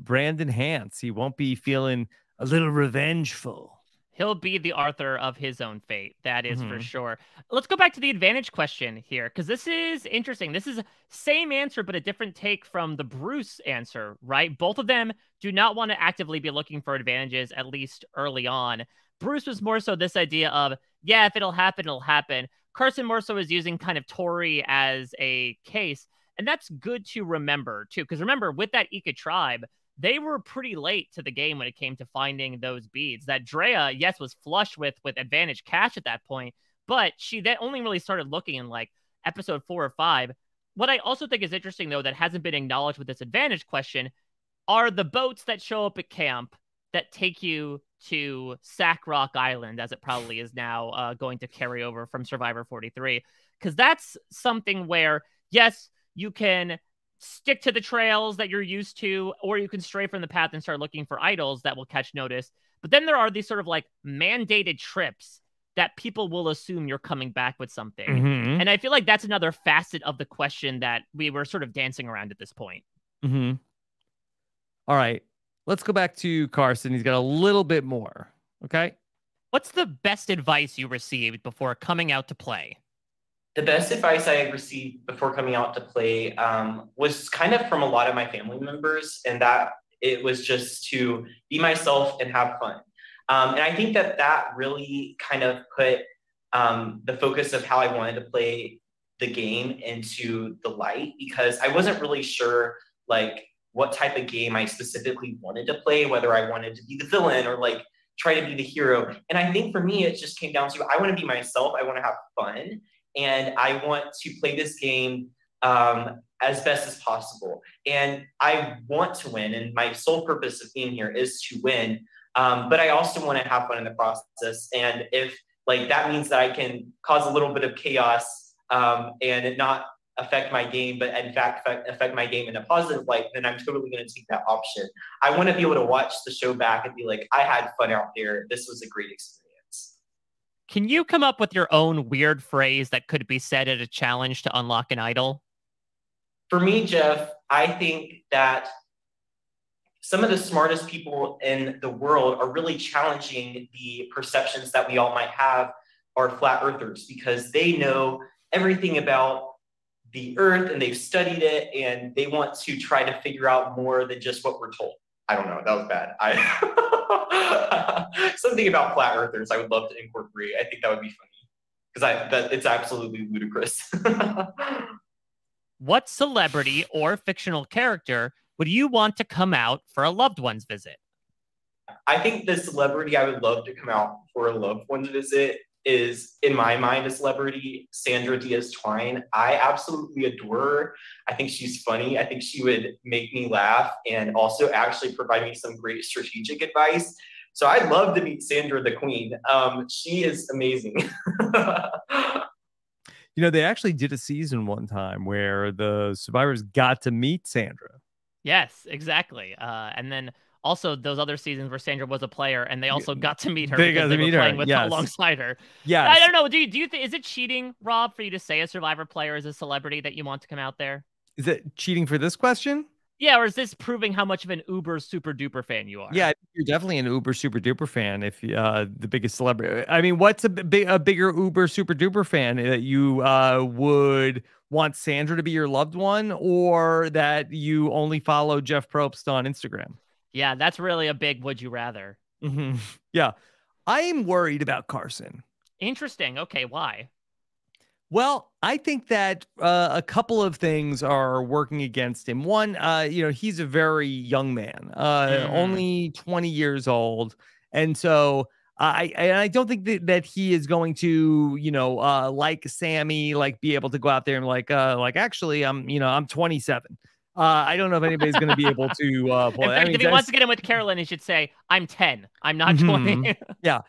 Brandon Hance. He won't be feeling a little revengeful. He'll be the author of his own fate. That is for sure. Let's go back to the advantage question here, because this is interesting. This is same answer, but a different take from the Bruce answer, right? Both of them do not want to actively be looking for advantages, at least early on. Bruce was more so this idea of, yeah, if it'll happen, it'll happen. Carson more so is using kind of Tori as a case. And that's good to remember, too, because remember, with that Ika tribe, they were pretty late to the game when it came to finding those beads. That Drea, yes, was flush with advantage cash at that point, but she then only really started looking in like episode 4 or 5. What I also think is interesting, though, that hasn't been acknowledged with this advantage question are the boats that show up at camp that take you to Sack Rock Island, as it probably is now going to carry over from Survivor 43. Because that's something where, yes, you can stick to the trails that you're used to, or you can stray from the path and start looking for idols that will catch notice. But then there are these sort of like mandated trips that people will assume you're coming back with something. And I feel like that's another facet of the question that we were sort of dancing around at this point. All right. Let's go back to Carson. He's got a little bit more. Okay. What's the best advice you received before coming out to play? The best advice I received before coming out to play was kind of from a lot of my family members, and that it was just to be myself and have fun. And I think that that really kind of put the focus of how I wanted to play the game into the light, because I wasn't really sure like what type of game I specifically wanted to play, whether I wanted to be the villain or like try to be the hero. And I think for me, it just came down to, I want to be myself. I want to have fun. And I want to play this game as best as possible. And I want to win. And my sole purpose of being here is to win. But I also want to have fun in the process. And if like that means that I can cause a little bit of chaos and it not affect my game, but in fact affect my game in a positive light, then I'm totally going to take that option. I want to be able to watch the show back and be like, I had fun out there. This was a great experience. Can you come up with your own weird phrase that could be said at a challenge to unlock an idol? For me, Jeff, I think that some of the smartest people in the world are really challenging the perceptions that we all might have are flat earthers, because they know everything about the earth and they've studied it and they want to try to figure out more than just what we're told. I don't know, that was bad. Something about flat earthers I would love to incorporate. I think that would be funny, because it's absolutely ludicrous. What celebrity or fictional character would you want to come out for a loved one's visit? I think the celebrity I would love to come out for a loved one's visit is, in my mind, a celebrity, Sandra Diaz-Twine. I absolutely adore her. I think she's funny. I think she would make me laugh and also actually provide me some great strategic advice. So I'd love to meet Sandra the Queen. She is amazing. You know, they actually did a season one time where the survivors got to meet Sandra. Yes, exactly. And then also those other seasons where Sandra was a player and they also got to meet her They because got they to were meet her, playing with yes. alongside her. Yeah, I don't know. Do you think, is it cheating, Rob, for you to say a Survivor player is a celebrity that you want to come out there? Is it cheating for this question? Yeah, or is this proving how much of an uber super duper fan you are? Yeah, I think you're definitely an uber super duper fan. If the biggest celebrity, I mean, what's a bigger uber super duper fan that you would want Sandra to be your loved one, or that you only follow Jeff Probst on Instagram? Yeah, that's really a big would you rather. Mm-hmm. Yeah, I am worried about Carson. Interesting. Okay, why? Well, I think that a couple of things are working against him. One, you know, he's a very young man, only 20 years old. And so I don't think that he is going to, you know, like Sammy, like be able to go out there and like actually, I'm 27. I don't know if anybody's going to be able to play. In fact, if he wants to get in with Carolyn, he should say, I'm 10. I'm not 20. Yeah.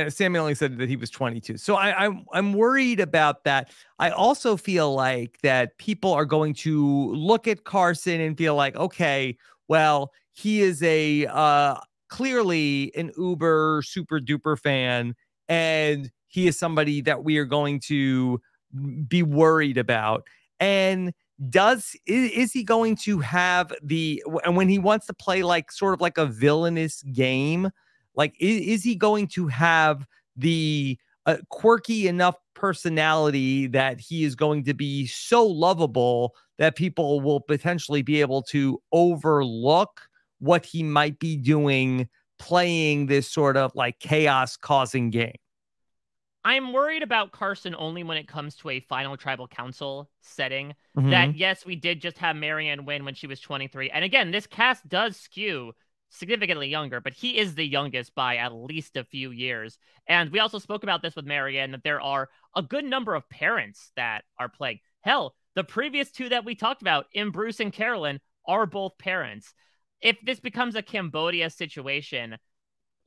Sammy only said that he was 22. So I'm worried about that. I also feel like that people are going to look at Carson and feel like, okay, well, he is a clearly an uber super duper fan, and he is somebody that we are going to be worried about. And is he going to have and when he wants to play like sort of like a villainous game, like is he going to have the quirky enough personality that he is going to be so lovable that people will potentially be able to overlook what he might be doing playing this sort of like chaos causing game? I'm worried about Carson only when it comes to a final tribal council setting. That, yes, we did just have Marianne win when she was 23. And again, this cast does skew significantly younger, but he is the youngest by at least a few years. And we also spoke about this with Marianne, that there are a good number of parents that are playing. Hell, the previous two that we talked about, Bruce and Carolyn, are both parents. If this becomes a Cambodia situation,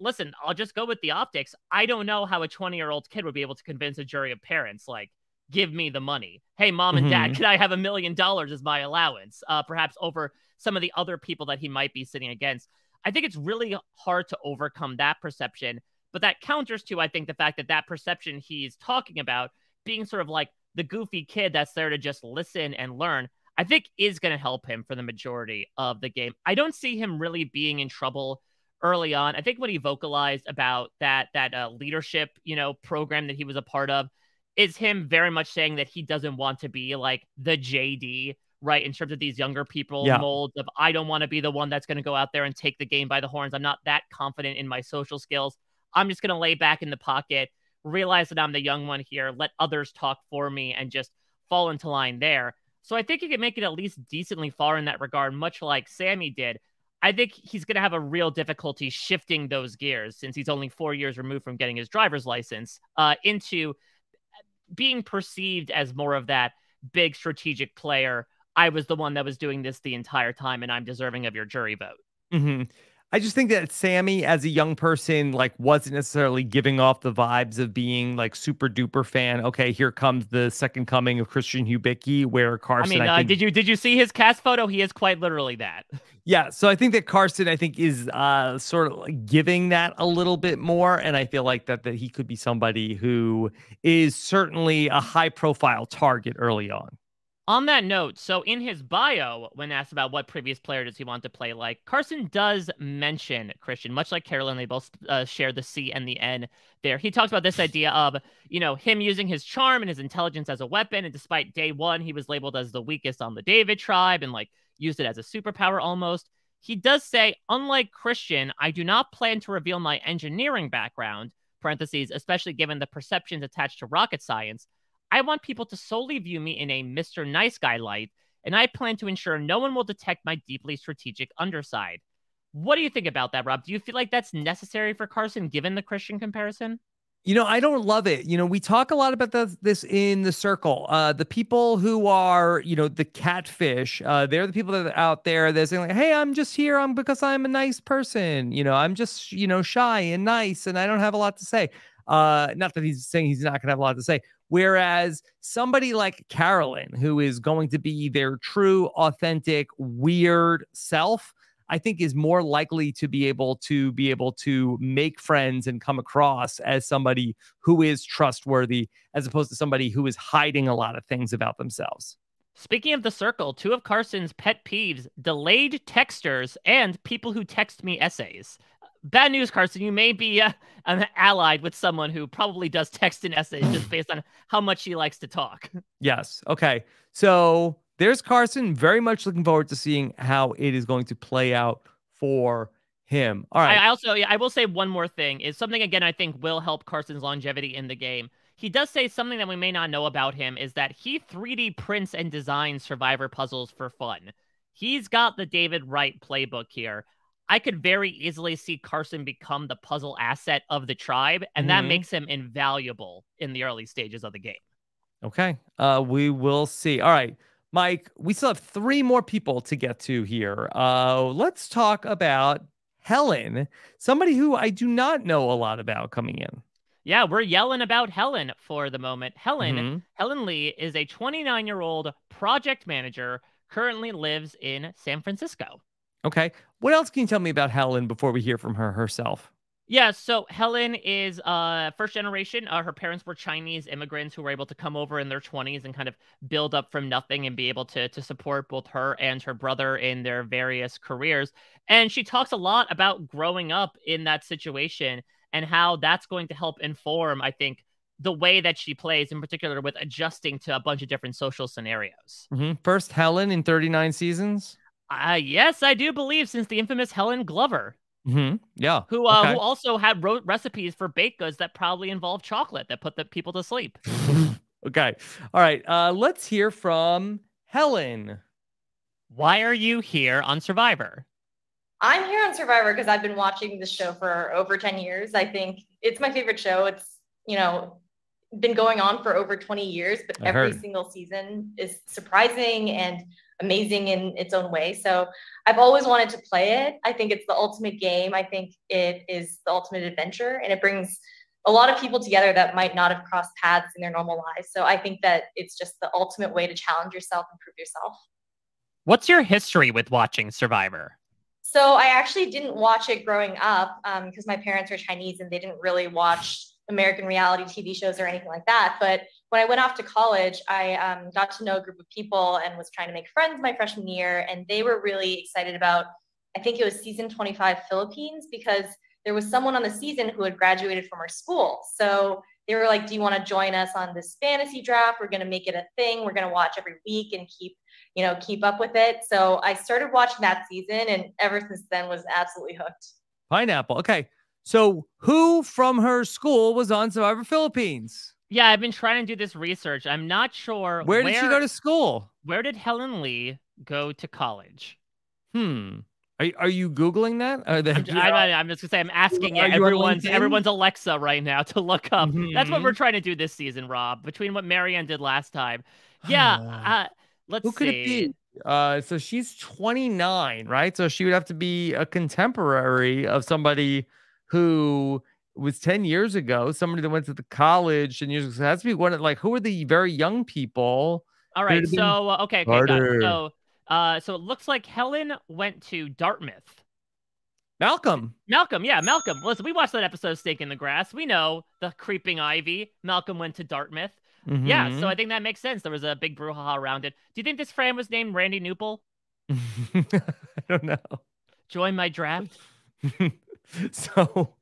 listen, I'll just go with the optics. I don't know how a 20-year-old kid would be able to convince a jury of parents, like, give me the money. Hey, mom and dad, can I have $1 million as my allowance? Perhaps over some of the other people that he might be sitting against. I think it's really hard to overcome that perception, but that counters to, I think, the fact that perception he's talking about being sort of like the goofy kid that's there to just listen and learn, I think is going to help him for the majority of the game. I don't see him really being in trouble early on. I think what he vocalized about that leadership, program that he was a part of is him very much saying that he doesn't want to be like the JD, right? In terms of these younger people molds of, I don't want to be the one that's going to go out there and take the game by the horns. I'm not that confident in my social skills. I'm just going to lay back in the pocket, realize that I'm the young one here, let others talk for me, and just fall into line there. So I think he can make it at least decently far in that regard, much like Sammy did. I think he's going to have a real difficulty shifting those gears, since he's only 4 years removed from getting his driver's license, into being perceived as more of that big strategic player. I was the one that was doing this the entire time, and I'm deserving of your jury vote. I just think that Sammy, as a young person, like wasn't necessarily giving off the vibes of being like super duper fan. Okay, here comes the second coming of Christian Hubicki, where Carson. I think, did you see his cast photo? He is quite literally that. Yeah, so I think that Carson, I think, is sort of like giving that a little bit more, and I feel like that he could be somebody who is certainly a high profile target early on. On that note, so in his bio, when asked about what previous player does he want to play like, Carson does mention Christian, much like Carolyn. They both share the C and the N there. He talks about this idea of, him using his charm and his intelligence as a weapon. And despite day one, he was labeled as the weakest on the David tribe and used it as a superpower almost. He does say, unlike Christian, I do not plan to reveal my engineering background, parentheses, especially given the perceptions attached to rocket science. I want people to solely view me in a Mr. Nice Guy light, and I plan to ensure no one will detect my deeply strategic underside. What do you think about that, Rob? Do you feel like that's necessary for Carson, given the Christian comparison? I don't love it. We talk a lot about this in the circle. The people who are, the catfish, they're the people that are out there. They're saying hey, I'm just here because I'm a nice person. I'm just, shy and nice, and I don't have a lot to say. Not that he's saying he's not going to have a lot to say. Whereas somebody like Carolyn, who is going to be their true, authentic, weird self, I think is more likely to be able to make friends and come across as somebody who is trustworthy, as opposed to somebody who is hiding a lot of things about themselves. Speaking of the circle, two of Carson's pet peeves: delayed texters and people who text me essays. Bad news, Carson. You may be allied with someone who probably does text and essays just based on how much he likes to talk. Yes. Okay. So there's Carson. Very much looking forward to seeing how it is going to play out for him. All right. I will say one more thing. Is something, again, I think will help Carson's longevity in the game. He does say something that we may not know about him is that he 3D prints and designs survivor puzzles for fun. He's got the David Wright playbook here. I could very easily see Carson become the puzzle asset of the tribe, and that makes him invaluable in the early stages of the game. Okay. We will see. All right, Mike, we still have 3 more people to get to here. Let's talk about Helen, somebody who I do not know a lot about coming in. Yeah, we're yelling about Helen for the moment. Helen Li is a 29-year-old project manager, currently lives in San Francisco. Okay. What else can you tell me about Helen before we hear from her herself? Yeah, so Helen is first generation. Her parents were Chinese immigrants who were able to come over in their 20s and kind of build up from nothing and be able to support both her and her brother in their various careers. And she talks a lot about growing up in that situation and how that's going to help inform, I think, the way that she plays, in particular with adjusting to a bunch of different social scenarios. First Helen in 39 seasons? Yes, I do believe, since the infamous Helen Glover. Yeah. Who also wrote recipes for baked goods that probably involved chocolate that put the people to sleep. Okay. All right. Let's hear from Helen. Why are you here on Survivor? I'm here on Survivor because I've been watching this show for over 10 years. I think it's my favorite show. It's, been going on for over 20 years, but every single season is surprising and amazing in its own way. So I've always wanted to play it. I think it's the ultimate game. I think it is the ultimate adventure, and it brings a lot of people together that might not have crossed paths in their normal lives. So I think that it's just the ultimate way to challenge yourself and prove yourself. What's your history with watching Survivor? So I actually didn't watch it growing up because my parents are Chinese and they didn't really watch American reality TV shows or anything like that. But when I went off to college, I got to know a group of people and was trying to make friends my freshman year. And they were really excited about, I think it was season 25 Philippines, because there was someone on the season who had graduated from our school. So they were like, do you want to join us on this fantasy draft? We're going to make it a thing. We're going to watch every week and keep up with it. So I started watching that season, and ever since then was absolutely hooked. Pineapple. Okay. So who from her school was on Survivor Philippines? Yeah, I've been trying to do this research. I'm not sure. Where did she go to school? Where did Helen Li go to college? Are you Googling that? I'm just going to say I'm asking everyone's Alexa right now to look up. That's what we're trying to do this season, Rob, between what Marianne did last time. Yeah, let's see. Who could it be? So she's 29, right? So she would have to be a contemporary of somebody who was 10 years ago, somebody that went to the college 10 years ago. So it has to be one of, who are the very young people? All right. So, okay. Got it. So it looks like Helen went to Dartmouth. Malcolm. Yeah, Malcolm. Listen, we watched that episode of Stake in the Grass. We know the creeping ivy. Malcolm went to Dartmouth. Yeah, so I think that makes sense. There was a big brouhaha around it. Do you think this Fran was named Randy Newple? I don't know. Join my draft. So,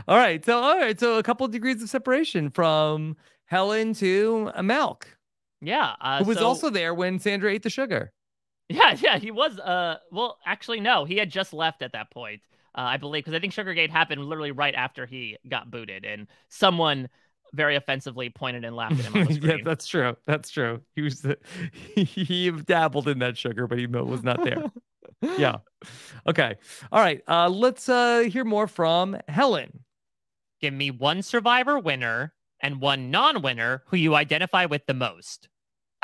all right. So a couple of degrees of separation from Helen to Malk. Yeah. Who was also there when Sandra ate the sugar. Yeah, he was. Well, actually, no, he had just left at that point, I believe, because I think Sugargate happened literally right after he got booted, and someone very offensively pointed and laughed at him on the screen. Yeah, that's true. That's true. He was he dabbled in that sugar, but he was not there. Yeah. Okay. All right. Let's hear more from Helen. Give me one Survivor winner and one non-winner who you identify with the most.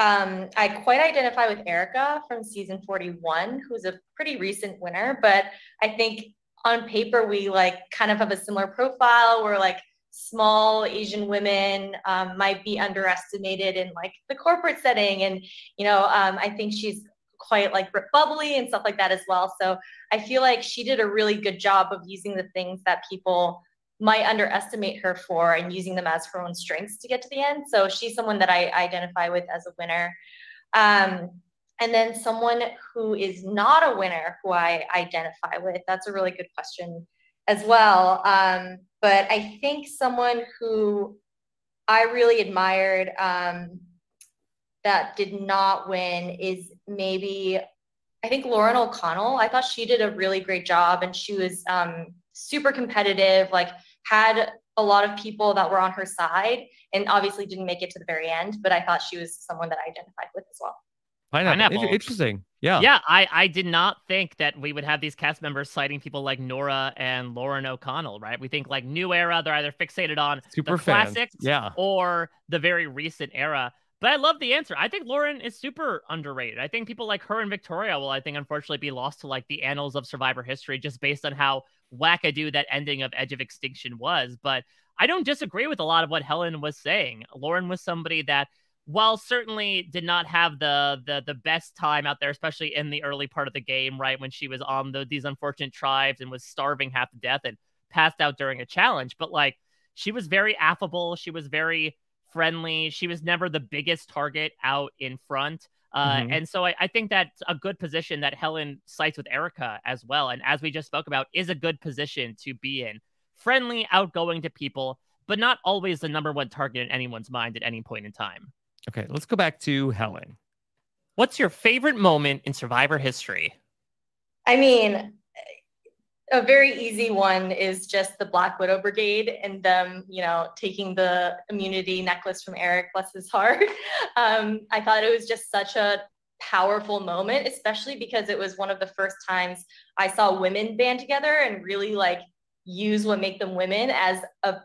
I quite identify with Erica from season 41, who's a pretty recent winner, but I think on paper we like kind of have a similar profile. We're like small Asian women, might be underestimated in like the corporate setting, and I think she's quite like bubbly and stuff like that as well. So I feel like she did a really good job of using the things that people might underestimate her for and using them as her own strengths to get to the end. So she's someone that I identify with as a winner. And then someone who is not a winner who I identify with, that's a really good question as well. But I think someone who I really admired that did not win is maybe, I think Lauren O'Connell. I thought she did a really great job, and she was super competitive, like had a lot of people that were on her side, and obviously didn't make it to the very end, but I thought she was someone that I identified with as well. Pineapple. Interesting. Yeah. Yeah, I did not think that we would have these cast members citing people like Nora and Lauren O'Connell, right? We think like new era, they're either fixated on super the classics yeah, or the very recent era. But I love the answer. I think Lauren is super underrated. I think people like her and Victoria will, I think, unfortunately be lost to like the annals of Survivor history just based on how wackadoo that ending of Edge of Extinction was. But I don't disagree with a lot of what Helen was saying. Lauren was somebody that, while certainly did not have the best time out there, especially in the early part of the game, right, when she was on these unfortunate tribes and was starving half to death and passed out during a challenge. But like, she was very affable. She was very friendly. She was never the biggest target out in front. And so I think that's a good position that Helen cites with Erica as well. And as we just spoke about, is a good position to be in. Friendly, outgoing to people, but not always the number one target in anyone's mind at any point in time. Okay, let's go back to Helen. What's your favorite moment in Survivor history? I mean, a very easy one is just the Black Widow Brigade and them, taking the immunity necklace from Eric, bless his heart. I thought it was just such a powerful moment, especially because it was one of the first times I saw women band together and really like use what make them women as a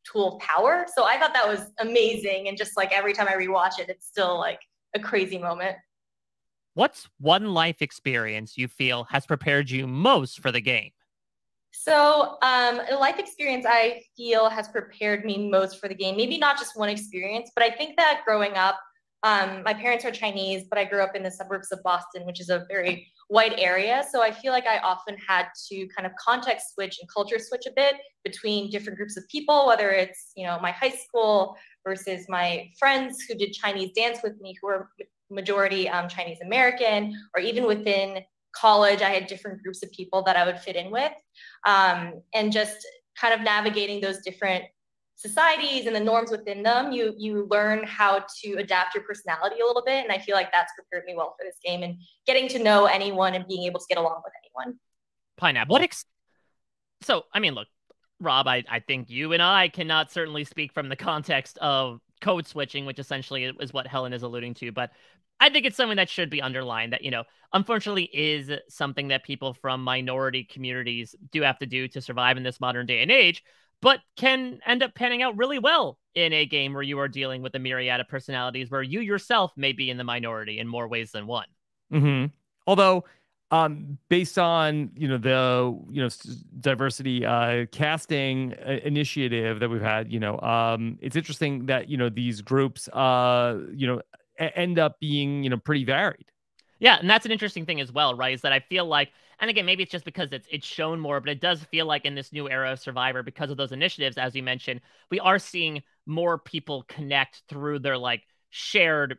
tool of power. So I thought that was amazing. And just like every time I rewatch it, it's still like a crazy moment. What's one life experience you feel has prepared you most for the game? So a life experience I feel has prepared me most for the game. Maybe not just one experience, but I think that growing up, my parents are Chinese, but I grew up in the suburbs of Boston, which is a very white area. So I feel like I often had to kind of context switch and culture switch a bit between different groups of people, whether it's, my high school versus my friends who did Chinese dance with me, who were majority Chinese American, or even within college, I had different groups of people that I would fit in with, and just kind of navigating those different societies and the norms within them, you learn how to adapt your personality a little bit. And I feel like that's prepared me well for this game, and getting to know anyone and being able to get along with anyone. Pineapple. So, I mean, look, Rob, I think you and I cannot certainly speak from the context of code switching, which essentially is what Helen is alluding to. But I think it's something that should be underlined that, unfortunately is something that people from minority communities do have to do to survive in this modern day and age, but can end up panning out really well in a game where you are dealing with a myriad of personalities where you yourself may be in the minority in more ways than one. Although, based on, diversity casting initiative that we've had, it's interesting that, these groups, end up being, pretty varied. Yeah, and that's an interesting thing as well, right? Is that I feel like And again, maybe it's just because it's shown more, but it does feel like in this new era of Survivor, because of those initiatives, as you mentioned, we are seeing more people connect through their like shared,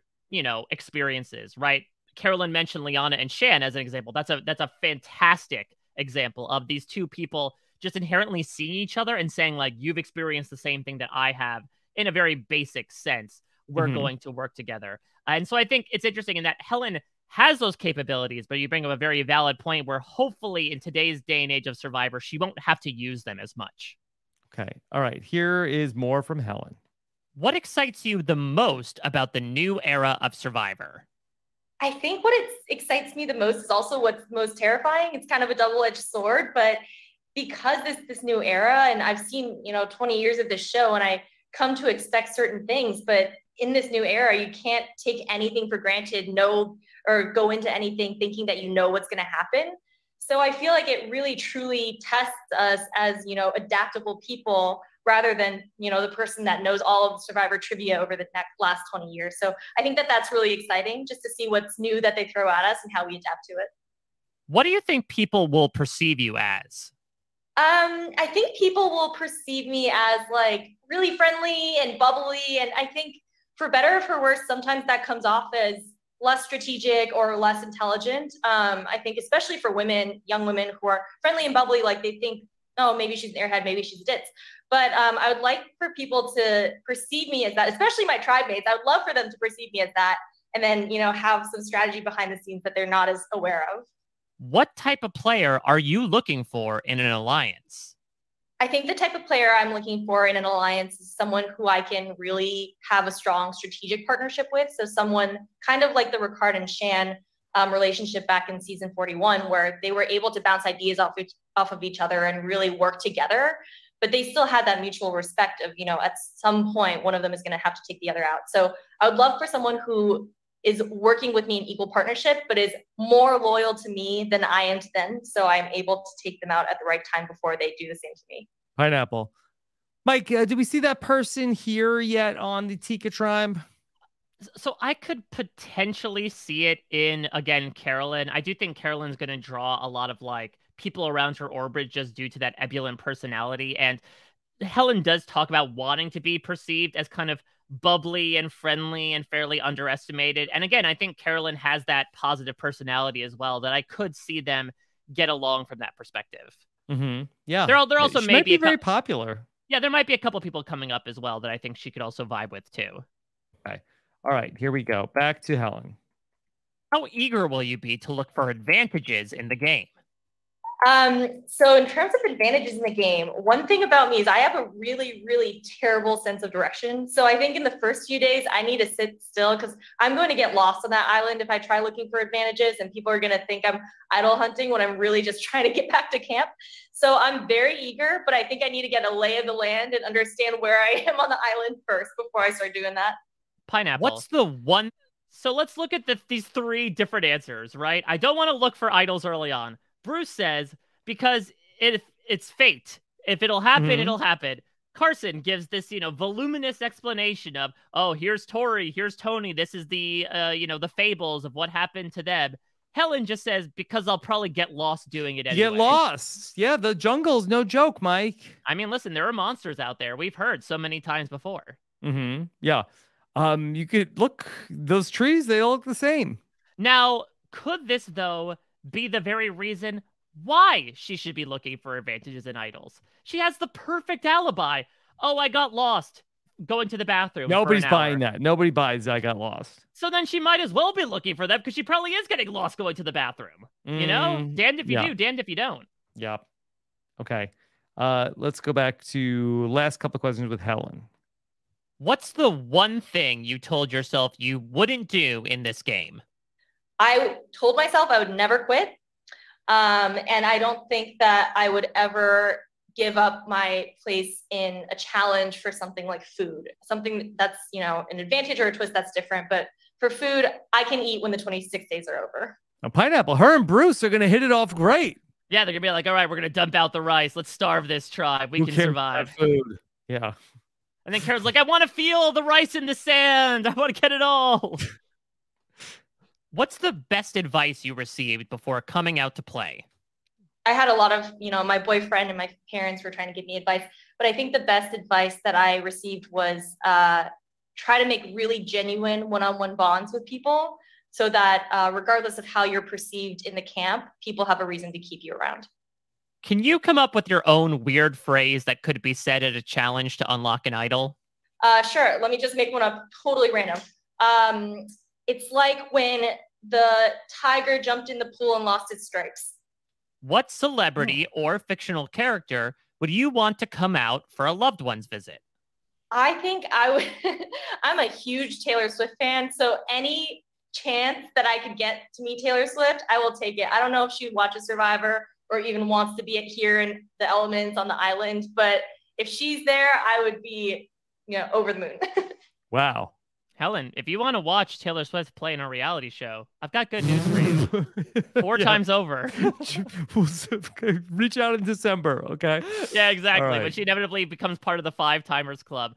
experiences, right? Carolyn mentioned Liana and Shan as an example. That's a fantastic example of these two people just inherently seeing each other and saying like, you've experienced the same thing that I have in a very basic sense. We're going to work together. And so I think it's interesting in that Helen has those capabilities, but you bring up a very valid point where hopefully in today's day and age of Survivor, she won't have to use them as much. Okay. All right. Here is more from Helen. What excites you the most about the new era of Survivor? I think what excites me the most is also what's most terrifying. It's kind of a double-edged sword, but because this new era, and I've seen, 20 years of this show, and I come to expect certain things, but in this new era, you can't take anything for granted, or go into anything thinking that you know what's going to happen. So I feel like it really truly tests us as, adaptable people rather than, the person that knows all of the Survivor trivia over the last 20 years. So I think that that's really exciting just to see what's new that they throw at us and how we adapt to it. What do you think people will perceive you as? I think people will perceive me as like really friendly and bubbly. And I think for better or for worse, sometimes that comes off as less strategic or less intelligent. I think especially for women, young women who are friendly and bubbly, like they think, oh, maybe she's an airhead, maybe she's a ditz. But I would like for people to perceive me as that, especially my tribe mates. I would love for them to perceive me as that and then, have some strategy behind the scenes that they're not as aware of. What type of player are you looking for in an alliance? I think the type of player I'm looking for in an alliance is someone who I can really have a strong strategic partnership with. So someone kind of like the Ricard and Shan relationship back in season 41, where they were able to bounce ideas off of each other and really work together. But they still had that mutual respect of, at some point, one of them is going to have to take the other out. So I would love for someone who is working with me in equal partnership, but is more loyal to me than I am to them. So I'm able to take them out at the right time before they do the same to me. Pineapple. Mike, do we see that person here yet on the Tika tribe? So I could potentially see it in, again, Carolyn. I do think Carolyn's going to draw a lot of like people around her orbit just due to that ebullient personality. And Helen does talk about wanting to be perceived as kind of bubbly and friendly and fairly underestimated. And again, I think Carolyn has that positive personality as well, that I could see them get along from that perspective. Yeah. They're also she might be very popular. Yeah, there might be a couple people coming up as well that I think she could also vibe with too. Okay. All right, here we go. Back to Helen. How eager will you be to look for advantages in the game? So in terms of advantages in the game, one thing about me is I have a really, really terrible sense of direction. So I think in the first few days, I need to sit still because I'm going to get lost on that island if I try looking for advantages, and people are going to think I'm idle hunting when I'm really just trying to get back to camp. So I'm very eager, but I think I need to get a lay of the land and understand where I am on the island first before I start doing that. Pineapple. What's the one? So let's look at these three different answers, right? I don't want to look for idols early on. Bruce says, because it's fate. If it'll happen, it'll happen. Carson gives this, voluminous explanation of, oh, here's Tori, here's Tony. This is the, the fables of what happened to them. Helen just says, because I'll probably get lost doing it anyway. Get lost. Yeah, the jungle's no joke, Mike. I mean, listen, there are monsters out there. We've heard so many times before. Yeah. You could look, those trees, they all look the same. Now, could this, though, be the very reason why she should be looking for advantages in idols? She has the perfect alibi. Oh, I got lost going to the bathroom. Nobody's buying that. Nobody buys I got lost. So then she might as well be looking for them because she probably is getting lost going to the bathroom. Damned if you do, damned if you don't. Yeah. Okay. Let's go back to last couple of questions with Helen. What's the one thing you told yourself you wouldn't do in this game? I told myself I would never quit. And I don't think that I would ever give up my place in a challenge for something like food, something that's, an advantage or a twist that's different. But for food, I can eat when the 26 days are over. Now, Pineapple, her and Bruce are going to hit it off great. Yeah, they're going to be like, all right, we're going to dump out the rice. Let's starve this tribe. We can survive. Food. Yeah. And then Carol's like, I want to feel the rice in the sand. I want to get it all. What's the best advice you received before coming out to play? I had a lot of, my boyfriend and my parents were trying to give me advice, but I think the best advice that I received was try to make really genuine one-on-one bonds with people so that regardless of how you're perceived in the camp, people have a reason to keep you around. Can you come up with your own weird phrase that could be said at a challenge to unlock an idol? Sure. Let me just make one up totally random. It's like when the tiger jumped in the pool and lost its stripes. What celebrity or fictional character would you want to come out for a loved one's visit? I think I would. I'm a huge Taylor Swift fan, so any chance that I could get to meet Taylor Swift, I will take it. I don't know if she watches Survivor or even wants to be here in the elements on the island, but if she's there, I would be, over the moon. Wow. Helen, if you want to watch Taylor Swift play in a reality show, I've got good news for you. Four times over. Reach out in December, okay? Yeah, exactly. Right. When she inevitably becomes part of the 5-timers club.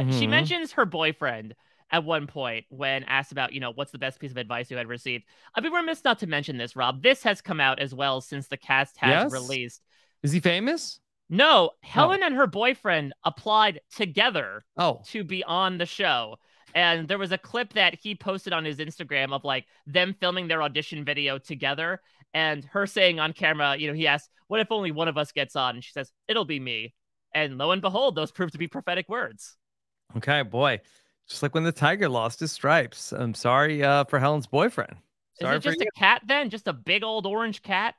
She mentions her boyfriend at one point when asked about, what's the best piece of advice you had received. I'd be remiss not to mention this, Rob. This has come out as well since the cast has released. Is he famous? No, Helen and her boyfriend applied together to be on the show. And there was a clip that he posted on his Instagram of like them filming their audition video together and her saying on camera, he asked, what if only one of us gets on? And she says, it'll be me. And lo and behold, those proved to be prophetic words. Okay, boy. Just like when the tiger lost his stripes. I'm sorry for Helen's boyfriend. Sorry. Is it just a cat then? Just a big old orange cat?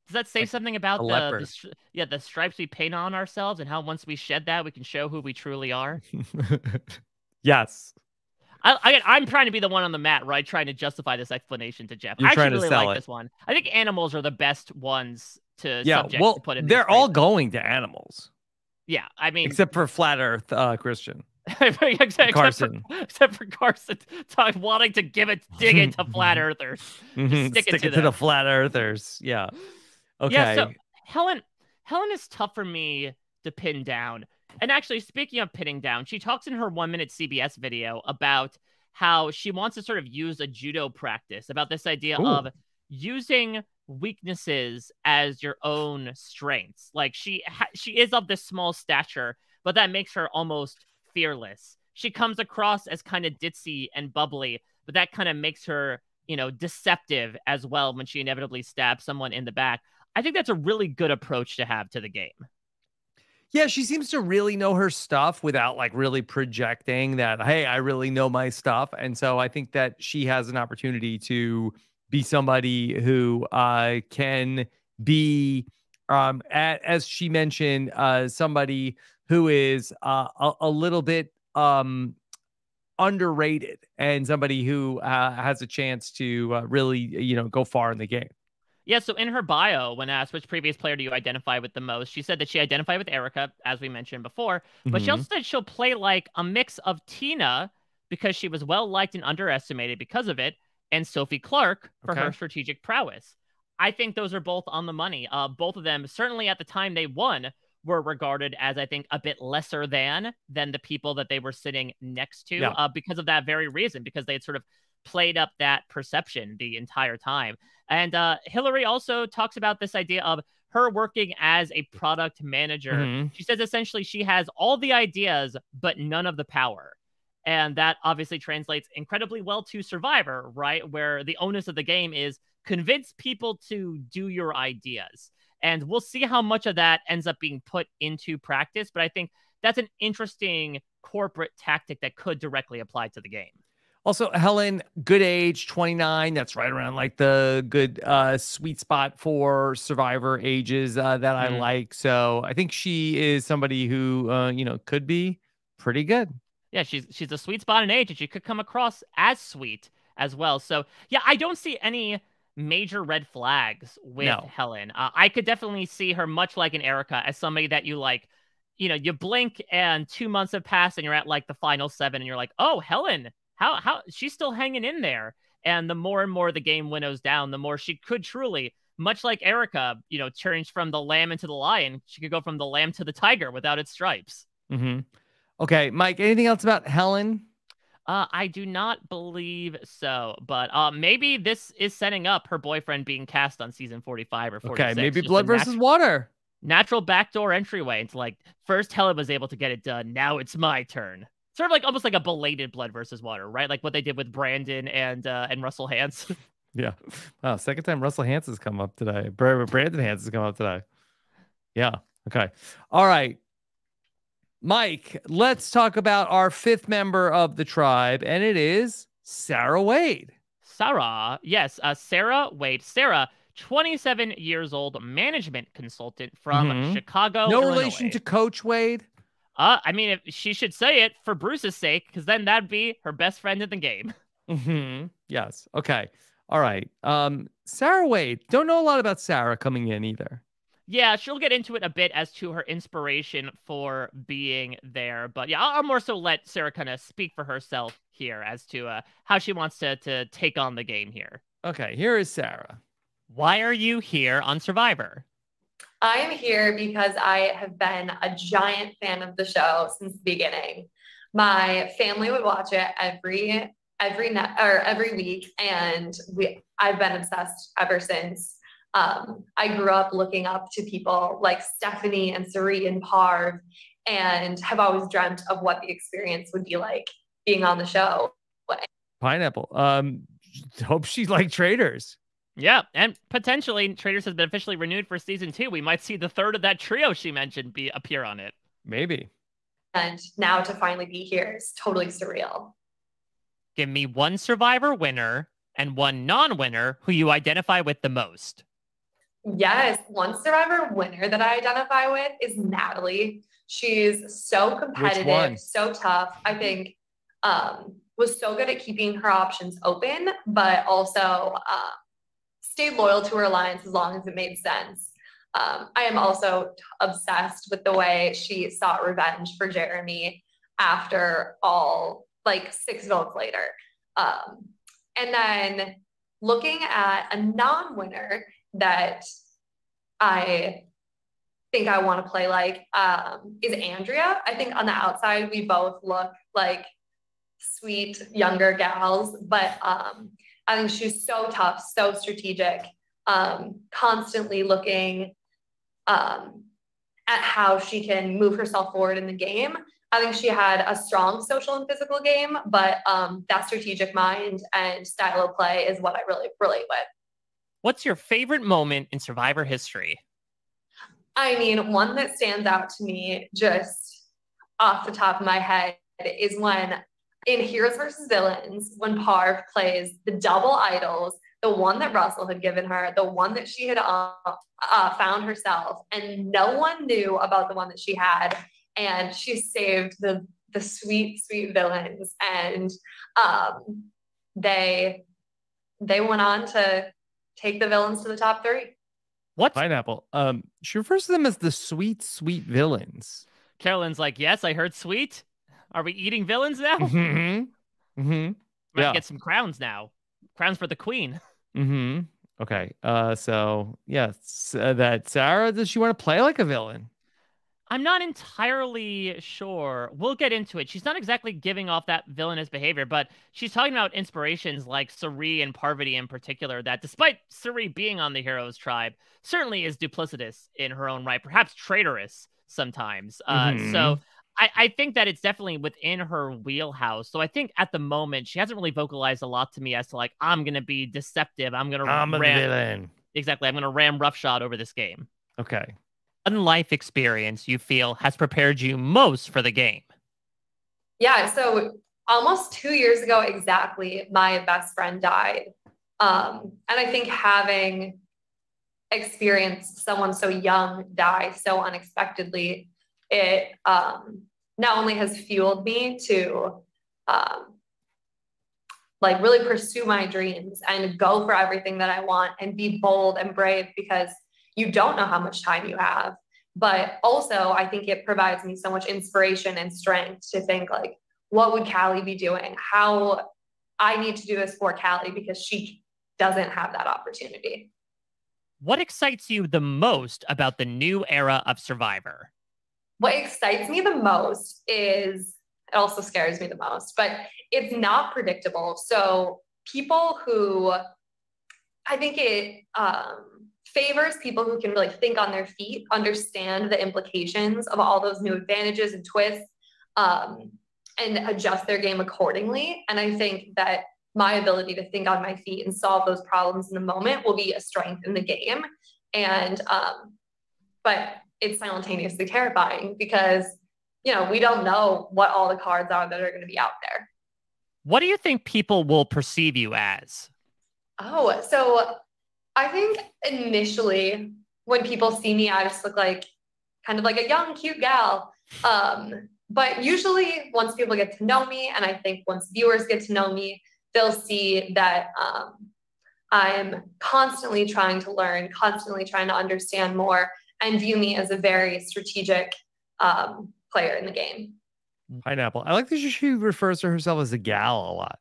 Does that say something about the stripes we paint on ourselves and how once we shed that, we can show who we truly are? Yes. I'm trying to be the one on the mat, right? Trying to justify this explanation to Jeff. You're I actually trying to really sell like it. this one. I think animals are the best ones to to put in. They're all going to animals. Yeah, I mean, except for Flat Earth Christian. Carson. Except for Carson wanting to dig into flat earthers. Stick it to the flat earthers. Yeah. Okay. Yeah, so Helen is tough for me to pin down. And actually, speaking of pinning down, she talks in her 1-minute CBS video about how she wants to sort of use a judo practice, about this idea of using weaknesses as your own strengths. Like she is of this small stature, but that makes her almost fearless. She comes across as kind of ditzy and bubbly, but that kind of makes her, deceptive as well when she inevitably stabs someone in the back. I think that's a really good approach to have to the game. Yeah, she seems to really know her stuff without like really projecting that, hey, I really know my stuff. And so I think that she has an opportunity to be somebody who can be, as she mentioned, somebody who is a little bit underrated and somebody who has a chance to really, go far in the game. Yeah, so in her bio, when asked which previous player do you identify with the most, she said that she identified with Erica, as we mentioned before, but she also said she'll play like a mix of Tina, because she was well-liked and underestimated because of it, and Sophie Clark for her strategic prowess. I think those are both on the money. Both of them, certainly at the time they won, were regarded as, I think, a bit lesser than the people that they were sitting next to because of that very reason, because they had sort of played up that perception the entire time. And Hillary also talks about this idea of her working as a product manager. She says essentially she has all the ideas, but none of the power. And that obviously translates incredibly well to Survivor, right? Where the onus of the game is convince people to do your ideas. And we'll see how much of that ends up being put into practice. But I think that's an interesting corporate tactic that could directly apply to the game. Also, Helen, good age, 29. That's right around like the good sweet spot for Survivor ages that I like. So I think she is somebody who, could be pretty good. Yeah, she's a sweet spot in age, and she could come across as sweet as well. So, yeah, I don't see any major red flags with Helen. I could definitely see her, much like an Erica, as somebody that you like, you blink and 2 months have passed and you're at like the final 7 and you're like, oh, Helen, how she's still hanging in there. And the more and more the game winnows down, the more she could truly, much like Erica, turns from the lamb into the lion. She could go from the lamb to the tiger without its stripes. Okay, Mike, anything else about Helen? I do not believe so, but maybe this is setting up her boyfriend being cast on season 45 or 46. Okay, maybe Just blood versus water. Natural backdoor entryway. It's like, first Helen was able to get it done. Now it's my turn. Sort of like almost like a belated blood versus water, right? Like what they did with Brandon and Russell Hantz. Yeah. Wow. Second time Russell Hantz has come up today. Brandon Hantz has come up today. Yeah. Okay. All right. Mike, let's talk about our fifth member of the tribe, and it is Sarah Wade. Sarah. Yes. Sarah Wade. Sarah, 27 years old, management consultant from Chicago, No Illinois. relation to Coach Wade? I mean, if she should say it for Bruce's sake, because then that'd be her best friend in the game. Yes. Okay. All right. Sarah Wade. Don't know a lot about Sarah coming in either. Yeah, she'll get into it a bit as to her inspiration for being there. But yeah, I'll more so let Sarah kind of speak for herself here as to how she wants to take on the game here. Okay, here is Sarah. Why are you here on Survivor? I'm here because I have been a giant fan of the show since the beginning. My family would watch it every week, and I've been obsessed ever since. I grew up looking up to people like Stephanie and Suri and Parv, and have always dreamt of what the experience would be like being on the show. Pineapple. Hope she liked Traders. Yeah, and potentially Traders has been officially renewed for season 2. We might see the third of that trio she mentioned appear on it. Maybe. And now to finally be here is totally surreal. Give me one Survivor winner and one non-winner who you identify with the most. Yes, one Survivor winner that I identify with is Natalie. She's so competitive, so tough. I think was so good at keeping her options open, but also stayed loyal to her alliance as long as it made sense. I am also obsessed with the way she sought revenge for Jeremy after all, like 6 votes later. And then looking at a non-winner that I think I want to play like is Andrea. I think on the outside, we both look like sweet younger gals, but I think she's so tough, so strategic, constantly looking at how she can move herself forward in the game. I think she had a strong social and physical game, but that strategic mind and style of play is what I really relate with. What's your favorite moment in Survivor history? I mean, one that stands out to me just off the top of my head is when in Heroes versus Villains, when Parv plays the double idols, the one that Russell had given her, the one that she had found herself, and no one knew about the one that she had. And she saved the sweet, sweet villains. And they went on to take the villains to the top 3. What? Pineapple. She refers to them as the sweet, sweet villains. Carolyn's like, yes, I heard sweet. Are we eating villains now? Might get some crowns now. Crowns for the queen. Okay. So yes, that Sarah, does she want to play like a villain? I'm not entirely sure. We'll get into it. She's not exactly giving off that villainous behavior, but she's talking about inspirations like Suri and Parvati in particular, that despite Suri being on the Heroes tribe, certainly is duplicitous in her own right, perhaps traitorous sometimes. So I think that it's definitely within her wheelhouse. So I think at the moment, she hasn't really vocalized a lot to me as to like, I'm going to be deceptive. I'm a villain. Exactly. I'm going to ram roughshod over this game. Okay. One life experience you feel has prepared you most for the game? Yeah, so almost 2 years ago exactly, my best friend died. And I think having experienced someone so young die so unexpectedly, it not only has fueled me to like really pursue my dreams and go for everything that I want and be bold and brave, because you don't know how much time you have. But also, I think it provides me so much inspiration and strength to think like, what would Callie be doing? How I need to do this for Callie because she doesn't have that opportunity. What excites you the most about the new era of Survivor? What excites me the most is it also scares me the most, but it's not predictable. So people who, I think it favors people who can really think on their feet, understand the implications of all those new advantages and twists, and adjust their game accordingly. And I think that my ability to think on my feet and solve those problems in the moment will be a strength in the game. And, but it's simultaneously terrifying because, you know, we don't know what all the cards are that are going to be out there. What do you think people will perceive you as? Oh, so I think initially when people see me, I just look like kind of like a young, cute gal. But usually once people get to know me, and I think once viewers get to know me, they'll see that I'm constantly trying to learn, constantly trying to understand more, and view me as a very strategic player in the game. Pineapple. I like that she refers to herself as a gal a lot.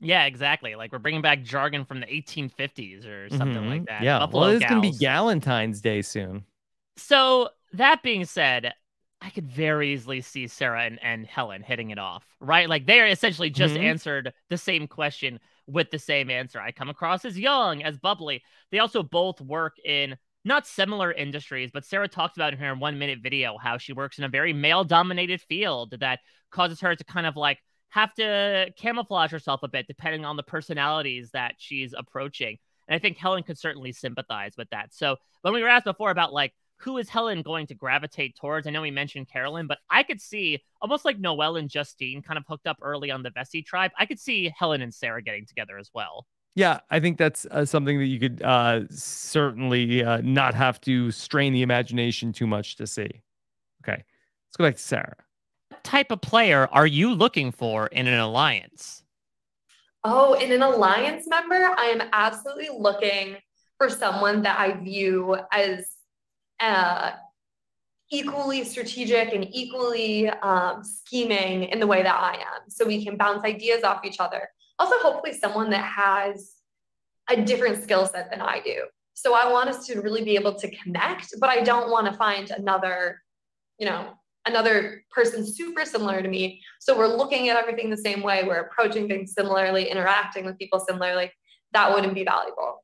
Yeah, exactly. Like we're bringing back jargon from the 1850s or something like that. Yeah, Buffalo well, it's going to be gals. Galentine's Day soon. So that being said, I could very easily see Sarah and Helen hitting it off, right? Like they are essentially just answered the same question with the same answer. I come across as young, as bubbly. They also both work in not similar industries, but Sarah talked about in her 1-minute video how she works in a very male-dominated field that causes her to kind of like have to camouflage herself a bit depending on the personalities that she's approaching. And I think Helen could certainly sympathize with that. So when we were asked before about like, who is Helen going to gravitate towards? I know we mentioned Carolyn, but I could see almost like Noelle and Justine kind of hooked up early on the Vessi tribe. I could see Helen and Sarah getting together as well. Yeah, I think that's something that you could certainly not have to strain the imagination too much to see. Okay, let's go back to Sarah. What type of player are you looking for in an alliance? Oh, in an alliance member, I am absolutely looking for someone that I view as equally strategic and equally scheming in the way that I am. So we can bounce ideas off each other. Also, hopefully someone that has a different skill set than I do. So I want us to really be able to connect, but I don't want to find another, you know, another person super similar to me. So we're looking at everything the same way. We're approaching things similarly, interacting with people similarly. That wouldn't be valuable.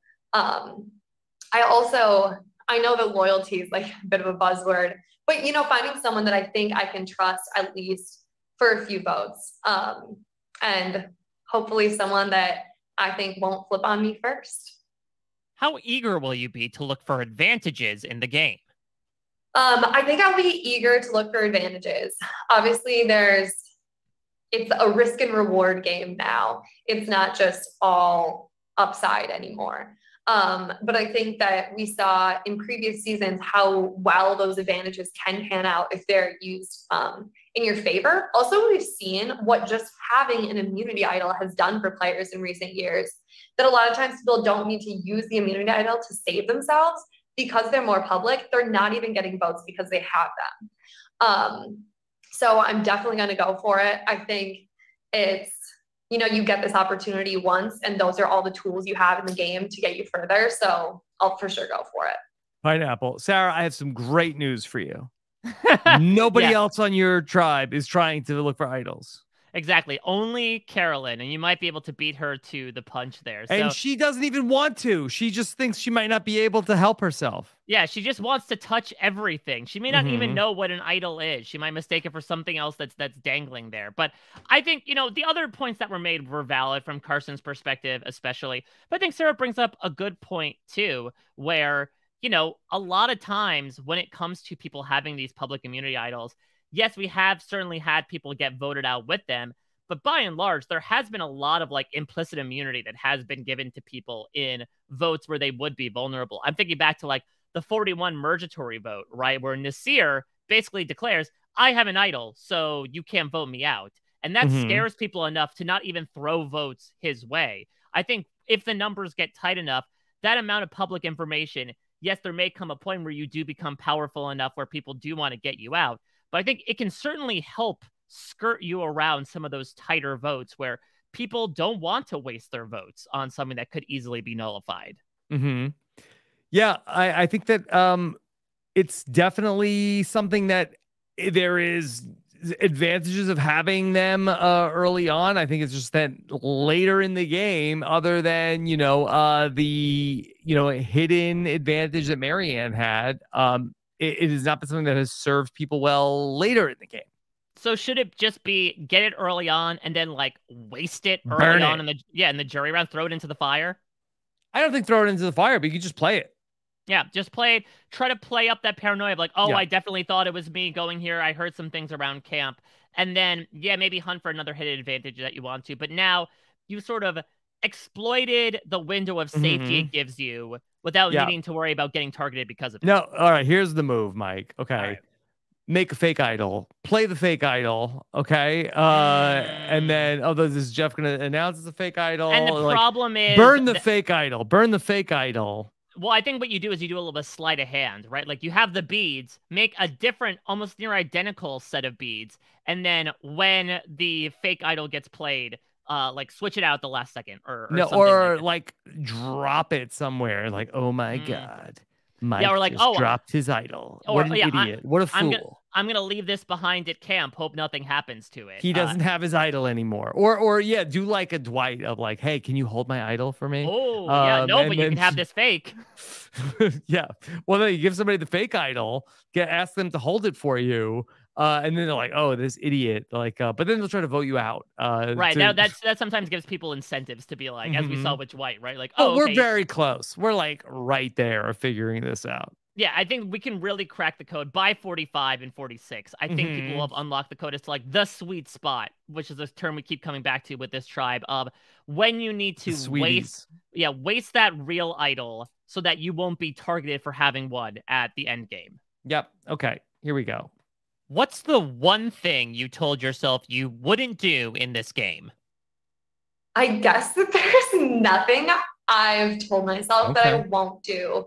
I know that loyalty is like a bit of a buzzword, but, you know, finding someone that I think I can trust at least for a few votes. And hopefully someone that I think won't flip on me first. How eager will you be to look for advantages in the game? I think I'll be eager to look for advantages. Obviously, it's a risk and reward game now. It's not just all upside anymore. But I think that we saw in previous seasons how well those advantages can pan out if they're used in your favor. Also, we've seen what just having an immunity idol has done for players in recent years, that a lot of times people don't need to use the immunity idol to save themselves because they're more public. They're not even getting votes because they have them. So I'm definitely going to go for it. I think it's, you know, you get this opportunity once, and those are all the tools you have in the game to get you further. So I'll for sure go for it. Pineapple. Sarah, I have some great news for you. Nobody else on your tribe is trying to look for idols. Exactly. Only Carolyn, and you might be able to beat her to the punch there. So, and she doesn't even want to. She just thinks she might not be able to help herself. Yeah, she just wants to touch everything. She may not even know what an idol is. She might mistake it for something else that's dangling there. But I think, you know, the other points that were made were valid from Carson's perspective, especially. But I think Sarah brings up a good point, too, where, you know, a lot of times when it comes to people having these public immunity idols, yes, we have certainly had people get voted out with them, but by and large, there has been a lot of like implicit immunity that has been given to people in votes where they would be vulnerable. I'm thinking back to like the 41 Mergatory vote, right? Where Nasir basically declares, I have an idol, so you can't vote me out. And that scares people enough to not even throw votes his way. I think if the numbers get tight enough, that amount of public information, yes, there may come a point where you do become powerful enough where people do want to get you out. But I think it can certainly help skirt you around some of those tighter votes where people don't want to waste their votes on something that could easily be nullified. Yeah, I think that it's definitely something that there is advantages of having them early on. I think it's just that later in the game, other than the hidden advantage that Marianne had, it has not been something that has served people well later in the game. So should it just be get it early on and then like waste it Burn early it. on in the jury round, throw it into the fire? I don't think throw it into the fire, but you can just play it. Yeah, just play it. Try to play up that paranoia of like, oh, Yeah. I definitely thought it was me going here. I heard some things around camp. And then, yeah, maybe hunt for another hidden advantage that you want to. But now you sort of exploited the window of safety it gives you without needing to worry about getting targeted because of it. No, all right, here's the move, Mike. Okay. Right. Make a fake idol. Play the fake idol, okay? And then, is Jeff going to announce it's a fake idol? And the problem is... Burn the fake idol. Burn the fake idol. Well, I think what you do is you do a little bit of sleight of hand, right? Like you have the beads, make a different, almost near identical set of beads, and then when the fake idol gets played, like switch it out at the last second, or like drop it somewhere. Like, oh my god, Mike just dropped his idol. What an idiot! What a fool! I'm gonna leave this behind at camp. Hope nothing happens to it. He doesn't have his idol anymore. Or do like a Dwight of like, hey, can you hold my idol for me? Oh, but you can have this fake. Yeah. Well, then you give somebody the fake idol, ask them to hold it for you, and then they're like, oh, this idiot. Like, but then they'll try to vote you out. Right. That sometimes gives people incentives to be like, as we saw with Dwight, right? Like, we're very close. We're like right there of figuring this out. Yeah, I think we can really crack the code by 45 and 46. I think people will have unlocked the code. It's like the sweet spot, which is a term we keep coming back to with this tribe of when you need to waste that real idol so that you won't be targeted for having one at the end game. Yep. Okay, here we go. What's the one thing you told yourself you wouldn't do in this game? I guess that there's nothing I've told myself that I won't do.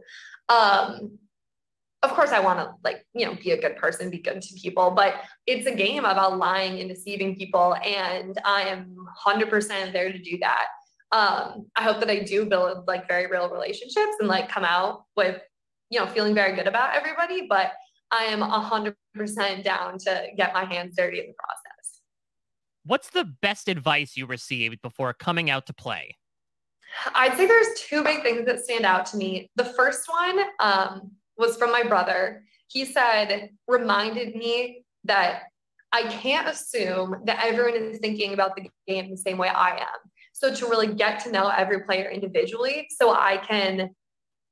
Of course, I want to be a good person, be good to people, but it's a game about lying and deceiving people, and I am 100% there to do that. I hope that I do build very real relationships and come out with, feeling very good about everybody, but I am 100% down to get my hands dirty in the process. What's the best advice you received before coming out to play? I'd say there's two big things that stand out to me. The first one, was from my brother. He reminded me that I can't assume that everyone is thinking about the game the same way I am. So to really get to know every player individually so I can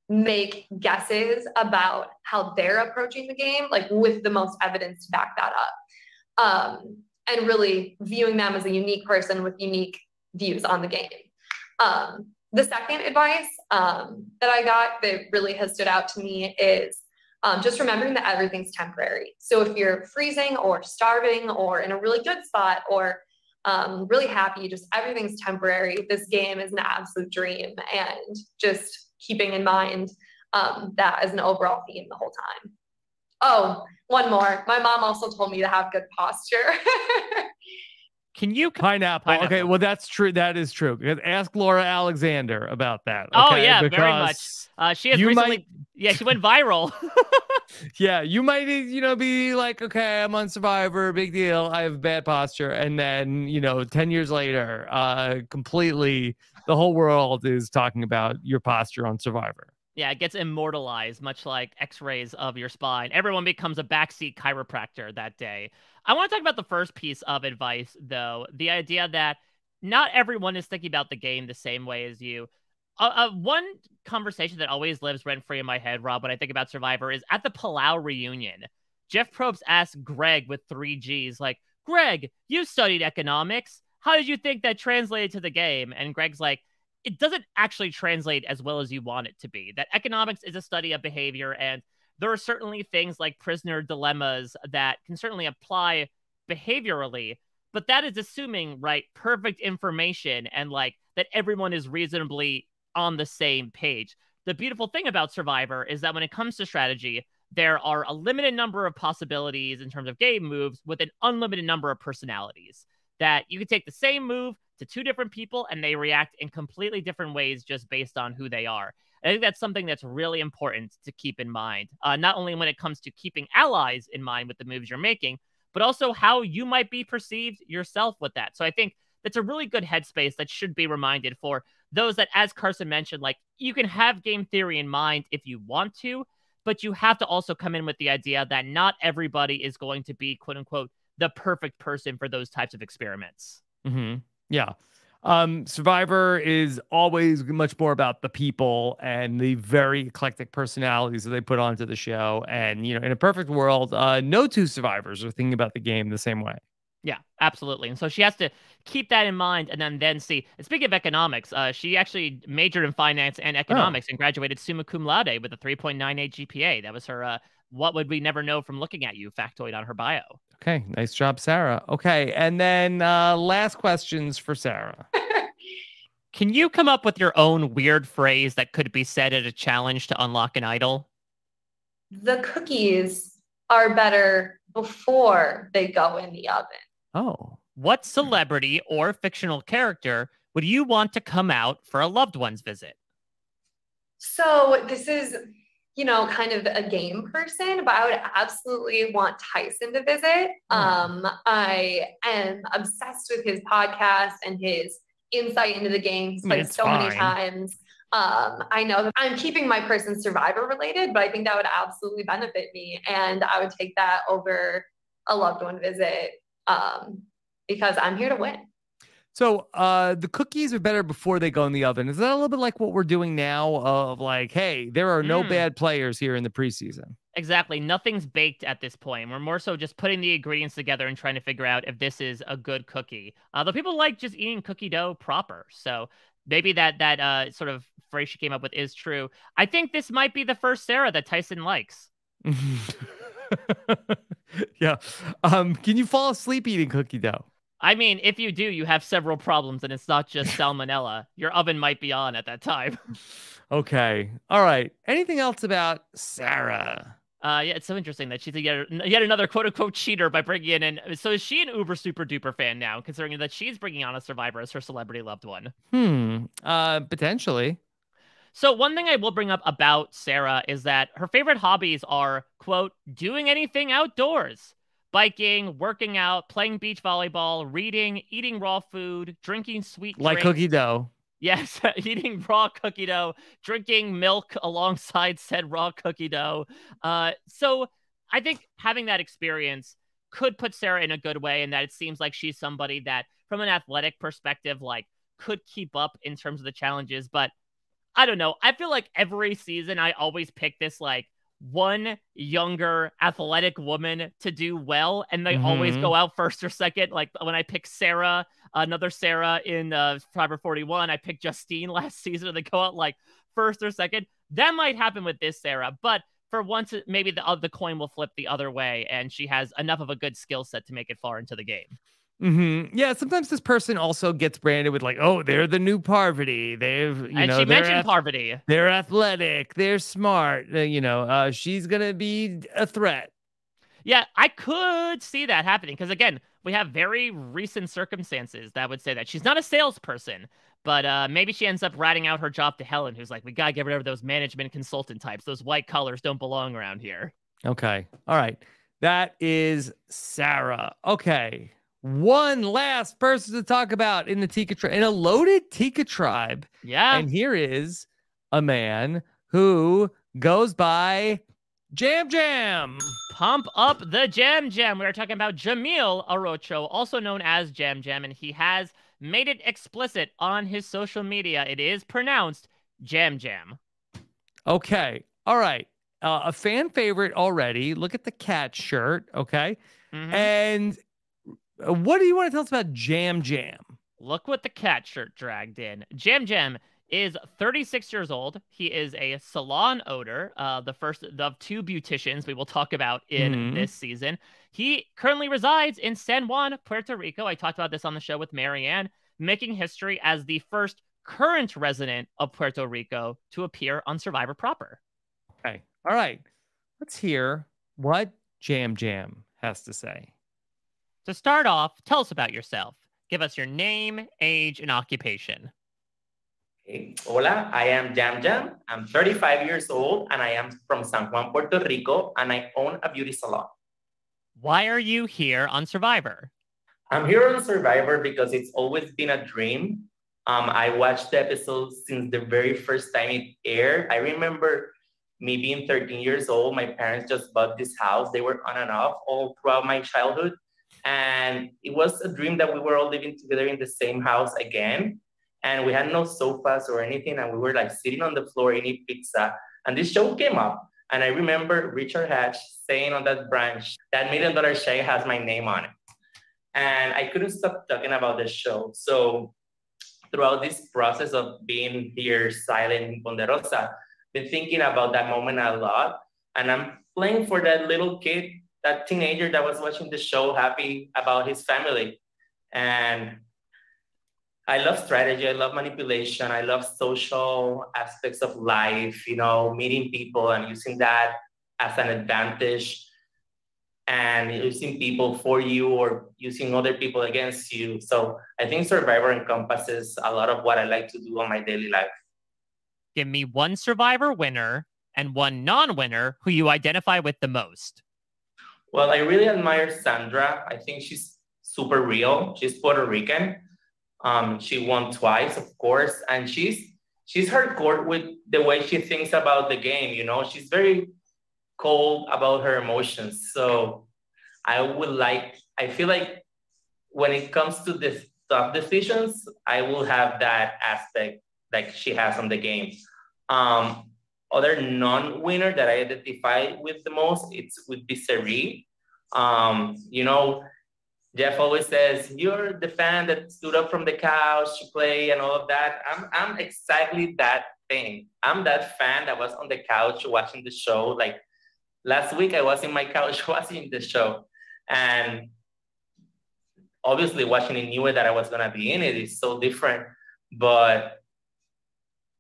make guesses about how they're approaching the game, with the most evidence to back that up. And really viewing them as a unique person with unique views on the game. The second advice that I got that really has stood out to me is just remembering that everything's temporary. So if you're freezing or starving or in a really good spot or really happy, just everything's temporary. This game is an absolute dream, and just keeping in mind that as an overall theme the whole time. Oh, one more. My mom also told me to have good posture. Can you pineapple? Okay, well that's true. That is true. Ask Laura Alexander about that. Okay? Oh yeah, very much. She has recently. She went viral. Yeah, you might be like, okay, I'm on Survivor, big deal. I have bad posture, and then 10 years later, completely the whole world is talking about your posture on Survivor. Yeah, it gets immortalized, much like x-rays of your spine. Everyone becomes a backseat chiropractor that day. I want to talk about the first piece of advice, though. The idea that not everyone is thinking about the game the same way as you. One conversation that always lives rent-free in my head, Rob, when I think about Survivor is at the Palau reunion. Jeff Probst asked Greg with 3 Gs, like, Greg, you studied economics. How did you think that translated to the game? And Greg's like, it doesn't actually translate as well as you want it to be. That economics is a study of behavior, and there are certainly things like prisoner dilemmas that can certainly apply behaviorally, but that is assuming, right, perfect information and that everyone is reasonably on the same page. The beautiful thing about Survivor is that when it comes to strategy, there are a limited number of possibilities in terms of game moves with an unlimited number of personalities. That you could take the same move to 2 different people and they react in completely different ways just based on who they are. I think that's something that's really important to keep in mind, not only when it comes to keeping allies in mind with the moves you're making, but also how you might be perceived yourself with that. So I think that's a really good headspace that should be reminded for those that, as Carson mentioned, like, you can have game theory in mind if you want to, but you have to also come in with the idea that not everybody is going to be, quote unquote, the perfect person for those types of experiments. Yeah. Survivor is always much more about the people and the very eclectic personalities that they put onto the show. And, you know, in a perfect world, no two survivors are thinking about the game the same way. Yeah, absolutely. And so she has to keep that in mind and then see. And speaking of economics, she actually majored in finance and economics and graduated summa cum laude with a 3.98 GPA. That was her what would we never know from looking at you factoid on her bio. Okay, nice job, Sarah. Okay, and then last questions for Sarah. Can you come up with your own weird phrase that could be said at a challenge to unlock an idol? The cookies are better before they go in the oven. Oh. What celebrity or fictional character would you want to come out for a loved one's visit? So this is, you know, kind of a game person, but I would absolutely want Tyson to visit. I am obsessed with his podcast and his insight into the game. He's played so many times. I know that I'm keeping my person Survivor related, but I think that would absolutely benefit me. And I would take that over a loved one visit because I'm here to win. So the cookies are better before they go in the oven. Is that a little bit like what we're doing now of like, hey, there are no bad players here in the preseason? Exactly. Nothing's baked at this point. We're more so just putting the ingredients together and trying to figure out if this is a good cookie. Though people like just eating cookie dough proper. So maybe that sort of phrase she came up with is true. I think this might be the first Sarah that Tyson likes. Yeah. Can you fall asleep eating cookie dough? I mean, if you do, you have several problems, and it's not just salmonella. Your oven might be on at that time. Okay. All right. Anything else about Sarah? Yeah, it's so interesting that she's yet another quote-unquote cheater by bringing in. So is she an uber super duper fan now, considering that she's bringing on a Survivor as her celebrity loved one? Potentially. So one thing I will bring up about Sarah is that her favorite hobbies are, quote, doing anything outdoors. Biking, working out, playing beach volleyball, reading, eating raw food, drinking sweet drinks. Like cookie dough. Yes, eating raw cookie dough, drinking milk alongside said raw cookie dough. So I think having that experience could put Sarah in a good way, in that it seems like she's somebody that, from an athletic perspective, like, could keep up in terms of the challenges. But I don't know. I feel like every season I always pick this, like, one younger athletic woman to do well, and they always go out first or second. Like when I pick Sarah, another Sarah in Survivor 41, I picked Justine last season, and they go out like first or second. That might happen with this Sarah, but for once, maybe the coin will flip the other way, and she has enough of a good skill set to make it far into the game. Yeah, sometimes this person also gets branded with like, oh, they're the new Parvati. She mentioned Parvati. They're athletic. They're smart. She's gonna be a threat. Yeah, I could see that happening because, again, we have very recent circumstances that would say that she's not a salesperson, but maybe she ends up ratting out her job to Helen, who's like, we gotta get rid of those management consultant types. Those white collars don't belong around here. Okay, all right, that is Sarah. Okay. One last person to talk about in the Tika tribe, in a loaded Tika tribe. Yeah. And here is a man who goes by Jam Jam. Pump up the Jam Jam. We are talking about Jamil Arocho, also known as Jam Jam, and he has made it explicit on his social media. It is pronounced Jam Jam. Okay. All right. A fan favorite already. Look at the cat shirt. Okay. And what do you want to tell us about Jam Jam? Look what the cat shirt dragged in. Jam Jam is 36 years old. He is a salon owner, the first of two beauticians we will talk about in this season. He currently resides in San Juan, Puerto Rico. I talked about this on the show with Marianne, making history as the first current resident of Puerto Rico to appear on Survivor proper. Okay. All right. Let's hear what Jam Jam has to say. To start off, tell us about yourself. Give us your name, age, and occupation. Hey, hola, I am Jam Jam. I'm 35 years old, and I am from San Juan, Puerto Rico, and I own a beauty salon. Why are you here on Survivor? I'm here on Survivor because it's always been a dream. I watched the episodes since the very first time it aired. I remember me being 13 years old. My parents just bought this house. They were on and off all throughout my childhood. And it was a dream that we were all living together in the same house again. And we had no sofas or anything. And we were like sitting on the floor eating pizza. And this show came up. And I remember Richard Hatch saying on that branch, that $1 million check has my name on it. And I couldn't stop talking about the show. So throughout this process of being here silent in Ponderosa, been thinking about that moment a lot. And I'm playing for that little kid, that teenager that was watching the show, happy about his family. And I love strategy, I love manipulation, I love social aspects of life, you know, meeting people and using that as an advantage and using people for you or using other people against you. So I think Survivor encompasses a lot of what I like to do on my daily life. Give me one Survivor winner and one non-winner who you identify with the most. Well, I really admire Sandra. I think she's super real. She's Puerto Rican. She won twice, of course, and she's hardcore with the way she thinks about the game. You know, she's very cold about her emotions. So I feel like when it comes to the tough decisions, I will have that aspect like she has on the game. Other non-winner that I identify with the most, would be Seri. You know, Jeff always says, you're the fan that stood up from the couch to play and all of that. I'm exactly that thing. I'm that fan that was on the couch watching the show. Like last week, I was in my couch watching the show. And obviously watching it, knew that I was gonna be in it. It's so different. But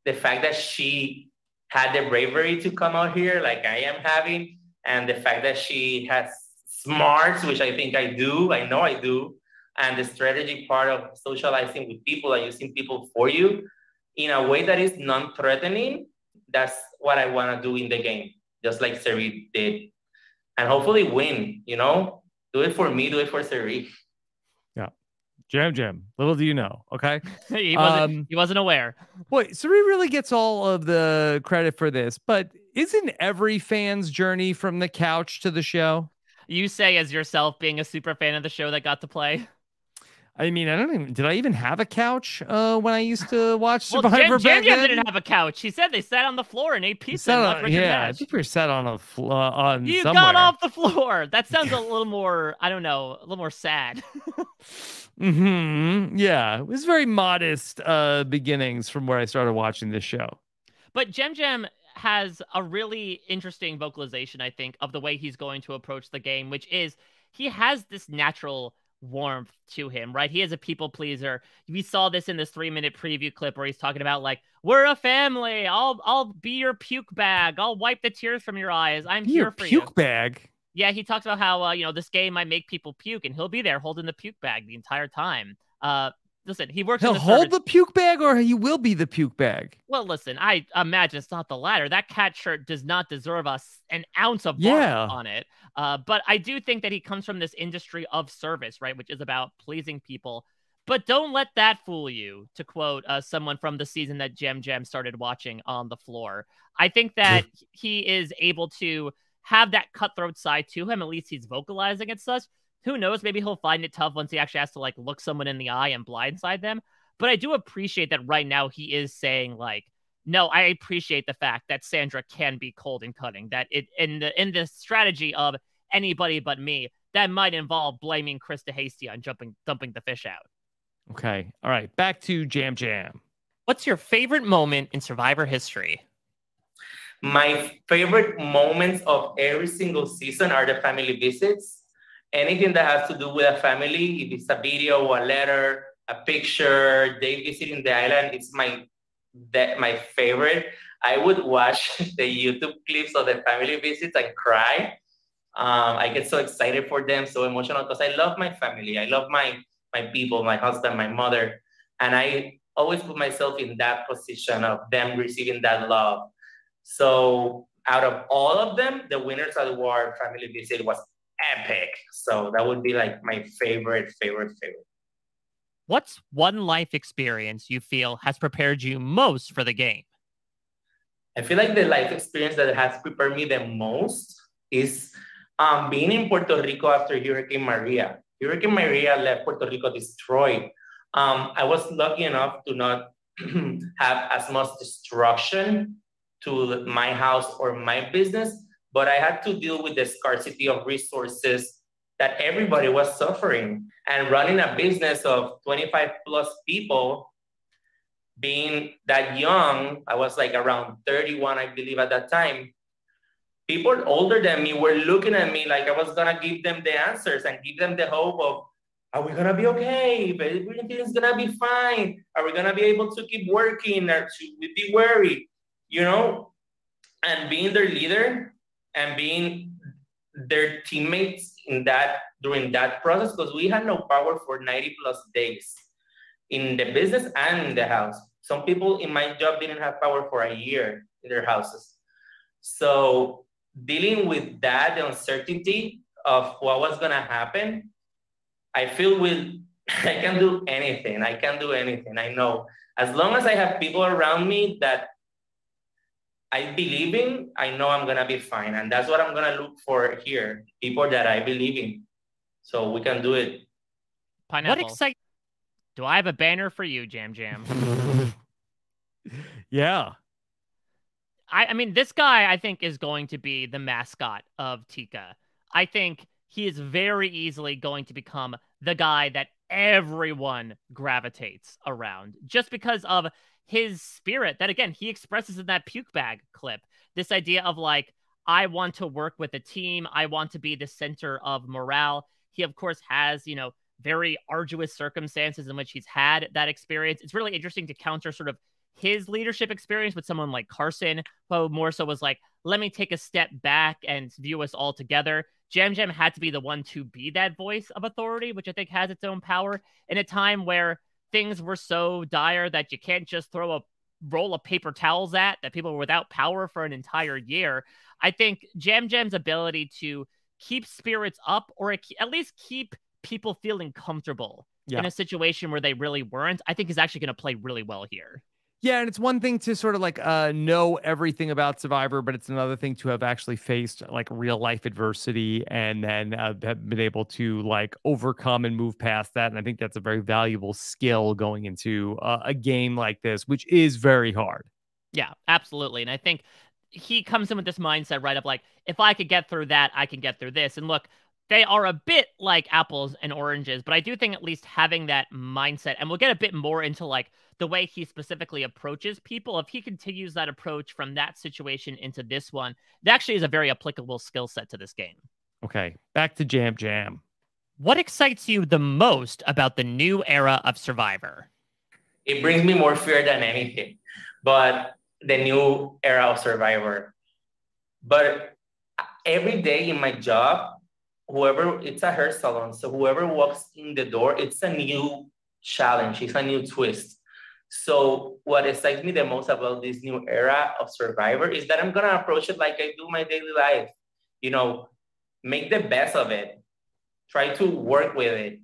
the fact that she had the bravery to come out here like I am having, and the fact that she has smarts, which I think I do, I know I do, and the strategy part of socializing with people and using people for you in a way that is non-threatening, that's what I want to do in the game, just like Seri did. And hopefully win, you know? Do it for me, do it for Seri. Yeah. Jam. Little do you know, okay? he wasn't aware. Wait, Seri really gets all of the credit for this, but isn't every fan's journey from the couch to the show? You say as yourself being a super fan of the show that got to play. I mean, did I even have a couch when I used to watch Survivor Jam back then? didn't have a couch. He said they sat on the floor and ate pizza. I think we were sat on a floor You somewhere. got off the floor. That sounds a little more, I don't know, a little more sad. Yeah, it was very modest beginnings from where I started watching this show. But Jam has a really interesting vocalization, I think, of the way he's going to approach the game, which is he has this natural warmth to him, right? He is a people pleaser. We saw this in this 3-minute preview clip where he's talking about like, we're a family. I'll be your puke bag. I'll wipe the tears from your eyes. I'm here for you. Puke bag? Yeah, he talks about how, this game might make people puke, and he'll be there holding the puke bag the entire time. Listen, he works. He'll hold the puke bag, or he will be the puke bag. Well, listen, I imagine it's not the latter. That cat shirt does not deserve an ounce of bark on it. But I do think that he comes from this industry of service, right, which is about pleasing people. But don't let that fool you, to quote someone from the season that Jam started watching on the floor. I think that he is able to have that cutthroat side to him. At least he's vocalizing it such. Who knows? Maybe he'll find it tough once he actually has to like look someone in the eye and blindside them. But I do appreciate that right now he is saying like, no, I appreciate the fact that Sandra can be cold and cutting. That it in the strategy of anybody but me, that might involve blaming Krista Hasty on dumping the fish out. Okay. All right. Back to Jam. What's your favorite moment in Survivor history? My favorite moments of every single season are the family visits. Anything that has to do with a family, if it's a video, a letter, a picture, they visiting the island, it's my favorite. I would watch the YouTube clips of the family visits and cry. I get so excited for them, so emotional, because I love my family. I love my people, my husband, my mother. And I always put myself in that position of them receiving that love. So out of all of them, the Winners at War family visit was epic. So that would be like my favorite. What's one life experience you feel has prepared you most for the game? I feel like the life experience that has prepared me the most is being in Puerto Rico after Hurricane Maria. Hurricane Maria left Puerto Rico destroyed. I was lucky enough to not have as much destruction to my house or my business, but I had to deal with the scarcity of resources that everybody was suffering. And running a business of 25 plus people, being that young, I was like around 31, I believe at that time, people older than me were looking at me like I was gonna give them the answers and give them the hope of, are we gonna be okay? Everything's gonna be fine. Are we gonna be able to keep working, or should we be worried? You know, and being their leader and being their teammates in that during that process, because we had no power for 90 plus days in the business and in the house. Some people in my job didn't have power for a year in their houses. So dealing with that, the uncertainty of what was gonna happen, I feel I can do anything. I can do anything. I know as long as I have people around me that I believe in, I know I'm gonna be fine. And that's what I'm gonna look for here, people that I believe in. So we can do it. Pineapple. What exciting? Do I have a banner for you, Jam Jam? Yeah. I mean, this guy, I think, is going to be the mascot of Tika. I think he is very easily going to become the guy that everyone gravitates around just because of his spirit that, again, he expresses in that puke bag clip. This idea of like, I want to work with a team. I want to be the center of morale. He, of course, has, you know, very arduous circumstances in which he's had that experience. It's really interesting to counter sort of his leadership experience with someone like Carson, who more so was like, let me take a step back and view us all together. Jam Jam had to be the one to be that voice of authority, which I think has its own power in a time where things were so dire that you can't just throw a roll of paper towels at that people were without power for an entire year. I think Jam Jam's ability to keep spirits up, or at least keep people feeling comfortable in a situation where they really weren't, I think is actually going to play really well here. Yeah, and it's one thing to sort of like know everything about Survivor, but it's another thing to have actually faced like real life adversity and then have been able to like overcome and move past that. And I think that's a very valuable skill going into a game like this, which is very hard. Yeah, absolutely. And I think he comes in with this mindset, right, of like, if I could get through that, I can get through this. And look, they are a bit like apples and oranges, but I do think at least having that mindset, and we'll get a bit more into like the way he specifically approaches people, if he continues that approach from that situation into this one, that actually is a very applicable skill set to this game. Okay, back to Jam Jam. What excites you the most about the new era of Survivor? It brings me more fear than anything, but the new era of Survivor. But every day in my job, it's a hair salon, so whoever walks in the door, it's a new challenge, it's a new twist. So what excites me the most about this new era of Survivor is that I'm gonna approach it like I do my daily life. You know, make the best of it, try to work with it.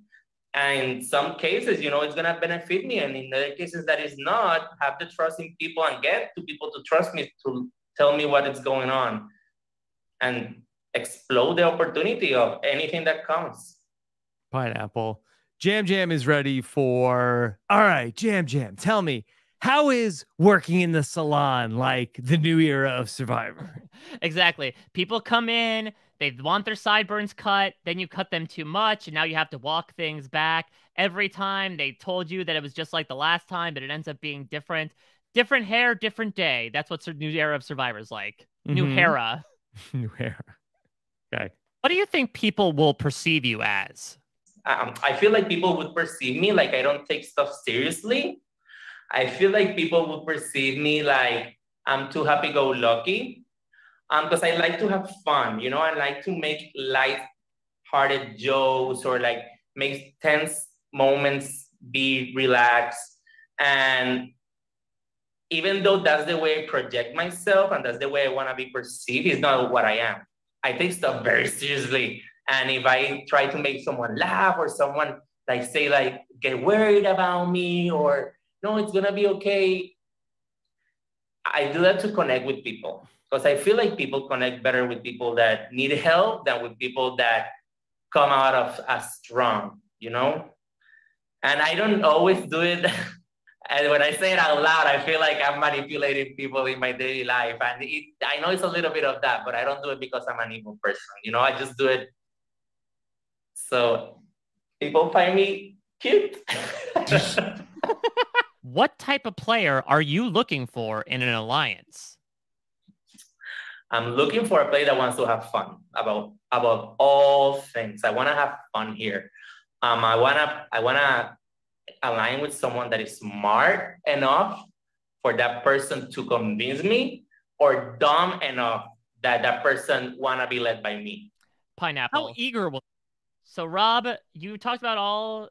And in some cases, you know, it's gonna benefit me. And in other cases that is not, have the trust in people and get to people to trust me, to tell me what is going on. And explode the opportunity of anything that comes. Pineapple. Jam Jam is ready for, all right, Jam Jam, tell me, how is working in the salon like the new era of Survivor? Exactly. People come in, they want their sideburns cut, then you cut them too much, and now you have to walk things back. Every time they told you that it was just like the last time, but it ends up being different. Different hair, different day. That's what the new era of Survivor is like. New era. New era. Okay. What do you think people will perceive you as? I feel like people would perceive me like I don't take stuff seriously. I feel like people would perceive me like I'm too happy-go-lucky. Because I like to have fun, you know, I like to make light-hearted jokes or like make tense moments be relaxed. And even though that's the way I project myself and that's the way I want to be perceived, it's not what I am. I take stuff very seriously. And if I try to make someone laugh or someone like say like get worried about me or no, it's gonna be okay, I do that to connect with people because I feel like people connect better with people that need help than with people that come out of as strong, you know? And I don't always do it. And when I say it out loud, I feel like I'm manipulating people in my daily life. And I know it's a little bit of that, but I don't do it because I'm an evil person. You know, I just do it so people find me cute. What type of player are you looking for in an alliance? I'm looking for a player that wants to have fun about all things. I want to have fun here. I wanna align with someone that is smart enough for that person to convince me, or dumb enough that that person wanna be led by me. Pineapple. How eager will... So Rob, you talked about all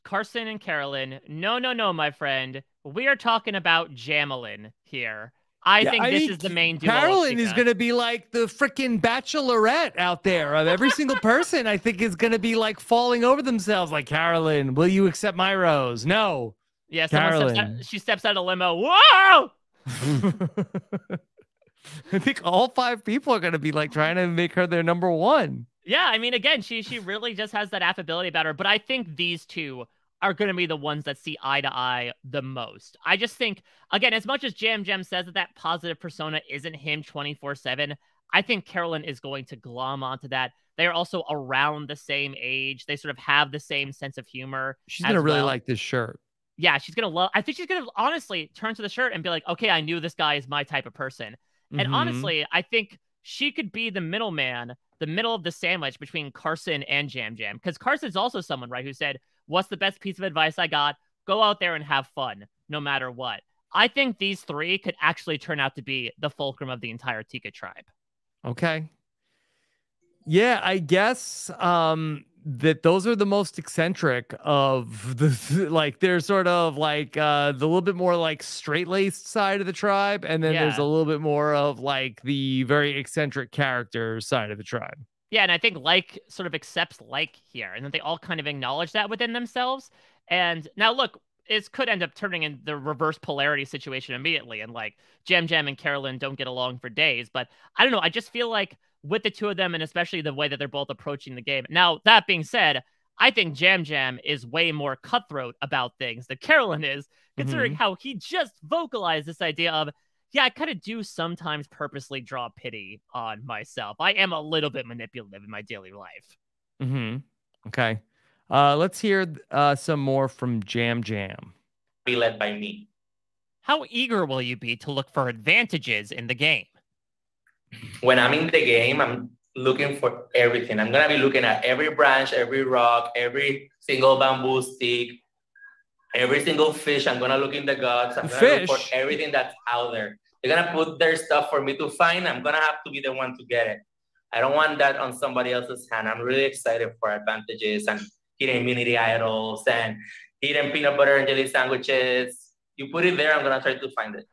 Carson and Carolyn. No, my friend. We are talking about Jamelin here. I think this is the main duo. Carolyn is going to be like the freaking bachelorette out there. Of every single person, I think, is going to be like falling over themselves. Like, Carolyn, will you accept my rose? No. Yeah, Carolyn. she steps out of limo. Whoa! I think all 5 people are going to be like trying to make her their number one. Yeah, I mean, again, she really just has that affability about her. But I think these two are going to be the ones that see eye to eye the most. I just think, again, as much as Jam Jam says that positive persona isn't him 24/7, I think Carolyn is going to glom onto that. They're also around the same age. They sort of have the same sense of humor. She's going to really like this shirt. Yeah, she's going to love... I think she's going to honestly turn to the shirt and be like, okay, I knew this guy is my type of person. And honestly, I think she could be the middleman, the middle of the sandwich between Carson and Jam Jam. Because Carson's also someone, right, who said, what's the best piece of advice I got? Go out there and have fun, no matter what. I think these 3 could actually turn out to be the fulcrum of the entire Tika tribe. Okay. Yeah, I guess that those are the most eccentric of the, like, they're sort of like the little bit more like straight-laced side of the tribe. And then there's a little bit more of like the very eccentric character side of the tribe. Yeah, and I think like sort of accepts like here, and then they all kind of acknowledge that within themselves. And now look, it could end up turning in the reverse polarity situation immediately, and like Jam Jam and Carolyn don't get along for days. But I don't know, I just feel like with the two of them, and especially the way that they're both approaching the game. Now, that being said, I think Jam Jam is way more cutthroat about things than Carolyn is, considering how he just vocalized this idea of, yeah, I kind of do sometimes purposely draw pity on myself. I am a little bit manipulative in my daily life. Okay. Let's hear some more from Jam Jam. Be led by me. How eager will you be to look for advantages in the game? When I'm in the game, I'm looking for everything. I'm going to be looking at every branch, every rock, every single bamboo stick, every single fish. I'm going to look in the guts. I'm going to look for everything that's out there. They're going to put their stuff for me to find. I'm going to have to be the one to get it. I don't want that on somebody else's hand. I'm really excited for advantages and hidden immunity idols and hidden peanut butter and jelly sandwiches. You put it there, I'm going to try to find it.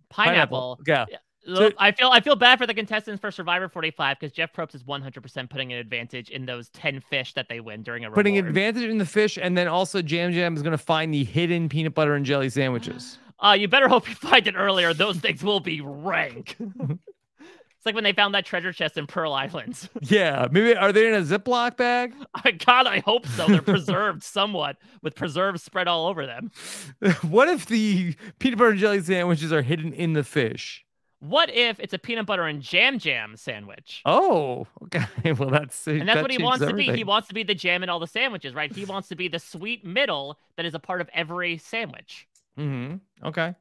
Pineapple. Yeah. Look, I feel bad for the contestants for Survivor 45 because Jeff Probst is 100% putting an advantage in those 10 fish that they win during a reward. Putting advantage in the fish, and then also Jam Jam is going to find the hidden peanut butter and jelly sandwiches. You better hope you find it earlier. Those things will be rank. It's like when they found that treasure chest in Pearl Islands. Yeah, maybe are they in a Ziploc bag? God, I hope so. They're preserved somewhat with preserves spread all over them. What if the peanut butter and jelly sandwiches are hidden in the fish? What if it's a peanut butter and jam sandwich? Oh, okay. Well, that's what he wants to be. He wants to be the jam in all the sandwiches, right? He wants to be the sweet middle that is a part of every sandwich. Okay.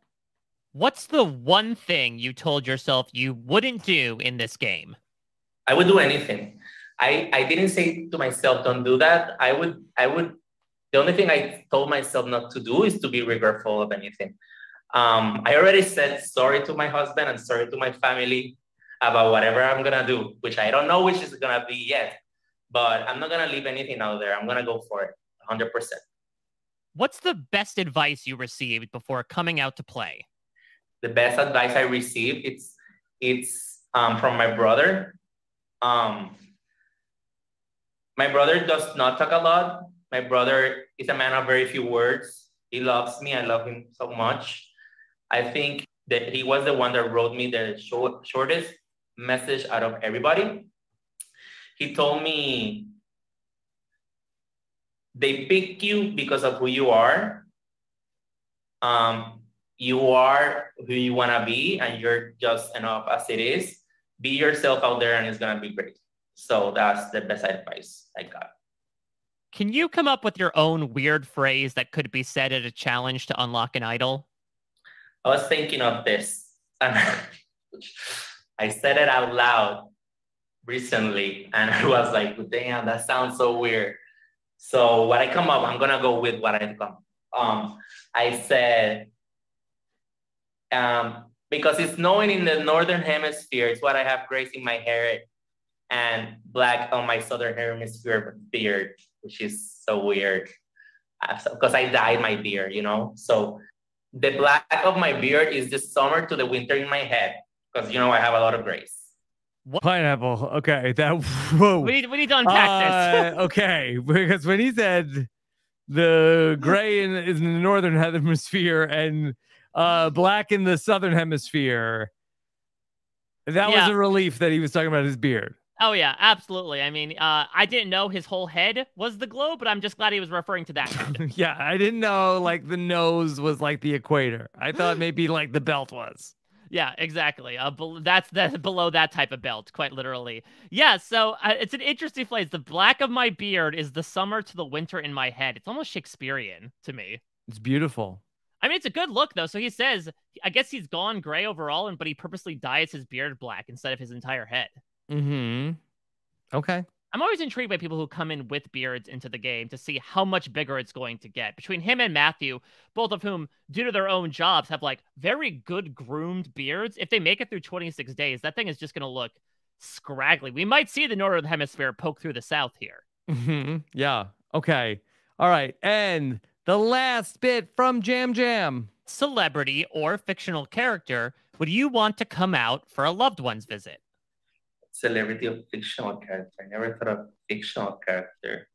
What's the one thing you told yourself you wouldn't do in this game? I would do anything. I didn't say to myself, don't do that. I would. The only thing I told myself not to do is to be regretful of anything. I already said sorry to my husband and sorry to my family about whatever I'm going to do, which I don't know which is going to be yet, but I'm not going to leave anything out there. I'm going to go for it 100%. What's the best advice you received before coming out to play? The best advice I received, it's from my brother. My brother does not talk a lot. My brother is a man of very few words. He loves me. I love him so much. I think that he was the one that wrote me the shortest message out of everybody. He told me, they pick you because of who you are. You are who you want to be, and you're just enough as it is. Be yourself out there, and it's going to be great. So that's the best advice I got. Can you come up with your own weird phrase that could be said at a challenge to unlock an idol? I was thinking of this. I said it out loud recently, and I was like, damn, that sounds so weird. So what I come up, I'm gonna go with what I come. I said, because it's snowing in the northern hemisphere, it's what I have grazing my hair and black on my southern hemisphere beard, which is so weird because I dyed my beard, you know? So the black of my beard is the summer to the winter in my head because, you know, I have a lot of grays. What? Pineapple. Okay. That. Whoa. We need to unpack this. Okay. Because when he said the gray is in the northern hemisphere and black in the southern hemisphere, that was a relief that he was talking about his beard. Oh, yeah, absolutely. I mean, I didn't know his whole head was the globe, but I'm just glad he was referring to that. Yeah, I didn't know, like, the nose was like the equator. I thought maybe, like, the belt was. Yeah, exactly. That's below that type of belt, quite literally. Yeah, so it's an interesting phrase. The black of my beard is the summer to the winter in my head. It's almost Shakespearean to me. It's beautiful. I mean, it's a good look, though. So he says, I guess he's gone gray overall, but he purposely dyes his beard black instead of his entire head. Mm-hmm. Okay. I'm always intrigued by people who come in with beards into the game to see how much bigger it's going to get. Between him and Matthew, both of whom, due to their own jobs, have like very good groomed beards. If they make it through 26 days, that thing is just going to look scraggly. We might see the Northern Hemisphere poke through the South here. Mm-hmm. Yeah. Okay. All right. And the last bit from Jam Jam. Celebrity or fictional character would you want to come out for a loved one's visit? Celebrity or fictional character. I never thought of fictional character.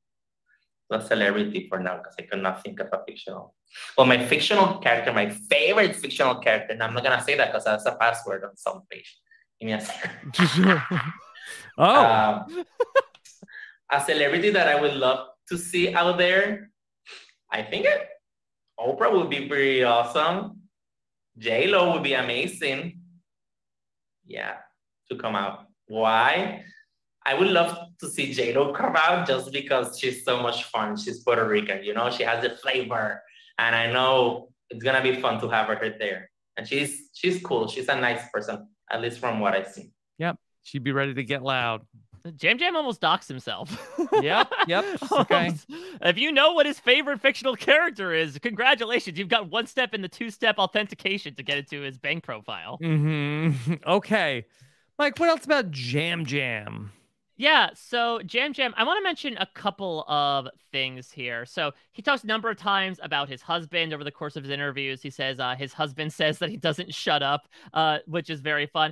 Well, celebrity for now because I could not think of a fictional. Well, my fictional character, my favorite fictional character, and I'm not gonna say that because that's a password on some page. Give me a second. Oh. A celebrity that I would love to see out there. I think Oprah would be pretty awesome. J-Lo would be amazing. Yeah, to come out. Why? I would love to see J-Lo come out just because she's so much fun. She's Puerto Rican, you know, she has the flavor. And I know it's gonna be fun to have her there. And she's cool. She's a nice person, at least from what I've seen. Yep. She'd be ready to get loud. Jam Jam almost doxed himself. Yep. Okay. If you know what his favorite fictional character is, congratulations. You've got one step in the two-step authentication to get into his bank profile. Mm-hmm. Okay. Mike, what else about Jam Jam? Yeah, so Jam Jam, I want to mention a couple of things here. So he talks a number of times about his husband over the course of his interviews. He says his husband says that he doesn't shut up, which is very fun.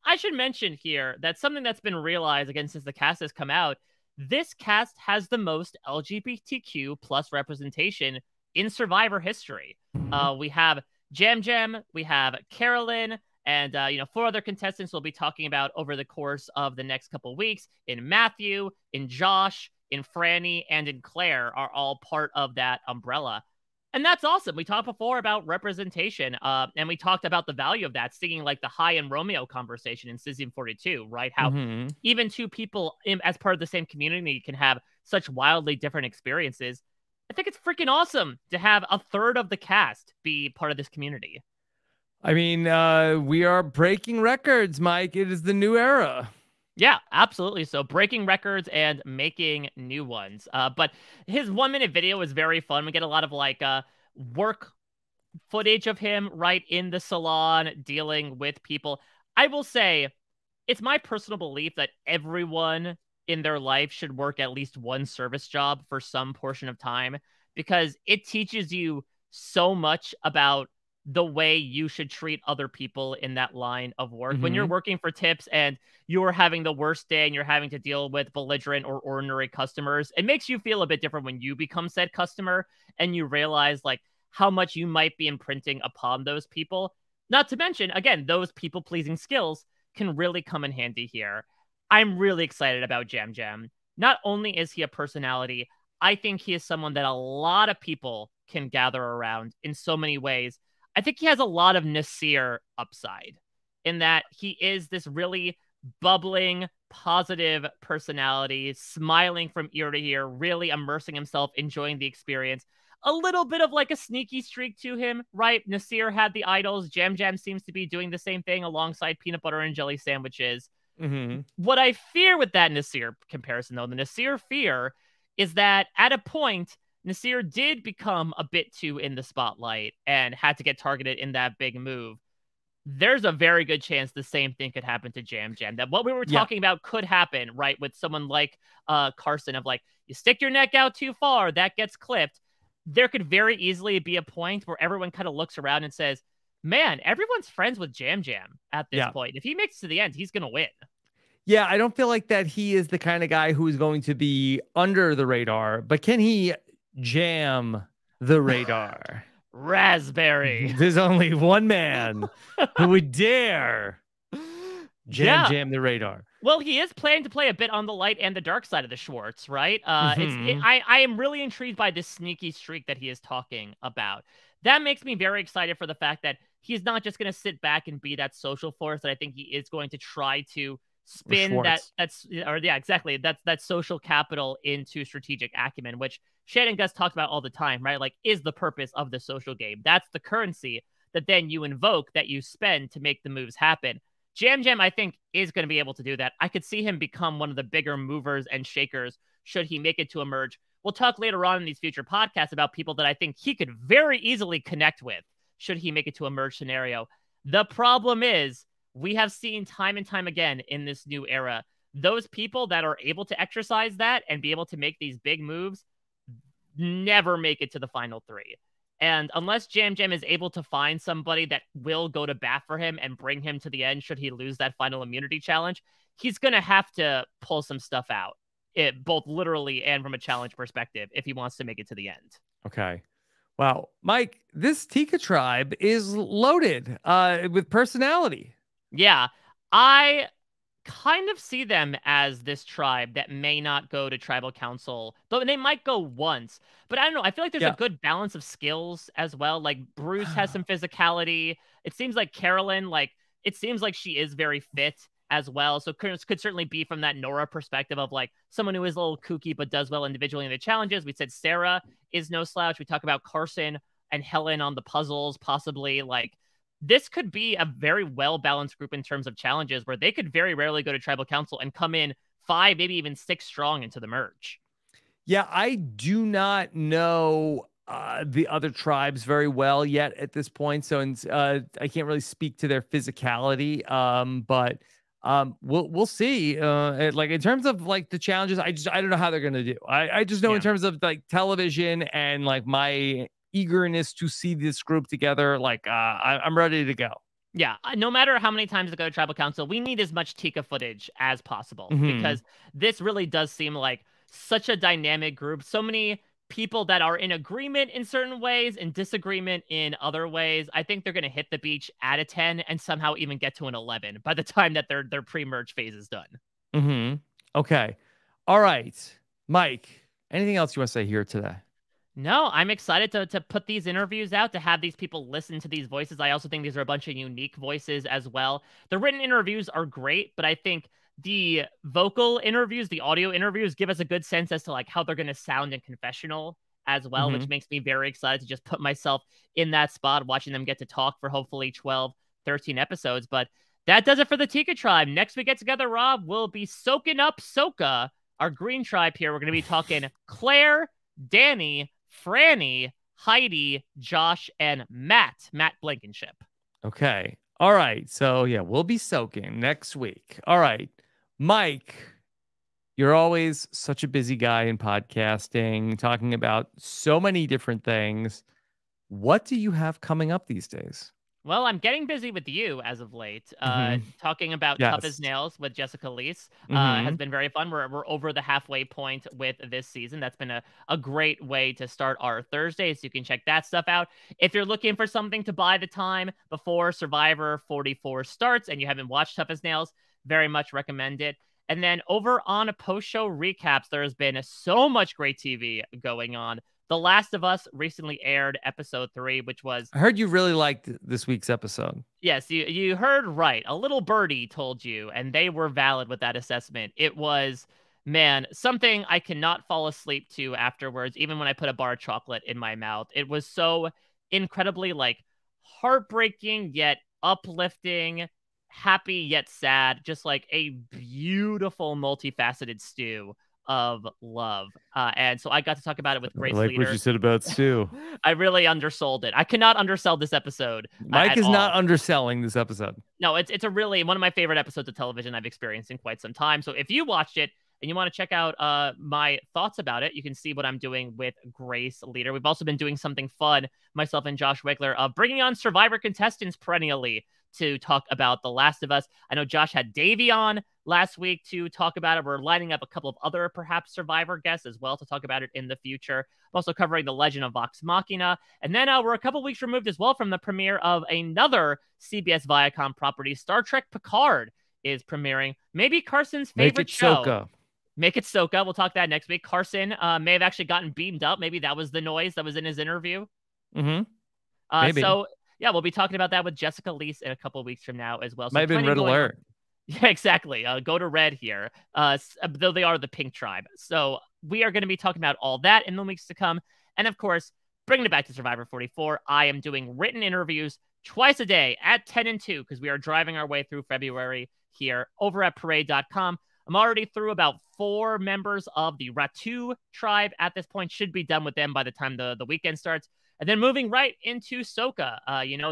I should mention here that something that's been realized again since the cast has come out, this cast has the most LGBTQ plus representation in Survivor history. We have Jam Jam, we have Carolyn, and, 4 other contestants we'll be talking about over the course of the next couple of weeks. In Matthew, in Josh, in Franny, and in Claire are all part of that umbrella. And that's awesome. We talked before about representation, and we talked about the value of that, singing like the Hi and Romeo conversation in season 42, right? How even two people as part of the same community can have such wildly different experiences. I think it's freaking awesome to have a third of the cast be part of this community. I mean, we are breaking records, Mike. It is the new era. Yeah, absolutely. So breaking records and making new ones. But his 1-minute video is very fun. We get a lot of like work footage of him right in the salon dealing with people. I will say it's my personal belief that everyone in their life should work at least one service job for some portion of time because it teaches you so much about the way you should treat other people in that line of work. When you're working for tips and you're having the worst day and you're having to deal with belligerent or ordinary customers, it makes you feel a bit different when you become said customer and you realize like how much you might be imprinting upon those people. Not to mention, again, those people-pleasing skills can really come in handy here. I'm really excited about Jam Jam. Not only is he a personality, I think he is someone that a lot of people can gather around in so many ways. I think he has a lot of Nasir upside in that he is this really bubbling, positive personality, smiling from ear to ear, really immersing himself, enjoying the experience. A little bit of like a sneaky streak to him, right? Nasir had the idols. Jam Jam seems to be doing the same thing alongside peanut butter and jelly sandwiches. What I fear with that Nasir comparison, though, the Nasir fear is that at a point, Nasir did become a bit too in the spotlight and had to get targeted in that big move. There's a very good chance the same thing could happen to Jam Jam. That what we were talking about could happen, right? With someone like Carson of like, you stick your neck out too far, that gets clipped. There could very easily be a point where everyone kind of looks around and says, man, everyone's friends with Jam Jam at this point. If he makes it to the end, he's going to win. Yeah, I don't feel like that he is the kind of guy who is going to be under the radar, but can he jam the radar? Raspberry. There's only one man who would dare jam the radar. Well, he is planning to play a bit on the light and the dark side of the Schwartz, right? I am really intrigued by this sneaky streak that he is talking about. That makes me very excited for the fact that he's not just going to sit back and be that social force that I think he is going to try to spin that social capital into strategic acumen, which Shannon Gus talked about all the time, right? Like, is the purpose of the social game. That's the currency that then you invoke, that you spend to make the moves happen. Jam Jam, I think, is going to be able to do that. I could see him become one of the bigger movers and shakers should he make it to emerge. We'll talk later on in these future podcasts about people that I think he could very easily connect with should he make it to emerge scenario. The problem is, we have seen time and time again in this new era, those people that are able to exercise that and be able to make these big moves never make it to the final three. And unless Jam Jam is able to find somebody that will go to bat for him and bring him to the end should he lose that final immunity challenge, he's going to have to pull some stuff out, both literally and from a challenge perspective, if he wants to make it to the end. Okay. Wow. Mike, this Tika tribe is loaded with personality. Yeah, I kind of see them as this tribe that may not go to tribal council, though they might go once. But I don't know. I feel like there's a good balance of skills as well. Like Bruce has some physicality. It seems like Carolyn, it seems like she is very fit as well. So could certainly be from that Nora perspective of like someone who is a little kooky but does well individually in the challenges. We said Sarah is no slouch. We talk about Carson and Helen on the puzzles, possibly this could be a very well-balanced group in terms of challenges where they could very rarely go to tribal council and come in 5, maybe even 6 strong into the merge. Yeah, I do not know the other tribes very well yet at this point, so I can't really speak to their physicality. But we'll see. In terms of the challenges, I don't know how they're gonna do. I just know in terms of television and my eagerness to see this group together, I'm ready to go. Yeah, no matter how many times to go to tribal council, we need as much Tika footage as possible because this really does seem like such a dynamic group. So many people that are in agreement in certain ways and disagreement in other ways. I think they're going to hit the beach at a 10 and somehow even get to an 11 by the time that their pre-merge phase is done. Okay. All right. Mike, anything else you want to say here today? No, I'm excited to put these interviews out, to have these people listen to these voices. I also think these are a bunch of unique voices as well. The written interviews are great, but I think the vocal interviews, the audio interviews give us a good sense as to how they're going to sound in confessional as well, which makes me very excited to just put myself in that spot, watching them get to talk for hopefully 12, 13 episodes. But that does it for the Tika tribe. Next we get together, Rob, we'll be soaking up Soka, our green tribe here. We're going to be talking Claire, Danny, Franny, Heidi, Josh, and Matt Blankenship. Okay. All right. So, yeah, we'll be soaking next week. All right. Mike, you're always such a busy guy in podcasting, talking about so many different things. what do you have coming up these days? Well, I'm getting busy with you as of late. Talking about Tough as Nails with Jessica Leese has been very fun. We're over the halfway point with this season. That's been a great way to start our Thursdays. You can check that stuff out. If you're looking for something to buy the time before Survivor 44 starts and you haven't watched Tough as Nails, very much recommend it. And then over on post-show recaps, there has been so much great TV going on. The Last of Us recently aired episode 3, which was... I heard you really liked this week's episode. Yes, you heard right. A little birdie told you, and they were valid with that assessment. It was, man, something I cannot fall asleep to afterwards, even when I put a bar of chocolate in my mouth. It was so incredibly, like, heartbreaking, yet uplifting, happy, yet sad. Just like a beautiful, multifaceted stew of love. And so I got to talk about it with Grace Leader. Leader. What you said about stew. I really undersold it. I cannot undersell this episode. Mike is not underselling this episode. No, it's a really one of my favorite episodes of television I've experienced in quite some time. So if you watched it and you want to check out my thoughts about it, you can see what I'm doing with Grace Leader. We've also been doing something fun, myself and Josh Wigler, bringing on Survivor contestants perennially to talk about The Last of Us. I know Josh had Davey on last week to talk about it. We're lining up a couple of other perhaps Survivor guests as well to talk about it in the future. I'm also covering The Legend of Vox Machina. And then we're a couple weeks removed as well from the premiere of another CBS Viacom property. Star Trek Picard is premiering. Maybe Carson's favorite show. Soka. Make it Soka. We'll talk that next week. Carson may have actually gotten beamed up. Maybe that was the noise that was in his interview. Maybe. So yeah, we'll be talking about that with Jessica Leese in a couple of weeks from now as well. So might have been Red Alert. Yeah, exactly. Go to Red here, though they are the Pink Tribe. So we are going to be talking about all that in the weeks to come. And of course, bringing it back to Survivor 44, I am doing written interviews twice a day at 10 and 2 because we are driving our way through February here over at Perreault.com. I'm already through about 4 members of the Ratu tribe at this point. Should be done with them by the time the weekend starts. And then moving right into Soka,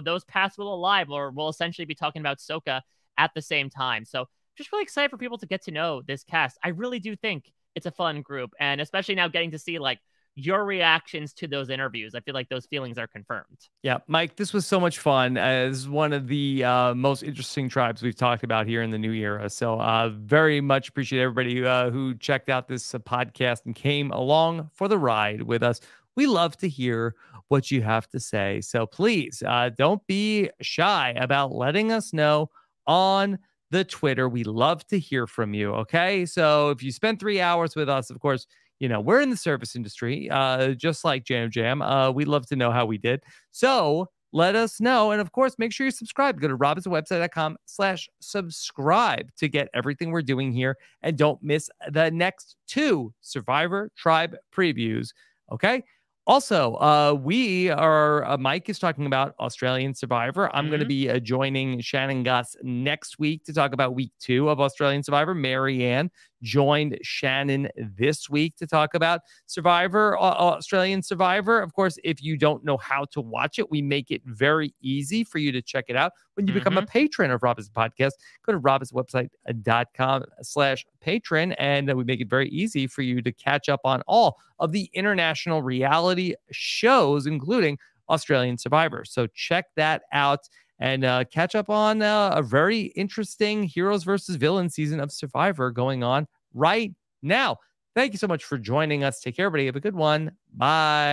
those paths will alive, or we'll essentially be talking about Soka at the same time. So just really excited for people to get to know this cast. I really do think it's a fun group. And especially now getting to see like your reactions to those interviews. I feel like those feelings are confirmed. Yeah, Mike, this was so much fun as one of the most interesting tribes we've talked about here in the new era. So very much appreciate everybody who checked out this podcast and came along for the ride with us. We love to hear what you have to say. So please don't be shy about letting us know on the Twitter. We love to hear from you. Okay. So if you spend 3 hours with us, of course, we're in the service industry, just like Jam Jam. We'd love to know how we did. So let us know. And of course, make sure you're subscribed. Go to robinsonwebsite.com/subscribe to get everything we're doing here. And don't miss the next 2 Survivor Tribe previews. Okay. Also, we are, Mike is talking about Australian Survivor. I'm going to be joining Shannon Gus next week to talk about week 2 of Australian Survivor. Marianne joined Shannon this week to talk about Australian Survivor. Of course, if you don't know how to watch it, we make it very easy for you to check it out. When you become a patron of Robin's Podcast, go to robinswebsite.com/patron, and we make it very easy for you to catch up on all of the international reality shows, including Australian Survivor. So check that out and catch up on a very interesting heroes versus villains season of Survivor going on right now. Thank you so much for joining us. Take care, everybody. Have a good one. Bye.